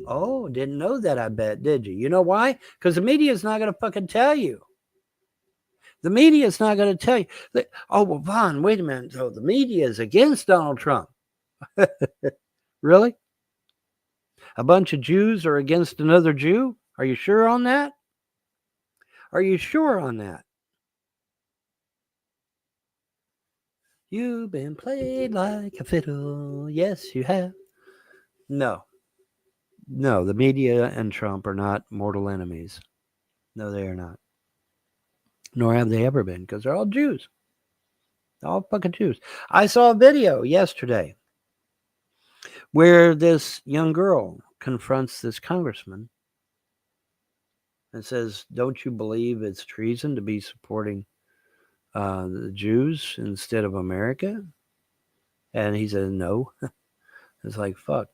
Oh, didn't know that, I bet, did you? You know why? Because the media is not going to fucking tell you. The media is not going to tell you. Oh, well, Vaughn, wait a minute. So the media is against Donald Trump. Really? A bunch of Jews are against another Jew? Are you sure on that? Are you sure on that? You've been played like a fiddle. Yes, you have. No, the media and Trump are not mortal enemies. No, they are not. Nor have they ever been, because they're all Jews. All fucking Jews. I saw a video yesterday where this young girl confronts this congressman and says, don't you believe it's treason to be supporting the Jews instead of America? And he said, no. It's like, fuck.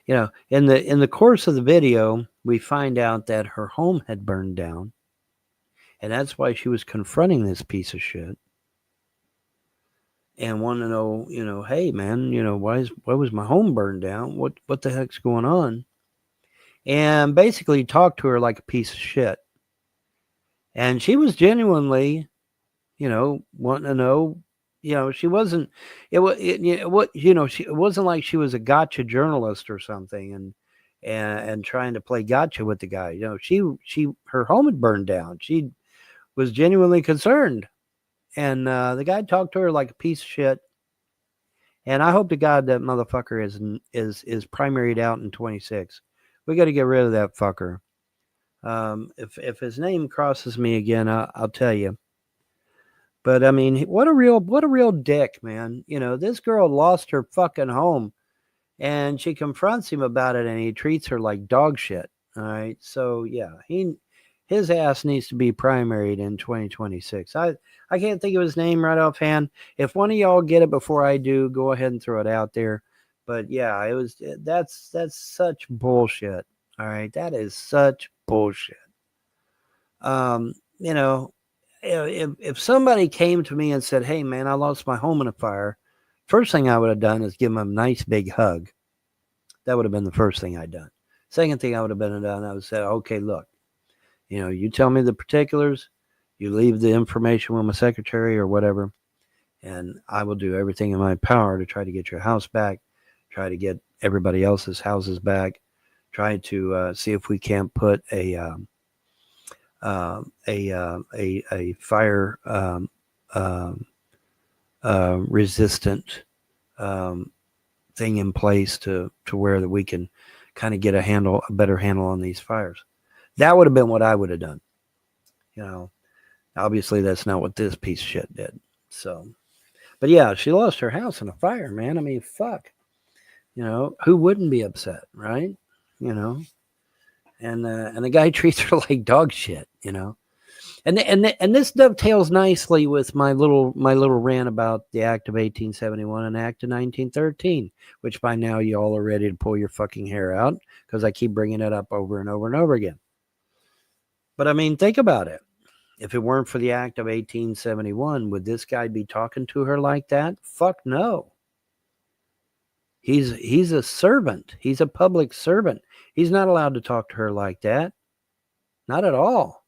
In the course of the video, we find out that her home had burned down. And that's why she was confronting this piece of shit. And wanted to know, hey, man, why was my home burned down? What the heck's going on? And basically talked to her like a piece of shit. And she was genuinely, wanting to know, she wasn't, it wasn't like she was a gotcha journalist or something and trying to play gotcha with the guy. Her home had burned down. She was genuinely concerned. And the guy talked to her like a piece of shit. And I hope to God that motherfucker is primaried out in 26. We got to get rid of that fucker. If his name crosses me again, I'll tell you. But I mean, what a real dick, man. You know, this girl lost her fucking home, and she confronts him about it, and he treats her like dog shit. All right, so yeah, his ass needs to be primaried in 2026. I can't think of his name right offhand. If one of y'all get it before I do, go ahead and throw it out there. But yeah, that's such bullshit. All right, that is such bullshit. You know, if somebody came to me and said, "Hey, man, I lost my home in a fire," first thing I would have done is give them a nice big hug. That would have been the first thing I'd done. Second thing I would have done, I would say, "Okay, look, you know, you tell me the particulars, you leave the information with my secretary or whatever, and I will do everything in my power to try to get your house back, try to get everybody else's houses back, try to see if we can't put a fire resistant thing in place to where that we can kind of get a better handle on these fires." That would have been what I would have done. You know, obviously that's not what this piece of shit did. So, but yeah, she lost her house in a fire, man. I mean, fuck. You know, who wouldn't be upset, right? You know, and the guy treats her like dog shit. You know, and this dovetails nicely with my little rant about the Act of 1871 and Act of 1913, which by now you all are ready to pull your fucking hair out because I keep bringing it up over and over and over again. But I mean, think about it. If it weren't for the Act of 1871, would this guy be talking to her like that? Fuck no. He's a servant. He's a public servant. He's not allowed to talk to her like that. Not at all.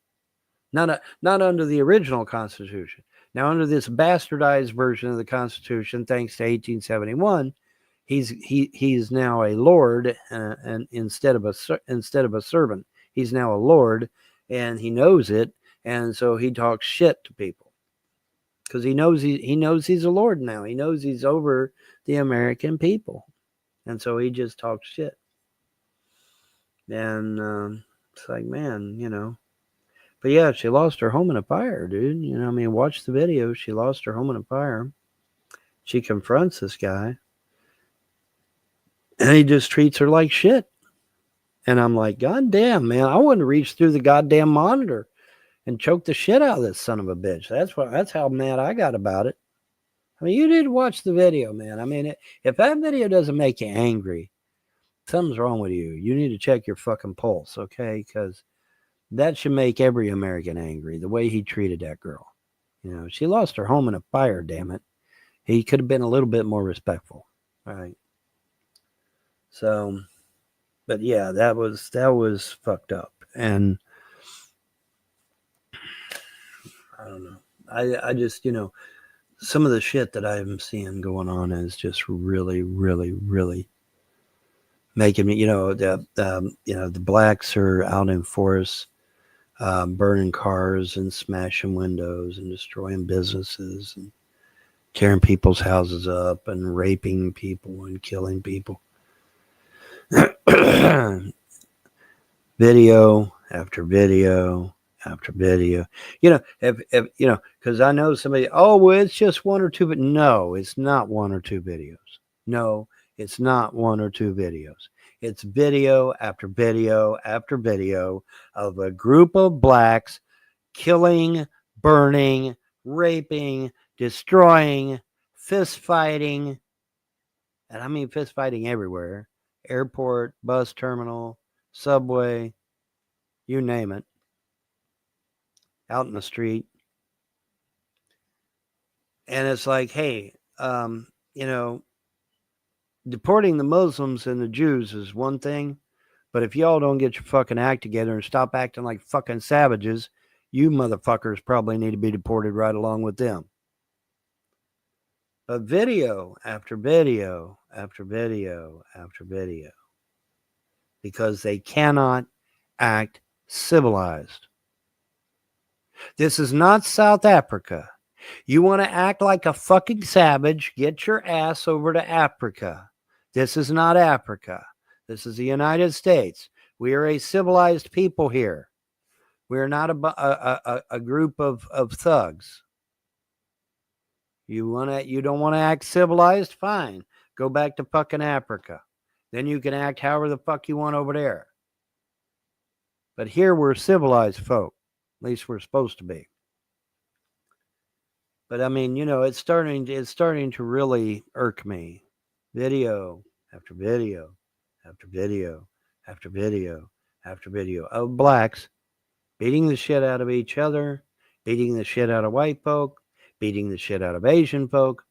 Not under the original Constitution. Now, under this bastardized version of the Constitution, thanks to 1871, he's now a lord, and instead of a servant, he's now a lord, and he knows it, and so he talks shit to people because he knows he's a lord now. He knows he's over the American people, and so he just talks shit. And it's like, man, you know. But yeah, she lost her home in a fire, dude. You know, I mean, watch the video. She lost her home in a fire. She confronts this guy, and he just treats her like shit. And I'm like, God damn, man, I wouldn't reach through the goddamn monitor and choke the shit out of this son of a bitch. That's how mad I got about it. I mean, you did watch the video, man. I mean, if that video doesn't make you angry, something's wrong with you. You need to check your fucking pulse, okay? Because that should make every American angry, the way he treated that girl. You know, she lost her home in a fire, damn it. He could have been a little bit more respectful. All right. So, but yeah, that was fucked up. And I don't know. I just, you know, some of the shit that I'm seeing going on is just really, really, really making me, you know, the blacks are out in forests, burning cars and smashing windows and destroying businesses and tearing people's houses up and raping people and killing people. Video after video after video. You know, if you know, because I know somebody, oh, well, it's just one or two, but no, it's not one or two videos. No, it's not one or two videos. It's video after video after video of a group of blacks killing, burning, raping, destroying, fist fighting. And I mean fist fighting everywhere. Airport, bus terminal, subway, you name it. Out in the street. And it's like, hey, you know, deporting the Muslims and the Jews is one thing, but if y'all don't get your fucking act together and stop acting like fucking savages, you motherfuckers probably need to be deported right along with them. But video after video after video after video, because they cannot act civilized. This is not South Africa. You want to act like a fucking savage, get your ass over to Africa. This is not Africa. This is the United States. We are a civilized people here. We are not a group of thugs. You don't want to act civilized? Fine. Go back to fucking Africa. Then you can act however the fuck you want over there. But here we're civilized folk. At least we're supposed to be. But I mean, it's starting to really irk me. Video after video after video after video after video of blacks beating the shit out of each other, beating the shit out of white folk, beating the shit out of Asian folk,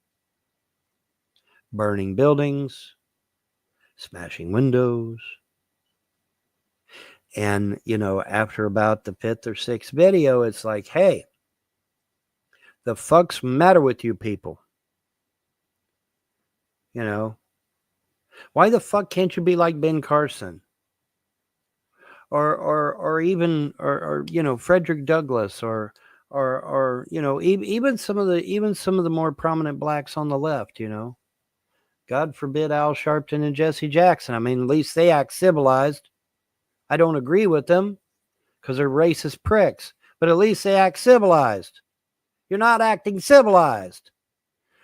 burning buildings, smashing windows. And, after about the 5th or 6th video, it's like, hey, the fuck's matter with you people? Why the fuck can't you be like Ben Carson? Or even Frederick Douglass or even some of the more prominent blacks on the left, God forbid Al Sharpton and Jesse Jackson. I mean, at least they act civilized. I don't agree with them because they're racist pricks, but at least they act civilized. You're not acting civilized.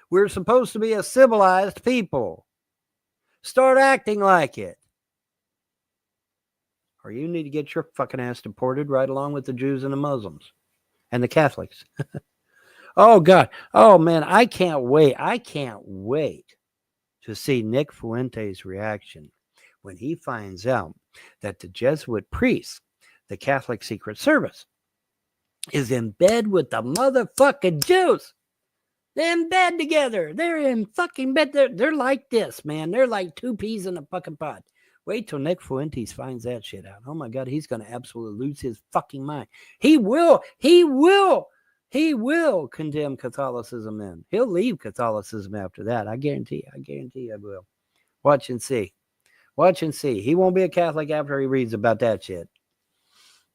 We're supposed to be a civilized people. Start acting like it. Or you need to get your fucking ass deported right along with the Jews and the Muslims and the Catholics. Oh, God. Oh, man, I can't wait. I can't wait to see Nick Fuente's reaction when he finds out that the Jesuit priest, the Catholic Secret Service, is in bed with the motherfucking Jews. They're in bed together. They're in fucking bed. They're like this, man. They're like two peas in a fucking pod. Wait till Nick Fuentes finds that shit out. Oh my God, he's going to absolutely lose his fucking mind. He will condemn Catholicism in. He'll leave Catholicism after that. I guarantee I will. Watch and see. He won't be a Catholic after he reads about that shit.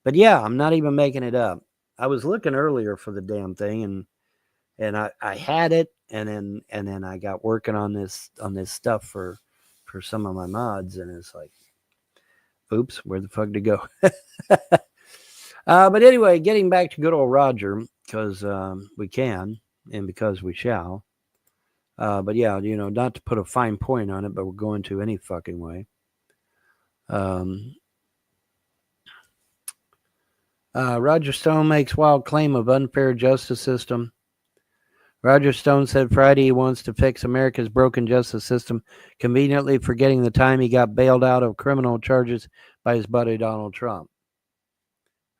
But yeah, I'm not even making it up. I was looking earlier for the damn thing and I had it and then I got working on this stuff for some of my mods and it's like, oops, where the fuck to go? But anyway, getting back to good old Roger, because we can and because we shall. But yeah, not to put a fine point on it, but we're going to any fucking way. Roger Stone makes wild claim of unfair justice system. Roger Stone said Friday he wants to fix America's broken justice system, conveniently forgetting the time he got bailed out of criminal charges by his buddy Donald Trump.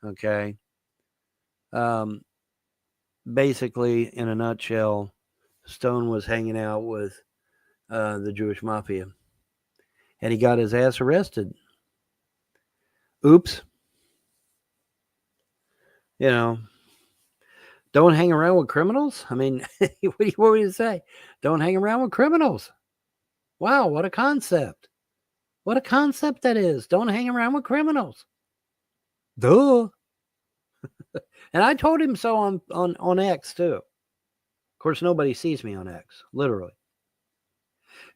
Okay. Basically, in a nutshell, Stone was hanging out with the Jewish mafia, and he got his ass arrested. Oops. Don't hang around with criminals? I mean, what do you say? Don't hang around with criminals. Wow, what a concept. What a concept that is. Don't hang around with criminals. Duh. And I told him so on X too. Of course, nobody sees me on X, literally.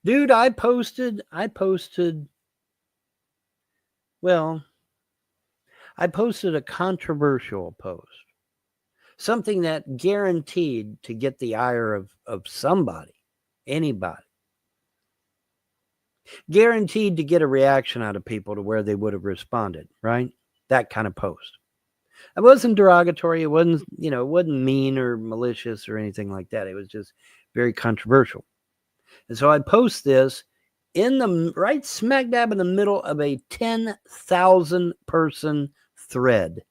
Dude, I posted a controversial post. Something that guaranteed to get the ire of somebody, anybody. Guaranteed to get a reaction out of people to where they would have responded, right? That kind of post. It wasn't derogatory. It wasn't, it wasn't mean or malicious or anything like that. It was just very controversial. And so I post this in the right smack dab in the middle of a 10,000 person thread.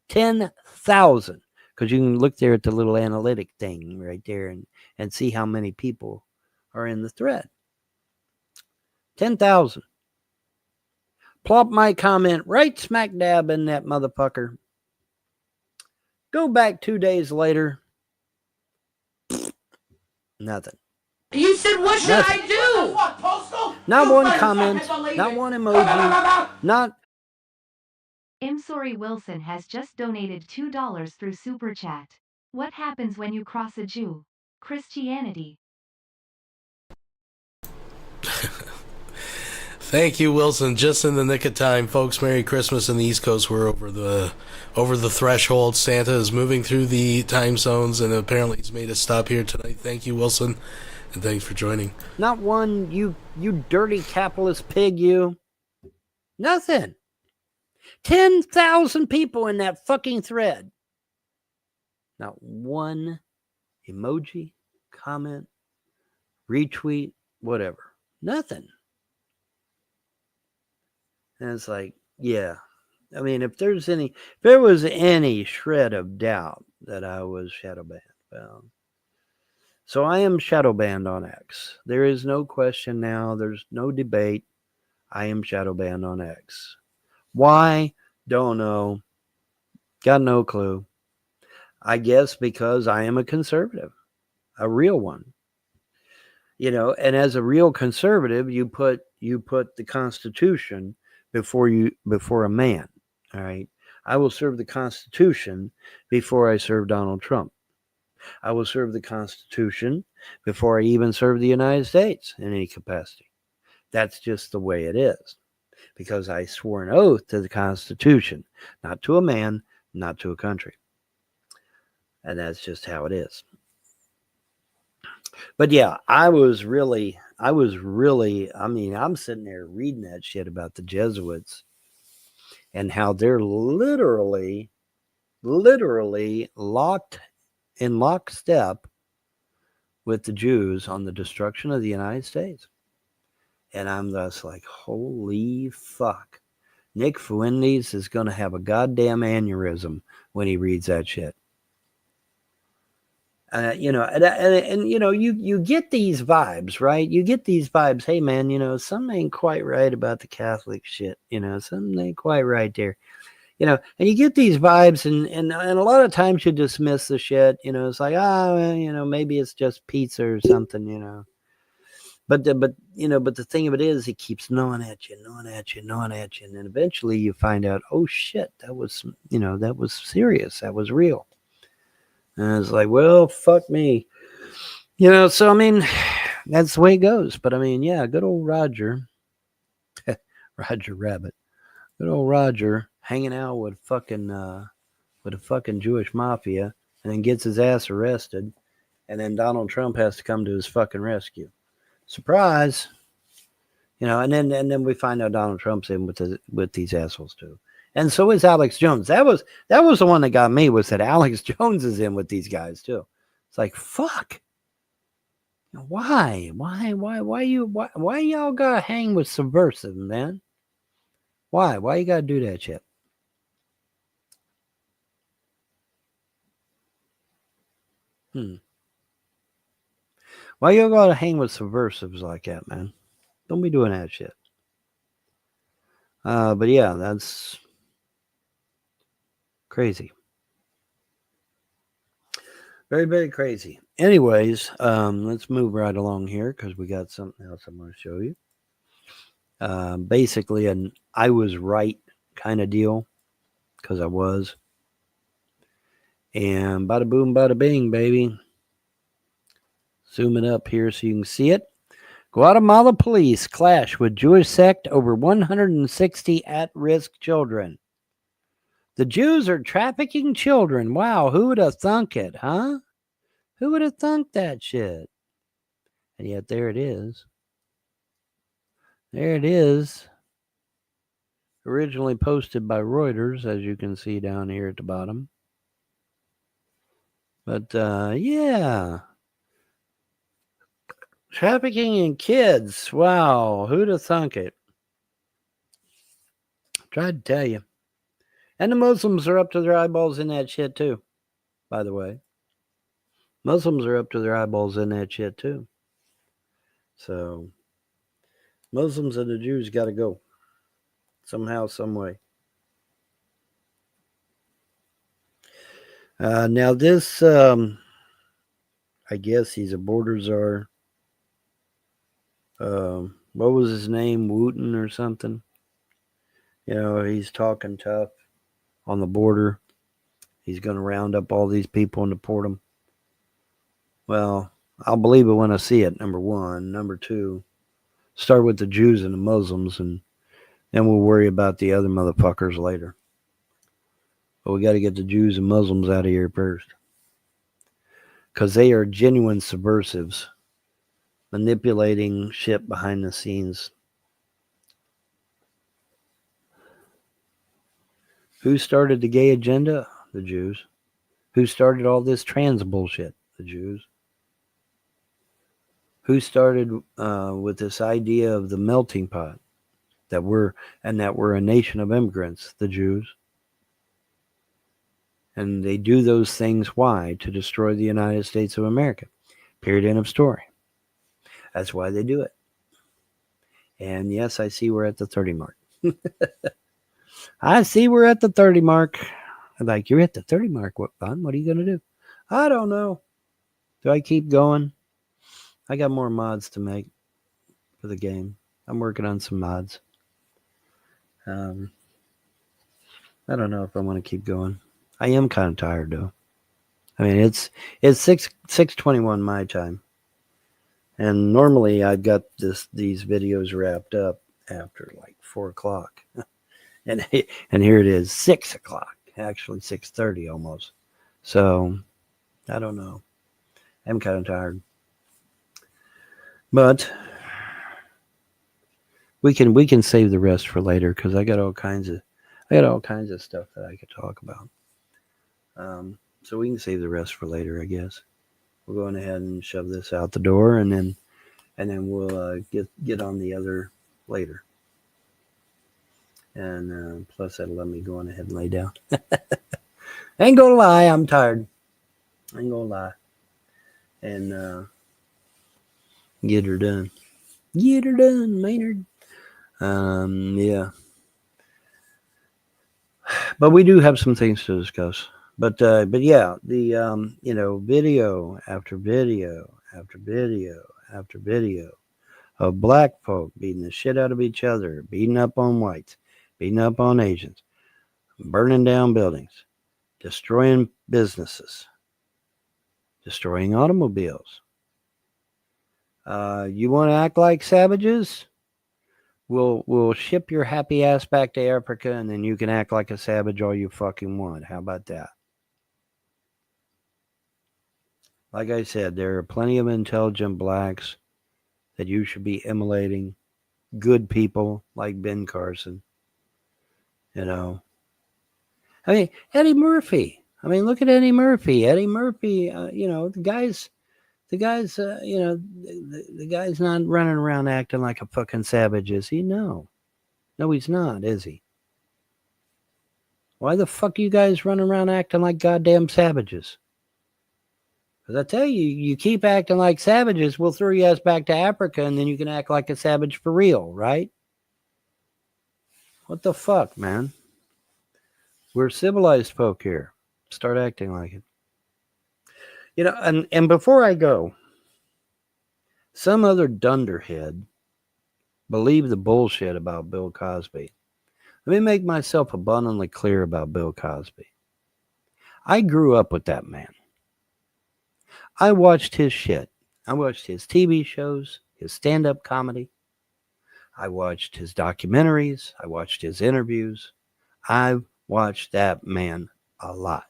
10,000. Because you can look there at the little analytic thing right there and see how many people are in the thread. 10,000. Plop my comment right smack dab in that motherfucker. Go back 2 days later. Nothing. You said, what should Nothing. I do? Not one comment, not one emoji, not... I'm sorry Wilson has just donated $2 through Super Chat. What happens when you cross a Jew? Christianity. Thank you, Wilson. Just in the nick of time, folks. Merry Christmas in the East Coast. We're over the threshold. Santa is moving through the time zones, and apparently he's made a stop here tonight. Thank you, Wilson, and thanks for joining. Not one, you dirty capitalist pig, you. Nothing. 10,000 people in that fucking thread. Not one emoji, comment, retweet, whatever. Nothing. And it's like, yeah. I mean, if there was any shred of doubt that I was shadow banned, well, so I am shadow banned on X. There is no question now. There's no debate. I am shadow banned on X. Why? Don't know. Got no clue. I guess because I am a conservative, a real one. You know, and as a real conservative, you put the Constitution before a man. All right. I will serve the Constitution before I serve Donald Trump. I will serve the Constitution before I even serve the United States in any capacity. That's just the way it is. Because I swore an oath to the Constitution, not to a man, not to a country. And that's just how it is. But yeah, I mean, I'm sitting there reading that shit about the Jesuits and how they're literally locked in lockstep with the Jews on the destruction of the United States. And I'm just like, holy fuck. Nick Fuentes is going to have a goddamn aneurysm when he reads that shit. You know, and you know, you get these vibes, right? You get these vibes. Hey, man, you know, something ain't quite right about the Catholic shit. You know, something ain't quite right there. You know, and you get these vibes, and a lot of times you dismiss the shit. You know, it's like, well, you know, maybe it's just pizza or something. You know, but the thing of it is, it keeps gnawing at you, and then eventually you find out, oh shit, that was serious, that was real. And it's like, well, fuck me. You know, so I mean, that's the way it goes. But I mean, yeah, good old Roger. Roger Rabbit. Good old Roger hanging out with a fucking Jewish mafia and then gets his ass arrested. And then Donald Trump has to come to his fucking rescue. Surprise. You know, and then we find out Donald Trump's in with these assholes too. And so is Alex Jones. That was the one that got me, was that Alex Jones is in with these guys too. It's like, fuck. Why y'all gotta hang with subversive, man? Why you gotta do that shit? Why y'all gotta hang with subversives like that, man? Don't be doing that shit. But yeah, that's crazy. Very, very crazy. Anyways, let's move right along here because we got something else I'm going to show you. Basically, an I was right kind of deal, because I was. And bada boom, bada bing, baby. Zoom it up here so you can see it. Guatemala police clash with Jewish sect over 160 at-risk children. The Jews are trafficking children. Wow, who would have thunk it, huh? Who would have thunk that shit? And yet there it is. There it is. Originally posted by Reuters, as you can see down here at the bottom. But, yeah. Trafficking in kids. Wow, who'd have thunk it? Tried to tell you. And the Muslims are up to their eyeballs in that shit too, by the way. Muslims are up to their eyeballs in that shit too. So, Muslims and the Jews got to go. Somehow, some way. Now this, I guess he's a border czar. What was his name? Wooten or something? You know, he's talking tough on the border. He's going to round up all these people and deport them. Well, I'll believe it when I see it, number one. Number two, start with the Jews and the Muslims, and then we'll worry about the other motherfuckers later. But we got to get the Jews and Muslims out of here first. Because they are genuine subversives, manipulating shit behind the scenes. Who started the gay agenda? The Jews. Who started all this trans bullshit? The Jews. Who started with this idea of the melting pot? That we're a nation of immigrants, the Jews. And they do those things, why? To destroy the United States of America. Period, end of story. That's why they do it. And yes, I see we're at the 30 mark. I see we're at the 30 mark. I'm like, you're at the 30 mark. What, Bon? What are you going to do? I don't know. Do I keep going? I got more mods to make for the game. I'm working on some mods. I don't know if I want to keep going. I am kind of tired though. I mean, it's 6:21 my time, and normally I've got these videos wrapped up after like 4 o'clock, and here it is 6 o'clock, actually 6:30 almost. So I don't know. I'm kind of tired, but we can save the rest for later because I got all kinds of stuff that I could talk about. So we can save the rest for later, I guess. We'll go ahead and shove this out the door, and then we'll get on the other later. And plus, that'll let me go on ahead and lay down. Ain't gonna lie, I'm tired. Ain't gonna lie. And get her done. Get her done, Maynard. Yeah. But we do have some things to discuss. But yeah, the video after video after video after video of black folk beating the shit out of each other, beating up on whites, beating up on Asians, burning down buildings, destroying businesses, destroying automobiles. You want to act like savages? We'll ship your happy ass back to Africa, and then you can act like a savage all you fucking want. How about that? Like I said, there are plenty of intelligent blacks that you should be emulating. Good people like Ben Carson. You know. I mean, Eddie Murphy. I mean, look at Eddie Murphy. Eddie Murphy, the guy's not running around acting like a fucking savage, is he? No, he's not, is he? Why the fuck are you guys running around acting like goddamn savages? Because I tell you, you keep acting like savages, we'll throw you ass back to Africa, and then you can act like a savage for real, right? What the fuck, man? We're civilized folk here. Start acting like it. And before I go, some other dunderhead believed the bullshit about Bill Cosby. Let me make myself abundantly clear about Bill Cosby. I grew up with that man. I watched his shit. I watched his TV shows, his stand-up comedy. I watched his documentaries. I watched his interviews. I watched that man a lot.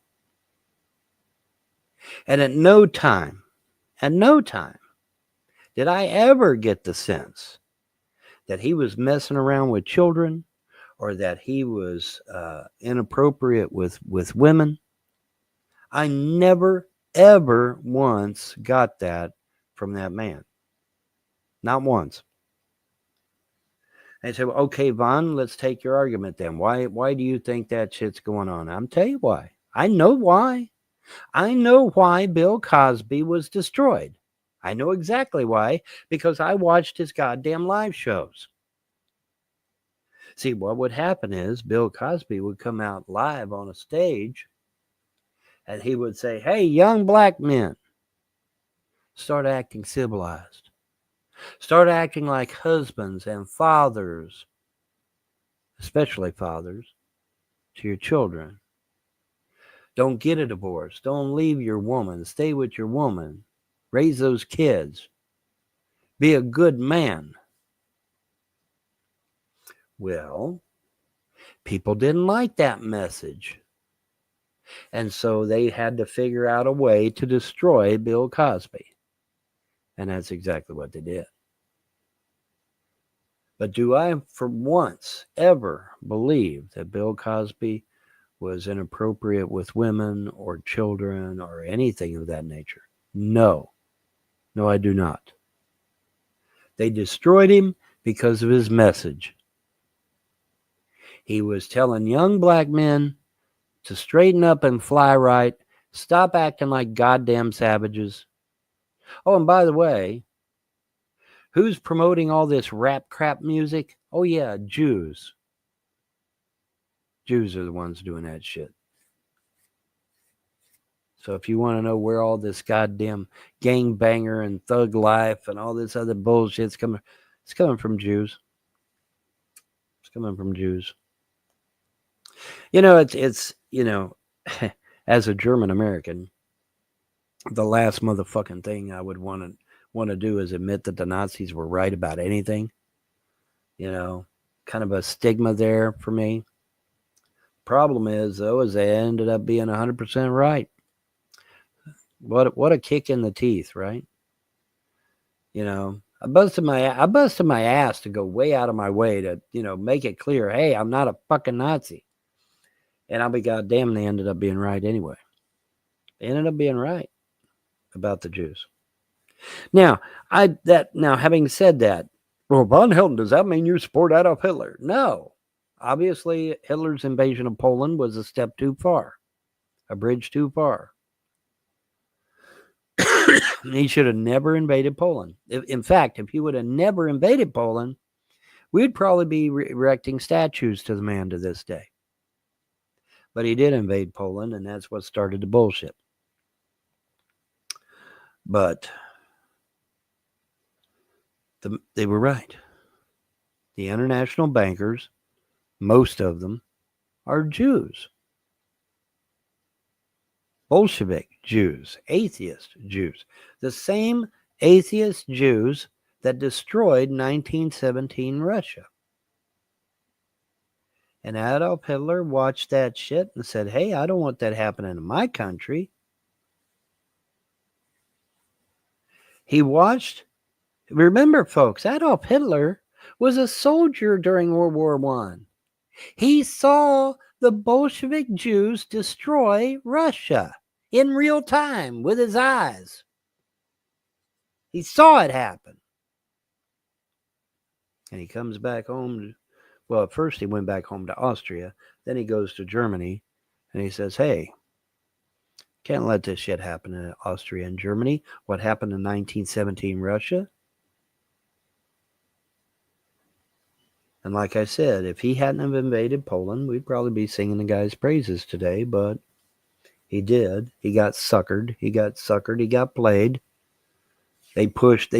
And at no time did I ever get the sense that he was messing around with children or that he was inappropriate with women. I never, ever once got that from that man. Not once. And I said, well, okay, Vaughn, let's take your argument then. Why do you think that shit's going on? I'm tell you why. I know why. I know why Bill Cosby was destroyed. I know exactly why, because I watched his goddamn live shows. See, what would happen is Bill Cosby would come out live on a stage and he would say, hey, young black men, start acting civilized. Start acting like husbands and fathers, especially fathers, to your children. Don't get a divorce. Don't leave your woman. Stay with your woman. Raise those kids. Be a good man. Well, people didn't like that message. And so they had to figure out a way to destroy Bill Cosby. And that's exactly what they did. But do I, for once, ever believe that Bill Cosby was inappropriate with women or children or anything of that nature? No. No, I do not. They destroyed him because of his message. He was telling young black men to straighten up and fly right, stop acting like goddamn savages. Oh, and by the way, who's promoting all this rap crap music? Oh, yeah, Jews. Jews are the ones doing that shit. So if you want to know where all this goddamn gangbanger and thug life and all this other bullshit's coming, it's coming from Jews. It's coming from Jews. You know, it's you know, as a German American, the last motherfucking thing I would want to do is admit that the Nazis were right about anything. You know, kind of a stigma there for me. Problem is, though, is they ended up being 100% right. What a kick in the teeth, right? You know, I busted my ass to go way out of my way to, make it clear, hey, I'm not a fucking Nazi. And I'll be goddamn, they ended up being right anyway. They ended up being right about the Jews. Now, having said that, well, von Helton, does that mean you support Adolf Hitler? No. Obviously, Hitler's invasion of Poland was a step too far, a bridge too far. He should have never invaded Poland. In fact, if he would have never invaded Poland, we'd probably be erecting statues to the man to this day. But he did invade Poland, and that's what started the bullshit. But they were right. The international bankers, most of them, are Jews. Bolshevik Jews, atheist Jews. The same atheist Jews that destroyed 1917 Russia. And Adolf Hitler watched that shit and said, hey, I don't want that happening in my country. He watched. Remember, folks, Adolf Hitler was a soldier during World War I. He saw the Bolshevik Jews destroy Russia in real time with his eyes. He saw it happen. And he comes back home. Well, at first he went back home to Austria. Then he goes to Germany. And he says, hey, can't let this shit happen in Austria and Germany. What happened in 1917 Russia? And like I said, if he hadn't have invaded Poland, we'd probably be singing the guy's praises today. But he did. He got suckered. He got played. They pushed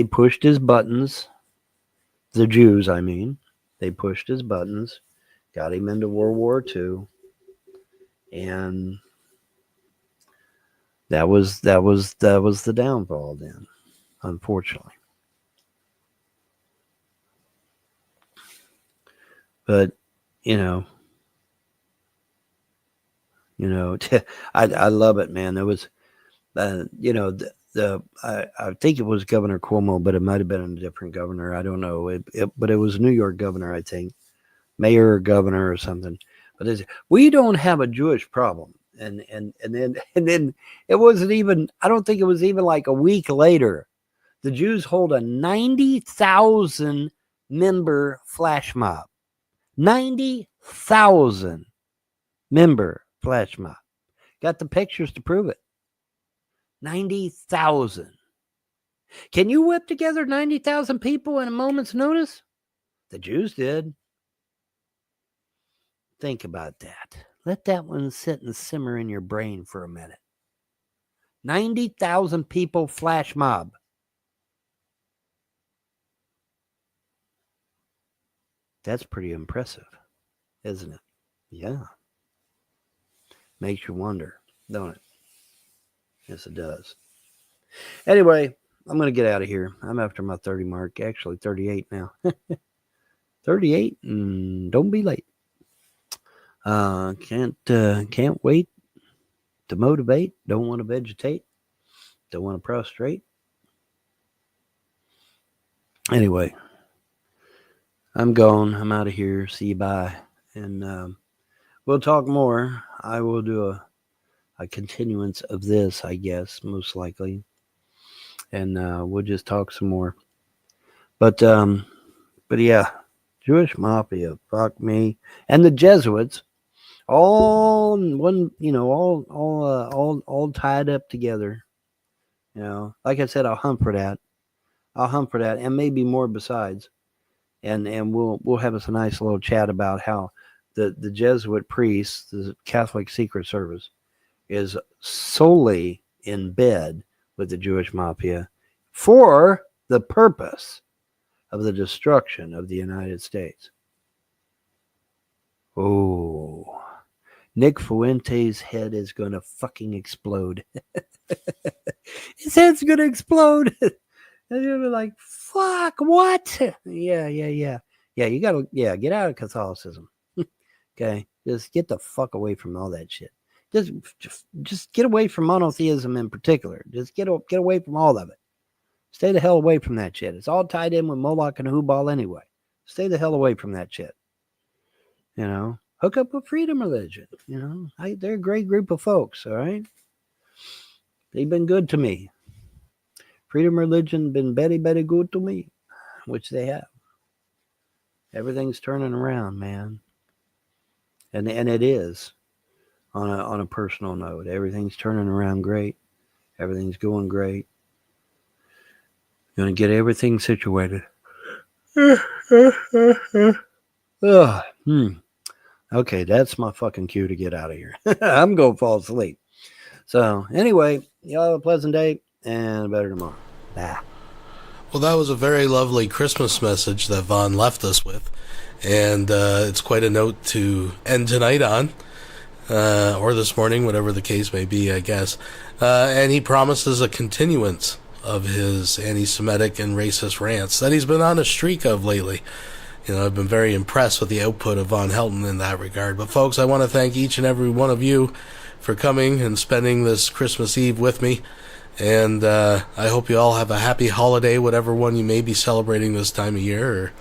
his buttons. The Jews, I mean. They pushed his buttons. Got him into World War II. And that was the downfall then, unfortunately. But I love it, man. There was, I think it was Governor Cuomo, but it might have been a different governor. I don't know. But it was New York governor, I think, mayor or governor or something. But we don't have a Jewish problem, and then it wasn't even. I don't think it was even like a week later. The Jews hold a 90,000 member flash mob. 90,000 member flash mob. Got the pictures to prove it. 90,000. Can you whip together 90,000 people in a moment's notice? The Jews did. Think about that. Let that one sit and simmer in your brain for a minute. 90,000 people flash mob. That's pretty impressive, isn't it? Yeah. Makes you wonder. don't it? Yes, it does. Anyway, I'm going to get out of here. I'm after my 30 mark. Actually, 38 now. 38, and don't be late. Can't wait to motivate. Don't want to vegetate. Don't want to prostrate. Anyway, I'm gone. I'm out of here. See you. Bye. And we'll talk more. I will do a continuance of this, I guess, most likely. And we'll just talk some more. But yeah, Jewish Mafia, fuck me. And the Jesuits, all one, all tied up together. Like I said, I'll hunt for that. And maybe more besides. And we'll have us a nice little chat about how the Jesuit priests, the Catholic Secret Service, is solely in bed with the Jewish Mafia for the purpose of the destruction of the United States. Oh, Nick Fuente's head is going to fucking explode. His head's going to explode. And you'll be like, fuck, what? Yeah. You got to, get out of Catholicism. Okay. Just get the fuck away from all that shit. Just get away from monotheism in particular. Just get away from all of it. Stay the hell away from that shit. It's all tied in with Moloch and Hubal anyway. Stay the hell away from that shit. Hook up with Freedom Religion. They're a great group of folks, all right? They've been good to me. Freedom Religion been very, very good to me, which they have. Everything's turning around, man. And it is on a personal note. Everything's turning around great. Everything's going great. Gonna get everything situated. Okay, that's my fucking cue to get out of here. I'm gonna fall asleep. So anyway, y'all have a pleasant day and better tomorrow. Bye. Well, that was a very lovely Christmas message that Vaughn left us with. And it's quite a note to end tonight on. Or this morning, whatever the case may be, I guess. And he promises a continuance of his anti-Semitic and racist rants that he's been on a streak of lately. I've been very impressed with the output of Von Helton in that regard. But folks, I want to thank each and every one of you for coming and spending this Christmas Eve with me. And I hope you all have a happy holiday, whatever one you may be celebrating this time of year,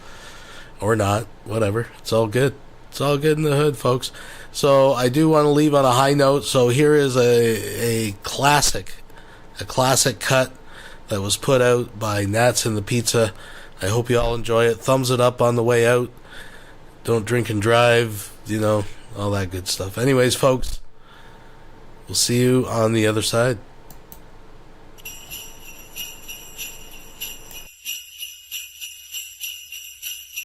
or not, whatever. It's all good. It's all good in the hood, folks. So I do want to leave on a high note. So here is a classic cut that was put out by Nats and the Pizza. I hope you all enjoy it. Thumbs it up on the way out. Don't drink and drive, all that good stuff. Anyways, folks, we'll see you on the other side.